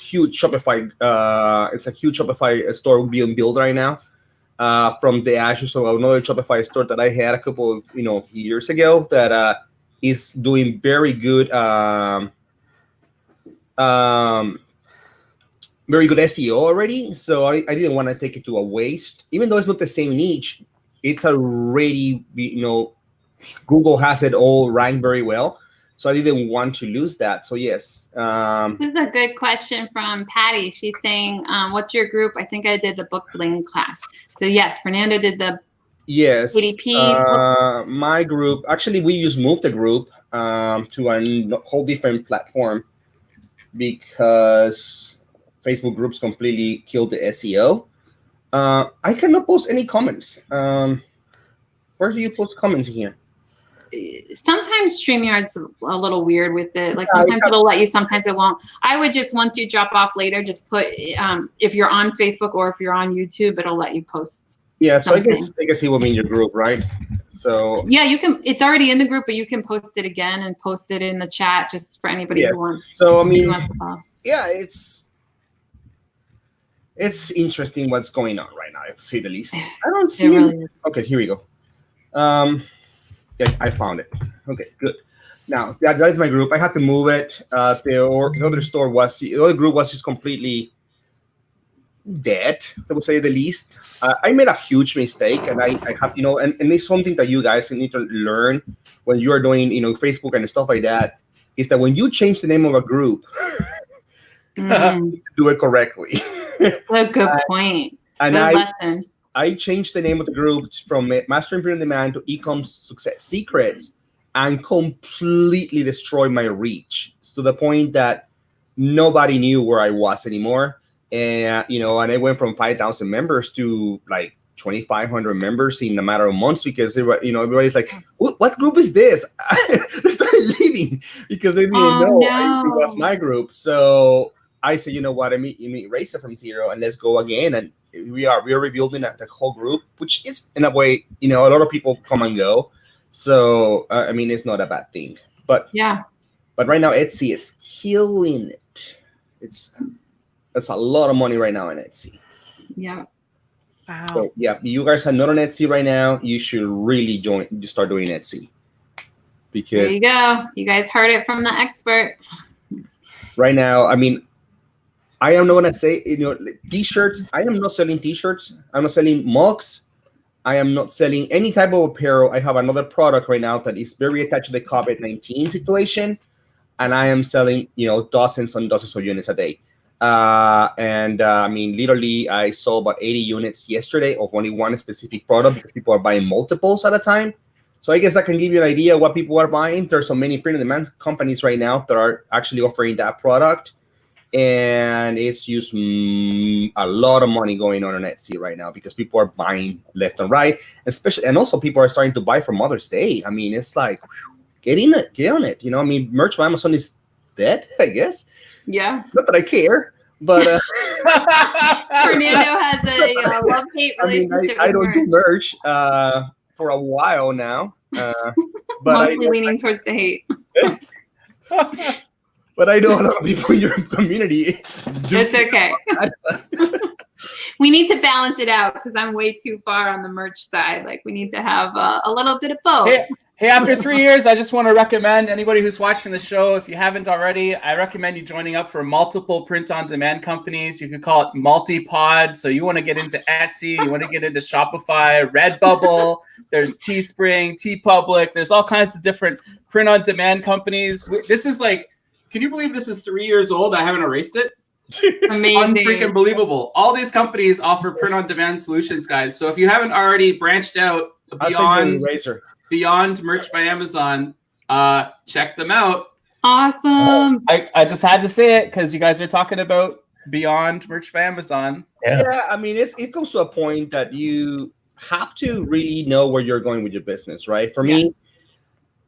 huge Shopify. It's a huge Shopify store being built right now. From the ashes of another Shopify store that I had a couple of years ago that is doing very good SEO already. So I didn't want to take it to a waste, even though it's not the same niche. It's already Google has it all ranked very well. So I didn't want to lose that. So yes. This is a good question from Patty. She's saying, what's your group? I think I did the book bling class. So yes, Fernando did the KDP. My group, actually we use Move the Group to a whole different platform because Facebook groups completely killed the SEO. I cannot post any comments. Where do you post comments here? Sometimes StreamYard's a little weird with it. Like sometimes it'll let you, sometimes it won't. I would just, once you drop off later, just put, if you're on Facebook or if you're on YouTube, it'll let you post. Yeah, so something. I guess he will be in your group, right? So yeah, you can, it's already in the group, but you can post it again and post it in the chat just for anybody who wants. So I mean, yeah, it's interesting what's going on right now, to say the least. I don't see it. Okay, here we go. Yeah, I found it. Okay, good. Now that is my group. I had to move it. The other group was just completely dead, I would say the least. I made a huge mistake, and I have and it's something that you guys need to learn when you are doing Facebook and stuff like that. Is that when you change the name of a group, do it correctly. A good point. And good lesson. I changed the name of the group from Mastering Print on Demand to Ecom Success Secrets and completely destroyed my reach to the point that nobody knew where I was anymore. And, and I went from 5,000 members to like 2,500 members in a matter of months because, everybody's like, what group is this? They started leaving because they didn't know it was my group. So I said, you know what, erase it from zero and let's go again. And we are rebuilding the whole group, which is in a way, a lot of people come and go. So, it's not a bad thing. But yeah. But right now, Etsy is killing it. It's a lot of money right now in Etsy. Yeah. Wow. So yeah, you guys are not on Etsy right now. You should really start doing Etsy. Because there you go. You guys heard it from the expert. Right now, I am not gonna say t-shirts. I am not selling t-shirts. I'm not selling mugs. I am not selling any type of apparel. I have another product right now that is very attached to the COVID-19 situation, and I am selling dozens and dozens of units a day. Literally, I sold about 80 units yesterday of only one specific product because people are buying multiples at a time. So I guess I can give you an idea of what people are buying. There's so many print-on-demand companies right now that are actually offering that product. And it's just a lot of money going on Etsy right now because people are buying left and right, and also people are starting to buy for Mother's Day. It's like, get on it. Merch by Amazon is dead, I guess. Yeah. Not that I care, but Fernando has a love-hate relationship. I don't do merch for a while now, but mostly leaning towards the hate. but I know a lot of people in your community. It's okay. We need to balance it out because I'm way too far on the merch side. Like we need to have a little bit of both. Hey, after 3 years, I just want to recommend anybody who's watching the show, if you haven't already, I recommend you joining up for multiple print-on-demand companies. You could call it multi-pod. So you want to get into Etsy, you want to get into Shopify, Redbubble, there's Teespring, TeePublic. There's all kinds of different print-on-demand companies. This is like, can you believe this is 3 years old? I haven't erased it. Amazing. Unfreaking believable. All these companies offer print-on-demand solutions, guys. So if you haven't already branched out beyond Merch by Amazon, check them out. Awesome. I just had to say it because you guys are talking about beyond Merch by Amazon. Yeah, I mean, it comes to a point that you have to really know where you're going with your business, right? For me,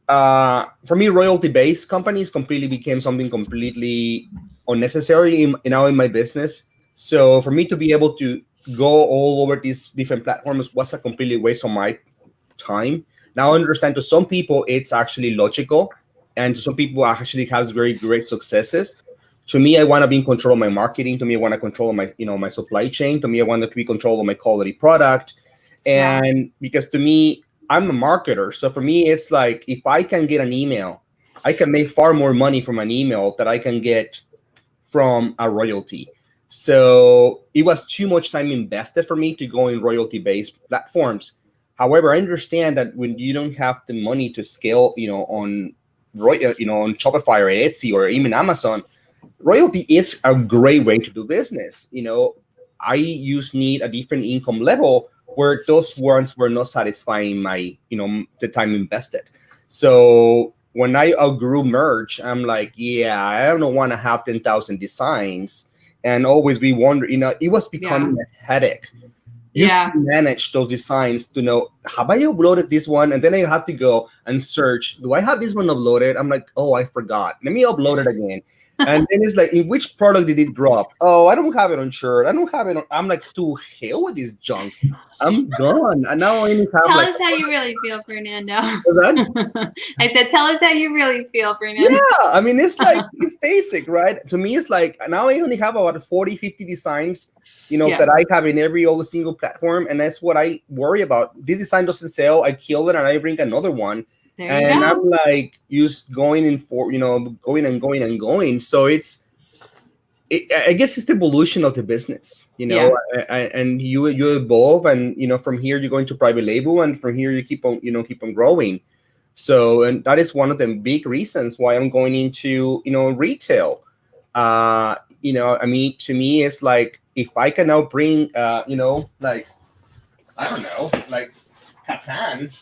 royalty-based companies completely became something completely unnecessary in my business. So for me to be able to go all over these different platforms was a completely waste of my time. Now I understand to some people it's actually logical, and to some people actually has very great successes. To me, I want to be in control of my marketing. To me, I want to control my my supply chain. To me, I want to be in control of my quality product. And because to me, I'm a marketer. So for me, it's like if I can get an email, I can make far more money from an email that I can get from a royalty. So it was too much time invested for me to go in royalty-based platforms. However, I understand that when you don't have the money to scale, on Shopify or Etsy or even Amazon, royalty is a great way to do business. I need a different income level where those ones were not satisfying my, the time invested. So when I outgrew merch, I'm like, I don't want to have 10,000 designs and always be wondering, it was becoming a headache. To manage those designs to know, have I uploaded this one? And then I have to go and search, do I have this one uploaded? I'm like, oh, I forgot. Let me upload it again. And then it's like, in which product did it drop? Oh, I don't have it on shirt. I don't have it on. I'm like, to hell with this junk. I'm gone. And now I only have Tell us how you really feel, Fernando. I said, tell us how you really feel, Fernando. Yeah, I mean, it's like, it's basic, right? To me, it's like, now I only have about 40, 50 designs, that I have in every single platform. And that's what I worry about. This design doesn't sell. I kill it and I bring another one. And I'm like, just going in for, going and going and going. So I guess it's the evolution of the business, and you evolve, and from here you go into private label, and from here you keep on growing. So, and that is one of the big reasons why I'm going into retail. I mean, to me, it's like if I can now bring like I don't know, like Catan,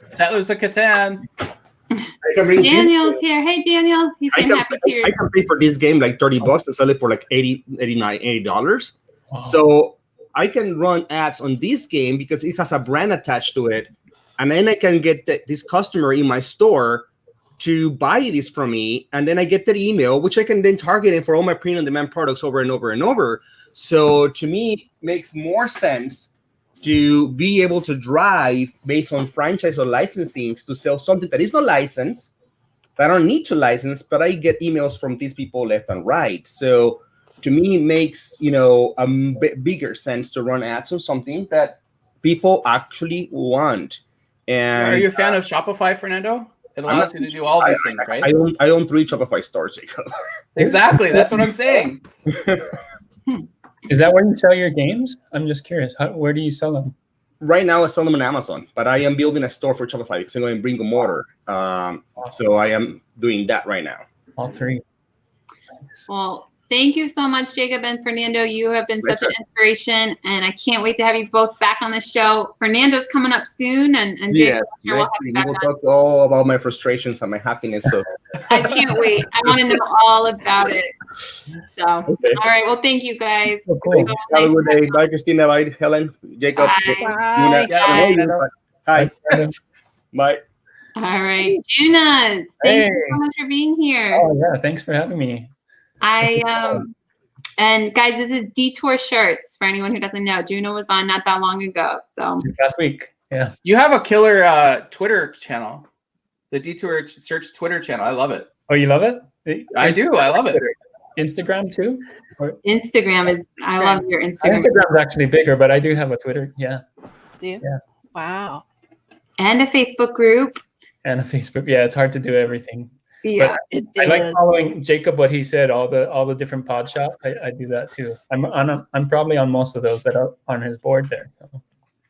Settlers of Catan. Daniel's here. Hey, Daniel. He's saying happy tears. I can pay for this game like $30 and sell it for like $80. Wow. So I can run ads on this game because it has a brand attached to it, and then I can get this customer in my store to buy this from me, and then I get that email, which I can then target it for all my print-on-demand products over and over and over. So to me, it makes more sense to be able to drive based on franchise or licensing to sell something that is not licensed, that I don't need to license, but I get emails from these people left and right. So to me, it makes, a bigger sense to run ads on something that people actually want. And are you a fan of Shopify, Fernando? It allows you to do all these things, right? I own 3 Shopify stores, Jacob. Exactly. That's what I'm saying. Is that where you sell your games? I'm just curious. Where do you sell them? Right now, I sell them on Amazon, but I am building a store for Shopify because I'm going to bring a mortar. So I am doing that right now. All 3. Well, thank you so much, Jacob and Fernando. You have been such an inspiration, and I can't wait to have you both back on the show. Fernando's coming up soon, and Jacob, we'll have you back on. Talk all about my frustrations and my happiness. So I can't wait. I want to know all about it. So, all right. Well, thank you guys. Oh, cool. Have a good day. Bye, Christina. Bye, Helen. Jacob. Bye. Hi. Bye. All right, Juna. Thank you so much for being here. Oh yeah, thanks for having me. And guys, this is Detour Shirts for anyone who doesn't know. Juno was on not that long ago. So last week. Yeah. You have a killer Twitter channel. The Detour Search Twitter channel. I love it. Oh, you love it? I do. I love it. Instagram too? Or, Instagram is, I love your Instagram. Instagram's actually bigger, but I do have a Twitter. Yeah. Do you? Yeah. Wow. And a Facebook group. And a Facebook. Yeah, it's hard to do everything. Yeah, but I like following Jacob, what he said, all the different pod shops. I do that too. I'm probably on most of those that are on his board there. So.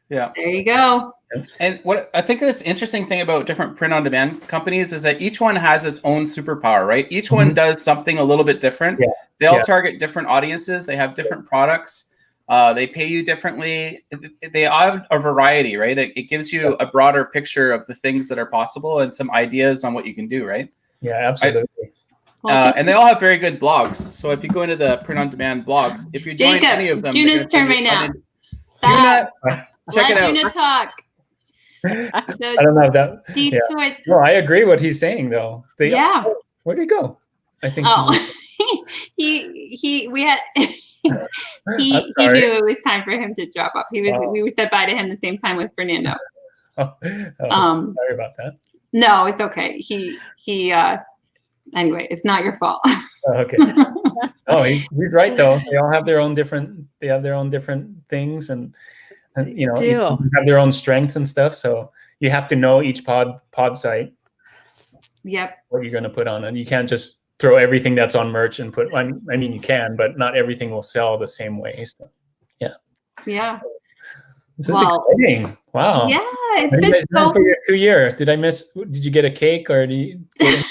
Yeah. There you go. And what I think that's interesting thing about different print-on-demand companies is that each one has its own superpower, right? Each one does something a little bit different. Yeah. They all target different audiences. They have different products. They pay you differently. They have a variety, right? It gives you a broader picture of the things that are possible and some ideas on what you can do, right? Yeah, absolutely. And they all have very good blogs. So if you go into the print-on-demand blogs, if you join any of them, Juna's turn right now. Juna, check it out. Juna talk. I don't know that. Yeah. No, I agree what he's saying though. Where'd he go? I think. Oh, we had. he knew it was time for him to drop off. We said bye to him the same time with Fernando. Sorry about that. No, it's okay. Anyway, it's not your fault. Okay. Oh, he's right though. They all have their own different. They have their own different things, and you know, you have their own strengths and stuff. So you have to know each pod site. Yep. What you're going to put on, and you can't just throw everything that's on merch and put. I mean, you can, but not everything will sell the same way. So, yeah. Yeah. This is exciting. Wow. Yeah, it's been so. For your 2 year. Did I miss? Did you get a cake or do you get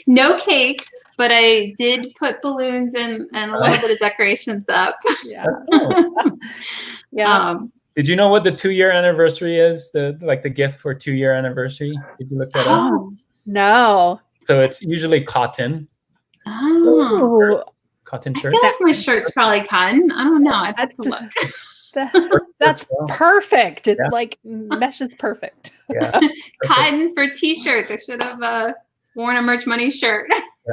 No cake, but I did put balloons and a little bit of decorations up. Yeah. Yeah. Did you know what the 2 year anniversary is? The gift for 2 year anniversary? Did you look that up? No. So it's usually cotton. Oh. Cotton I shirt. feel like my shirt's probably cotton. I don't know. I have to look. That's perfect. It like meshes perfect. Yeah. Cotton for t-shirts. I should have worn a Merch Money shirt.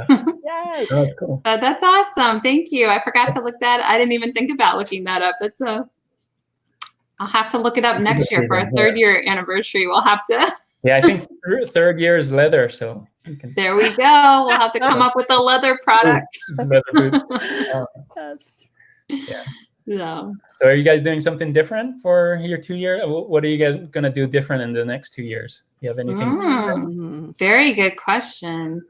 Yes. Oh, cool. That's awesome. Thank you. I forgot to look that. I didn't even think about looking that up. I'll have to look it up next year for our 3rd year anniversary. We'll have to. Yeah, I think 3rd year is leather. So there we go. We'll have to come up with a leather product. Leather boot. Yes. Yeah. Yeah. So are you guys doing something different for your 2 year? What are you guys going to do different in the next 2 years? You have anything? Very good question.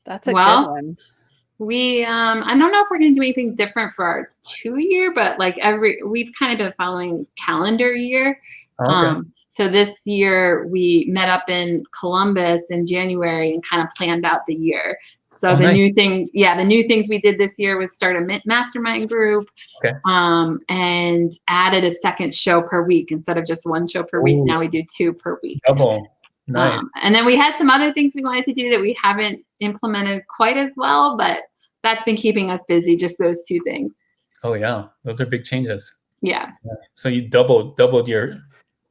That's a good one. We I don't know if we're going to do anything different for our 2 year, but like we've kind of been following calendar year. Okay. So this year we met up in Columbus in January and kind of planned out the year. So the new things we did this year was start a mastermind group, and added a second show per week instead of just one show per week. Now we do 2 per week. Double. Nice. And then we had some other things we wanted to do that we haven't implemented quite as well, but that's been keeping us busy. Just those 2 things. Oh yeah, those are big changes. Yeah. So you doubled your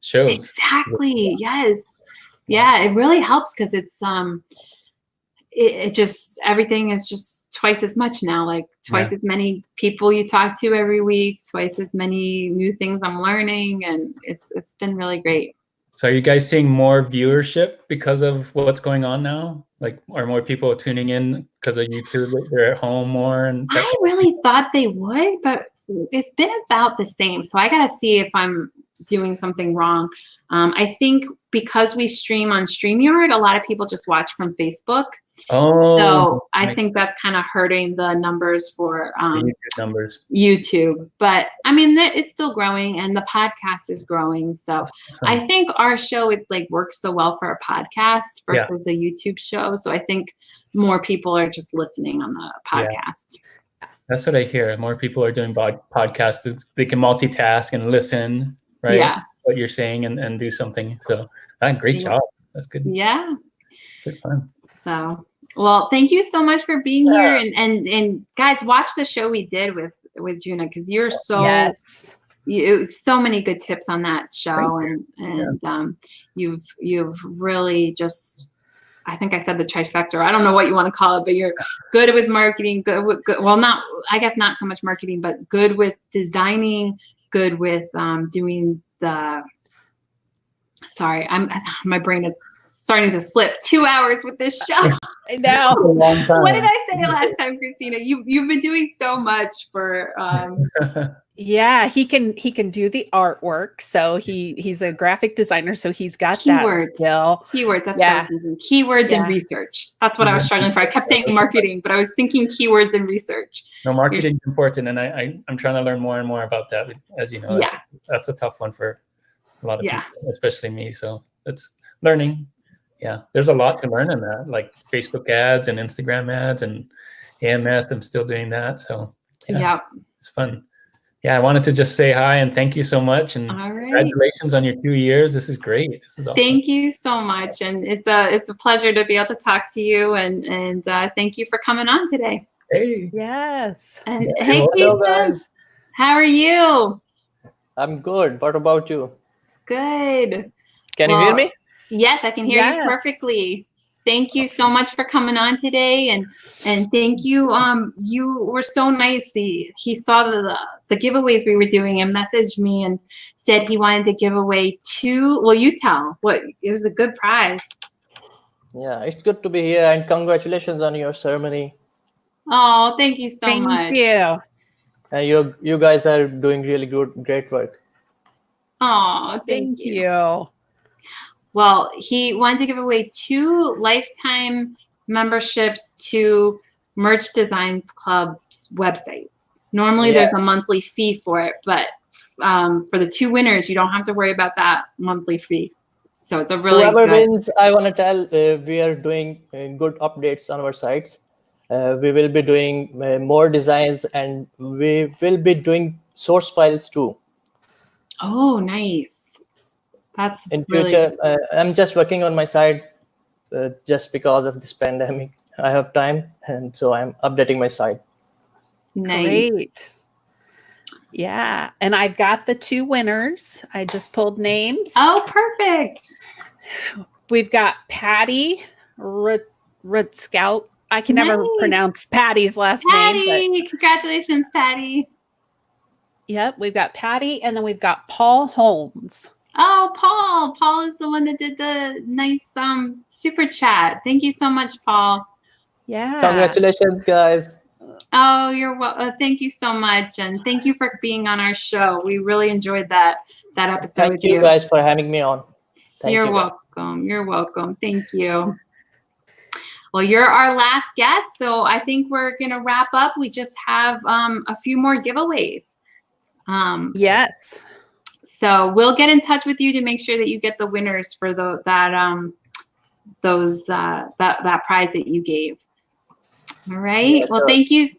shows. Exactly. Yes. Yeah, it really helps because it's it just everything is just twice as much now, like twice as many people you talk to every week, twice as many new things I'm learning, and it's been really great. So are you guys seeing more viewership because of what's going on now? Like, are more people tuning in because of YouTube? They're at home more? And I really thought they would, but it's been about the same. So I got to see if I'm doing something wrong. I think because we stream on StreamYard, a lot of people just watch from Facebook. Oh, so I think that's kind of hurting the numbers for YouTube. But I mean, it's still growing, and the podcast is growing. So I think our show works so well for a podcast versus a YouTube show. So I think more people are just listening on the podcast. Yeah. That's what I hear. More people are doing podcasts. They can multitask and listen, right? Yeah. What you're saying and do something. So great job. That's good. Yeah. Good fun. So, well, thank you so much for being here, and guys, watch the show we did with Juna, because you're so it was so many good tips on that show, and you've really just, I think I said the trifecta. I don't know what you want to call it, but you're good with marketing, I guess not so much marketing, but good with designing, good with doing my brain is starting to slip. 2 hours with this show. I know. What did I say last time, Christina? You've been doing so much for. Yeah, he can do the artwork. So he's a graphic designer, so he's got Keywords. that skill. Keywords. That's what I was thinking. Keywords and research. That's what I was struggling for. I kept saying marketing, but I was thinking keywords and research. No, marketing is important, and I'm trying to learn more and more about that. As you know, that's a tough one for a lot of people, especially me. So it's learning. Yeah, there's a lot to learn in that, like Facebook ads and Instagram ads and AMS. I'm still doing that, so it's fun. Yeah, I wanted to just say hi and thank you so much, and congratulations on your 2 years. This is great. This is awesome. Thank you so much, and it's a pleasure to be able to talk to you, and thank you for coming on today. Hey. Yes. And hey, hello guys. How are you? I'm good. What about you? Good. Can you hear me? Yes, I can hear you perfectly. Thank you so much for coming on today, and thank you. You were so nice. He saw the giveaways we were doing and messaged me and said he wanted to give away 2. Well, you tell what it was a good prize. Yeah, it's good to be here, and congratulations on your ceremony. Oh, thank you so much. Thank you. You guys are doing really great work. Oh, thank you. Well, he wanted to give away 2 lifetime memberships to Merch Designs Club's website. Normally there's a monthly fee for it, but for the 2 winners, you don't have to worry about that monthly fee. So it's a really Whoever wins, I want to tell we are doing good updates on our sites. We will be doing more designs, and we will be doing source files too. Oh, nice. That's in future. I'm just working on my site just because of this pandemic. I have time, and so I'm updating my site. Nice. Great. Yeah, and I've got the 2 winners. I just pulled names. Oh, perfect. We've got Patty Rutscout. I can never pronounce Patty's last name. Patty, congratulations, Patty. Yep, we've got Patty, and then we've got Paul Holmes. Oh, Paul. Paul is the one that did the nice super chat. Thank you so much, Paul. Yeah. Congratulations, guys. Oh, you're welcome. Thank you so much, and thank you for being on our show. We really enjoyed that episode. Thank you guys for having me on. You're welcome. You're welcome. Thank you. Well, you're our last guest, so I think we're gonna wrap up. We just have a few more giveaways. Yes. So we'll get in touch with you to make sure that you get the winners for that prize that you gave. All right. Yeah, well, sure.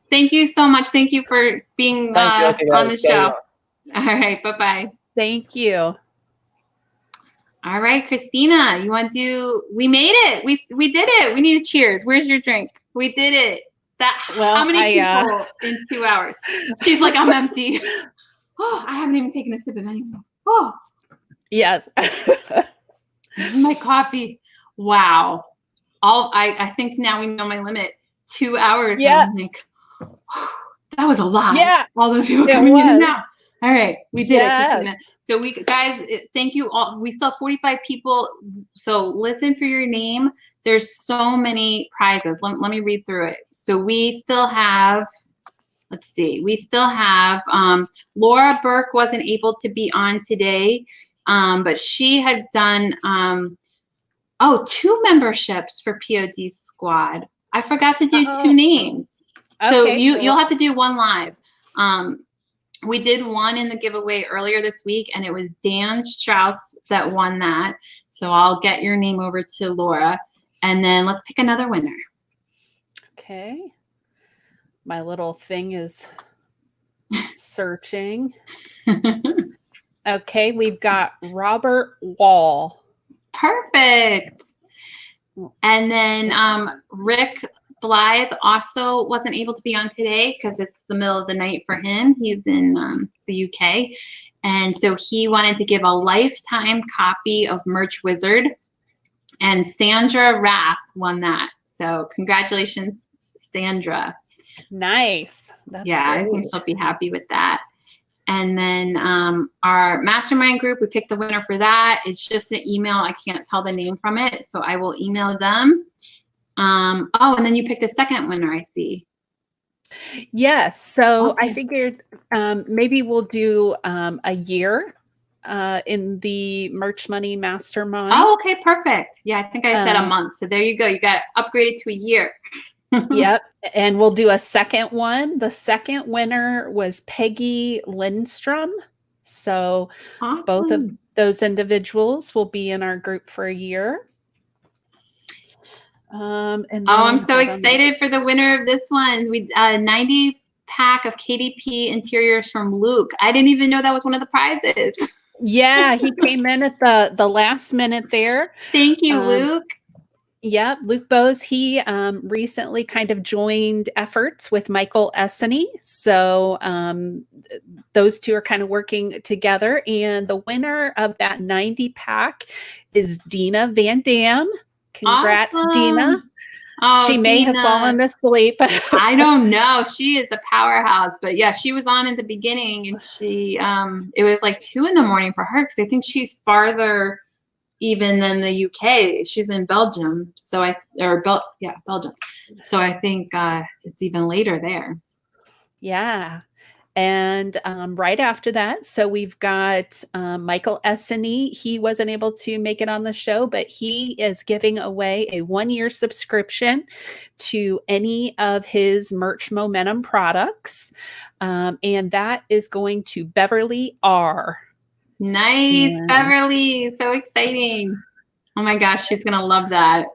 Thank you so much. Thank you for being on the show. All right. Bye-bye. Thank you. All right, Christina, you want to we made it. We did it. We need a cheers. Where's your drink? We did it. How many people in 2 hours? She's like, I'm empty. Oh, I haven't even taken a sip of anything. Oh. Yes. My coffee. Wow. I think now we know my limit. 2 hours. Yeah. I'm like, that was a lot. Yeah. All those people coming in and out. All right. We did it, Christina. So guys, thank you all. We still have 45 people. So listen for your name. There's so many prizes. Let me read through it. So we still have, let's see. We still have Laura Burke wasn't able to be on today, but she had done 2 memberships for POD Squad. I forgot to do 2 names. So Okay, you'll have to do 1 live. We did 1 in the giveaway earlier this week, and it was Dan Strauss that won that. So I'll get your name over to Laura, and then let's pick another winner. Okay. My little thing is searching. Okay, we've got Robert Wall. Perfect. And then Rick Blythe also wasn't able to be on today because it's the middle of the night for him. He's in the UK. And so he wanted to give a lifetime copy of Merch Wizard. And Sandra Rath won that. So congratulations, Sandra. Nice. That's I great. think she'll be happy with that. And then our mastermind group, we picked the winner for that. It's just an email. I can't tell the name from it, so I will email them. Oh, and then you picked a second winner, I see. Yes. So I figured maybe we'll do a year in the Merch Money Mastermind. Oh, okay, perfect. Yeah, I think I said a month. So there you go. You got upgraded to a year. Yep. And we'll do a second one. The second winner was Peggy Lindstrom. So both of those individuals will be in our group for a year. And then, I'm so excited for the winner of this one. We 90 pack of KDP interiors from Luke. I didn't even know that was one of the prizes. Yeah, he came in at the last minute there. Thank you, Luke. Yeah, Luke Bose, he recently kind of joined efforts with Michael Essany. So those two are kind of working together. And the winner of that 90 pack is Dina Van Dam. Congrats, Awesome. Dina. Oh, she may have fallen asleep. I don't know. She is a powerhouse. But yeah, she was on at the beginning, and she it was like 2 a.m. for her, because I think she's farther even than the UK. She's in Belgium. So Belgium. So I think it's even later there. Yeah. And right after that, so we've got Michael Essany. He wasn't able to make it on the show, but he is giving away a 1-year subscription to any of his Merch Momentum products. And that is going to Beverly R. Nice, Beverly. So exciting. Oh my gosh, she's going to love that.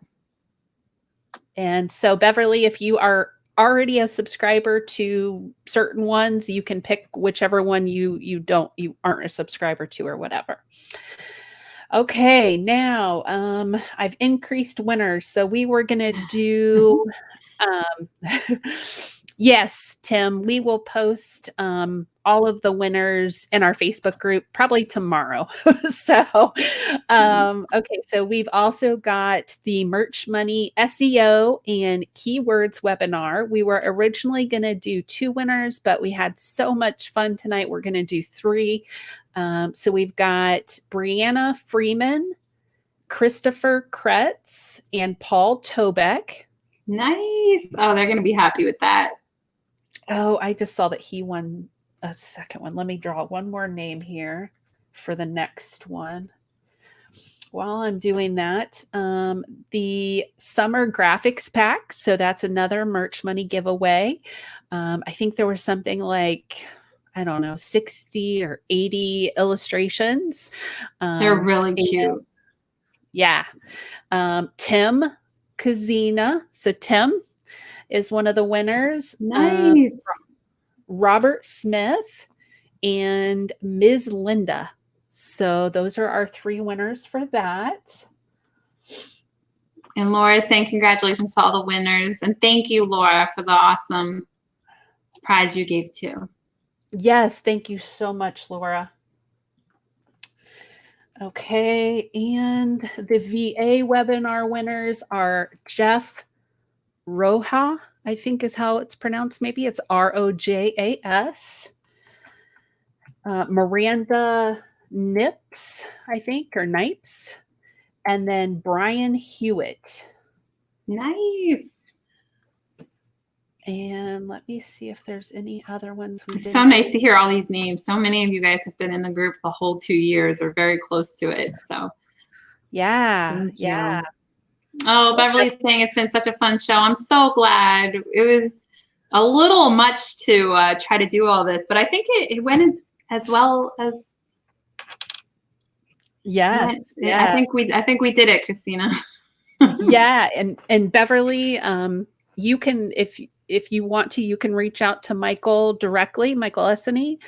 And so Beverly, if you are already a subscriber to certain ones, you can pick whichever one you aren't a subscriber to or whatever. Okay, now I've increased winners. So we were gonna do yes, Tim, we will post all of the winners in our Facebook group probably tomorrow. So okay, so we've also got the Merch Money SEO and Keywords webinar. We were originally going to do 2 winners, but we had so much fun tonight. We're going to do 3. So we've got Brianna Freeman, Christopher Kretz, and Paul Tobeck. Nice. Oh, they're going to be happy with that. Oh, I just saw that he won a second one. Let me draw one more name here for the next one. While I'm doing that, the summer graphics pack. So that's another Merch Money giveaway. I think there was something like, I don't know, 60 or 80 illustrations. They're really cute. Yeah. Tim Kazina. So Tim is one of the winners. Nice. Robert Smith and Ms. Linda. So those are our 3 winners for that. And Laura saying congratulations to all the winners. And thank you, Laura, for the awesome prize you gave too. Yes, thank you so much, Laura. Okay, and the VA webinar winners are Jeff Roja, I think is how it's pronounced. Maybe it's Rojas. Miranda Nips, I think, or Nipes. And then Brian Hewitt. Nice. And let me see if there's any other ones. It's so nice to hear all these names. So many of you guys have been in the group the whole 2 years or very close to it. So yeah. Yeah. Oh, Beverly's saying it's been such a fun show. I'm so glad. It was a little much to try to do all this, but I think it went as well as. Yes. Yeah. I think we did it, Christina. Yeah. And Beverly, you can, if you want to, you can reach out to Michael directly, Michael Essany.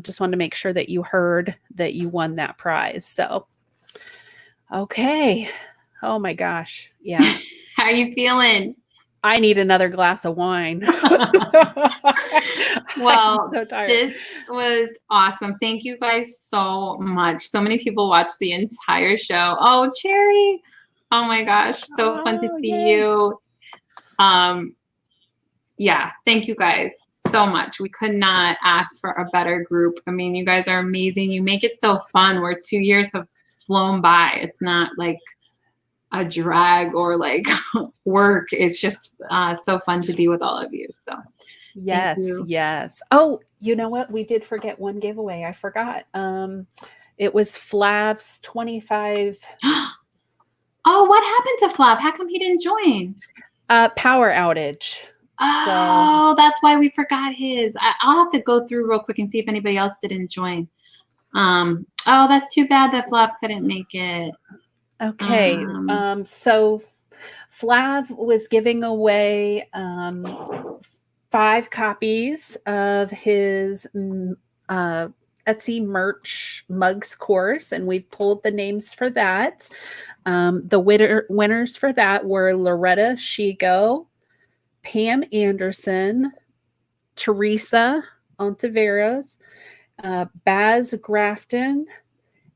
Just wanted to make sure that you heard that you won that prize. So, okay. Oh my gosh. Yeah. How are you feeling? I need another glass of wine. Well, so tired. This was awesome. Thank you guys so much. So many people watched the entire show. Oh, Cherry. Oh my gosh. So fun to see you. Yeah. Thank you guys so much. We could not ask for a better group. I mean, you guys are amazing. You make it so fun where 2 years have flown by. It's not like a drag or like work. It's just so fun to be with all of you. So yes, yes. Oh, you know what? We did forget one giveaway. I forgot. It was Flav's 25. Oh, what happened to Flav? How come he didn't join? Power outage. Oh, that's why we forgot his. I'll have to go through real quick and see if anybody else didn't join. Oh, that's too bad that Flav couldn't make it. Okay. So Flav was giving away 5 copies of his Etsy merch mugs course, and we've pulled the names for that. The winners for that were Loretta Shigo, Pam Anderson, Teresa Ontiveros, Baz Grafton,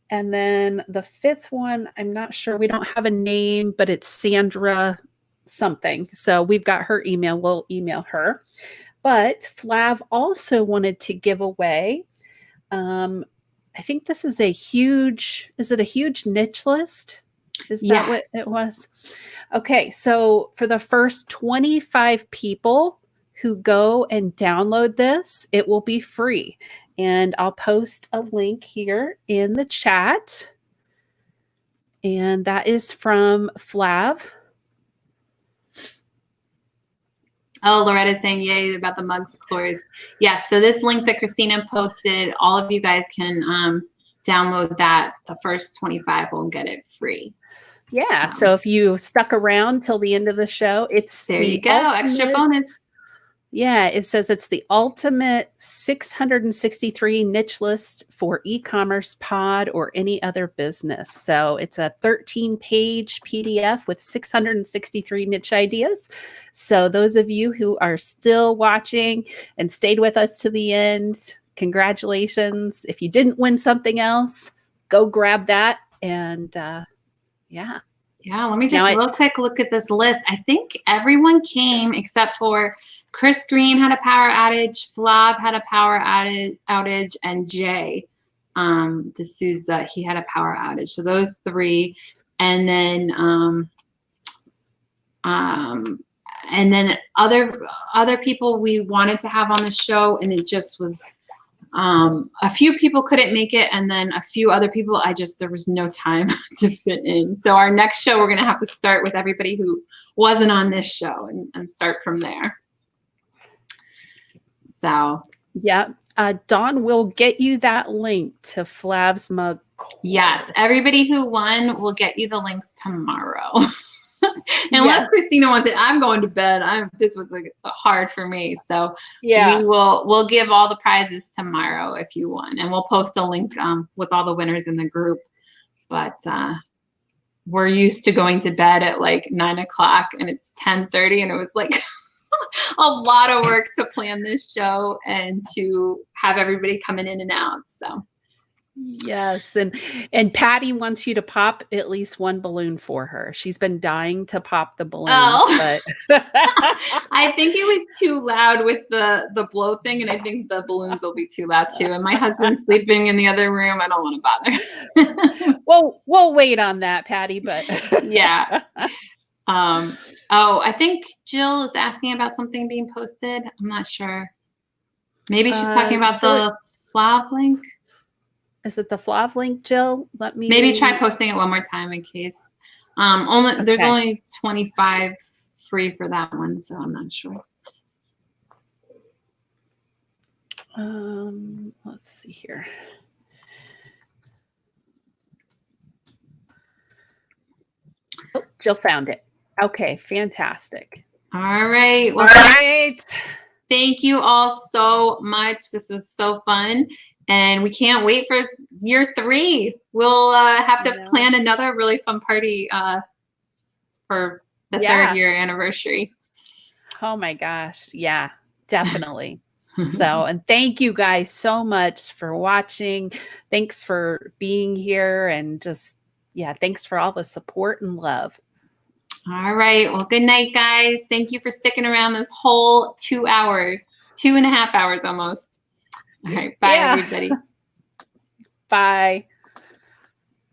and then the 5th one, I'm not sure. We don't have a name, but it's Sandra something. So we've got her email. We'll email her. But Flav also wanted to give away, I think this is a huge, is it a huge niche list? Is that what it was? Okay, so for the first 25 people who go and download this, it will be free. And I'll post a link here in the chat. And that is from Flav. Oh, Loretta's saying yay about the mugs course. Yes, so this link that Christina posted, all of you guys can download that. The first 25 will get it free. Yeah, so if you stuck around till the end of the show, it's there you go, extra bonus. Yeah, it says it's the ultimate 663 niche list for e-commerce pod or any other business. So it's a 13-page PDF with 663 niche ideas. So those of you who are still watching and stayed with us to the end, congratulations. If you didn't win something else, go grab that. And yeah. Yeah, let me just real quick look at this list. I think everyone came except for Chris Green had a power outage, Flav had a power outage, and Jay D'Souza, he had a power outage. So those 3, and then other people we wanted to have on the show, and it just was a few people couldn't make it, and then a few other people there was no time to fit in. So our next show, we're going to have to start with everybody who wasn't on this show and start from there. So yeah, Dawn will get you that link to Flav's mug. Yes, everybody who won will get you the links tomorrow. Unless Christina wants it, I'm going to bed. This was like hard for me, so yeah, we'll give all the prizes tomorrow if you won, and we'll post a link with all the winners in the group. But we're used to going to bed at like 9 o'clock, and it's 10:30, and it was like a lot of work to plan this show and to have everybody coming in and out. So. Yes, and Patty wants you to pop at least one balloon for her. She's been dying to pop the balloons, but I think it was too loud with the blow thing, and I think the balloons will be too loud too. And my husband's sleeping in the other room. I don't want to bother. Well, we'll wait on that, Patty. But yeah. I think Jill is asking about something being posted. I'm not sure. Maybe she's talking about the Flav link. Is it the Flav link, Jill? Let me maybe try posting it one more time in case. There's only 25 free for that one, so I'm not sure. Let's see here. Oh, Jill found it. Okay, fantastic. All right. Well, all right. Thank you all so much. This was so fun. And we can't wait for year 3. We'll have to plan another really fun party for the 3rd year anniversary. Oh my gosh. Yeah, definitely. So, and thank you guys so much for watching. Thanks for being here, and just, thanks for all the support and love. All right. Well, good night, guys. Thank you for sticking around this whole 2 hours. 2.5 hours almost. All right. Bye, everybody. Bye.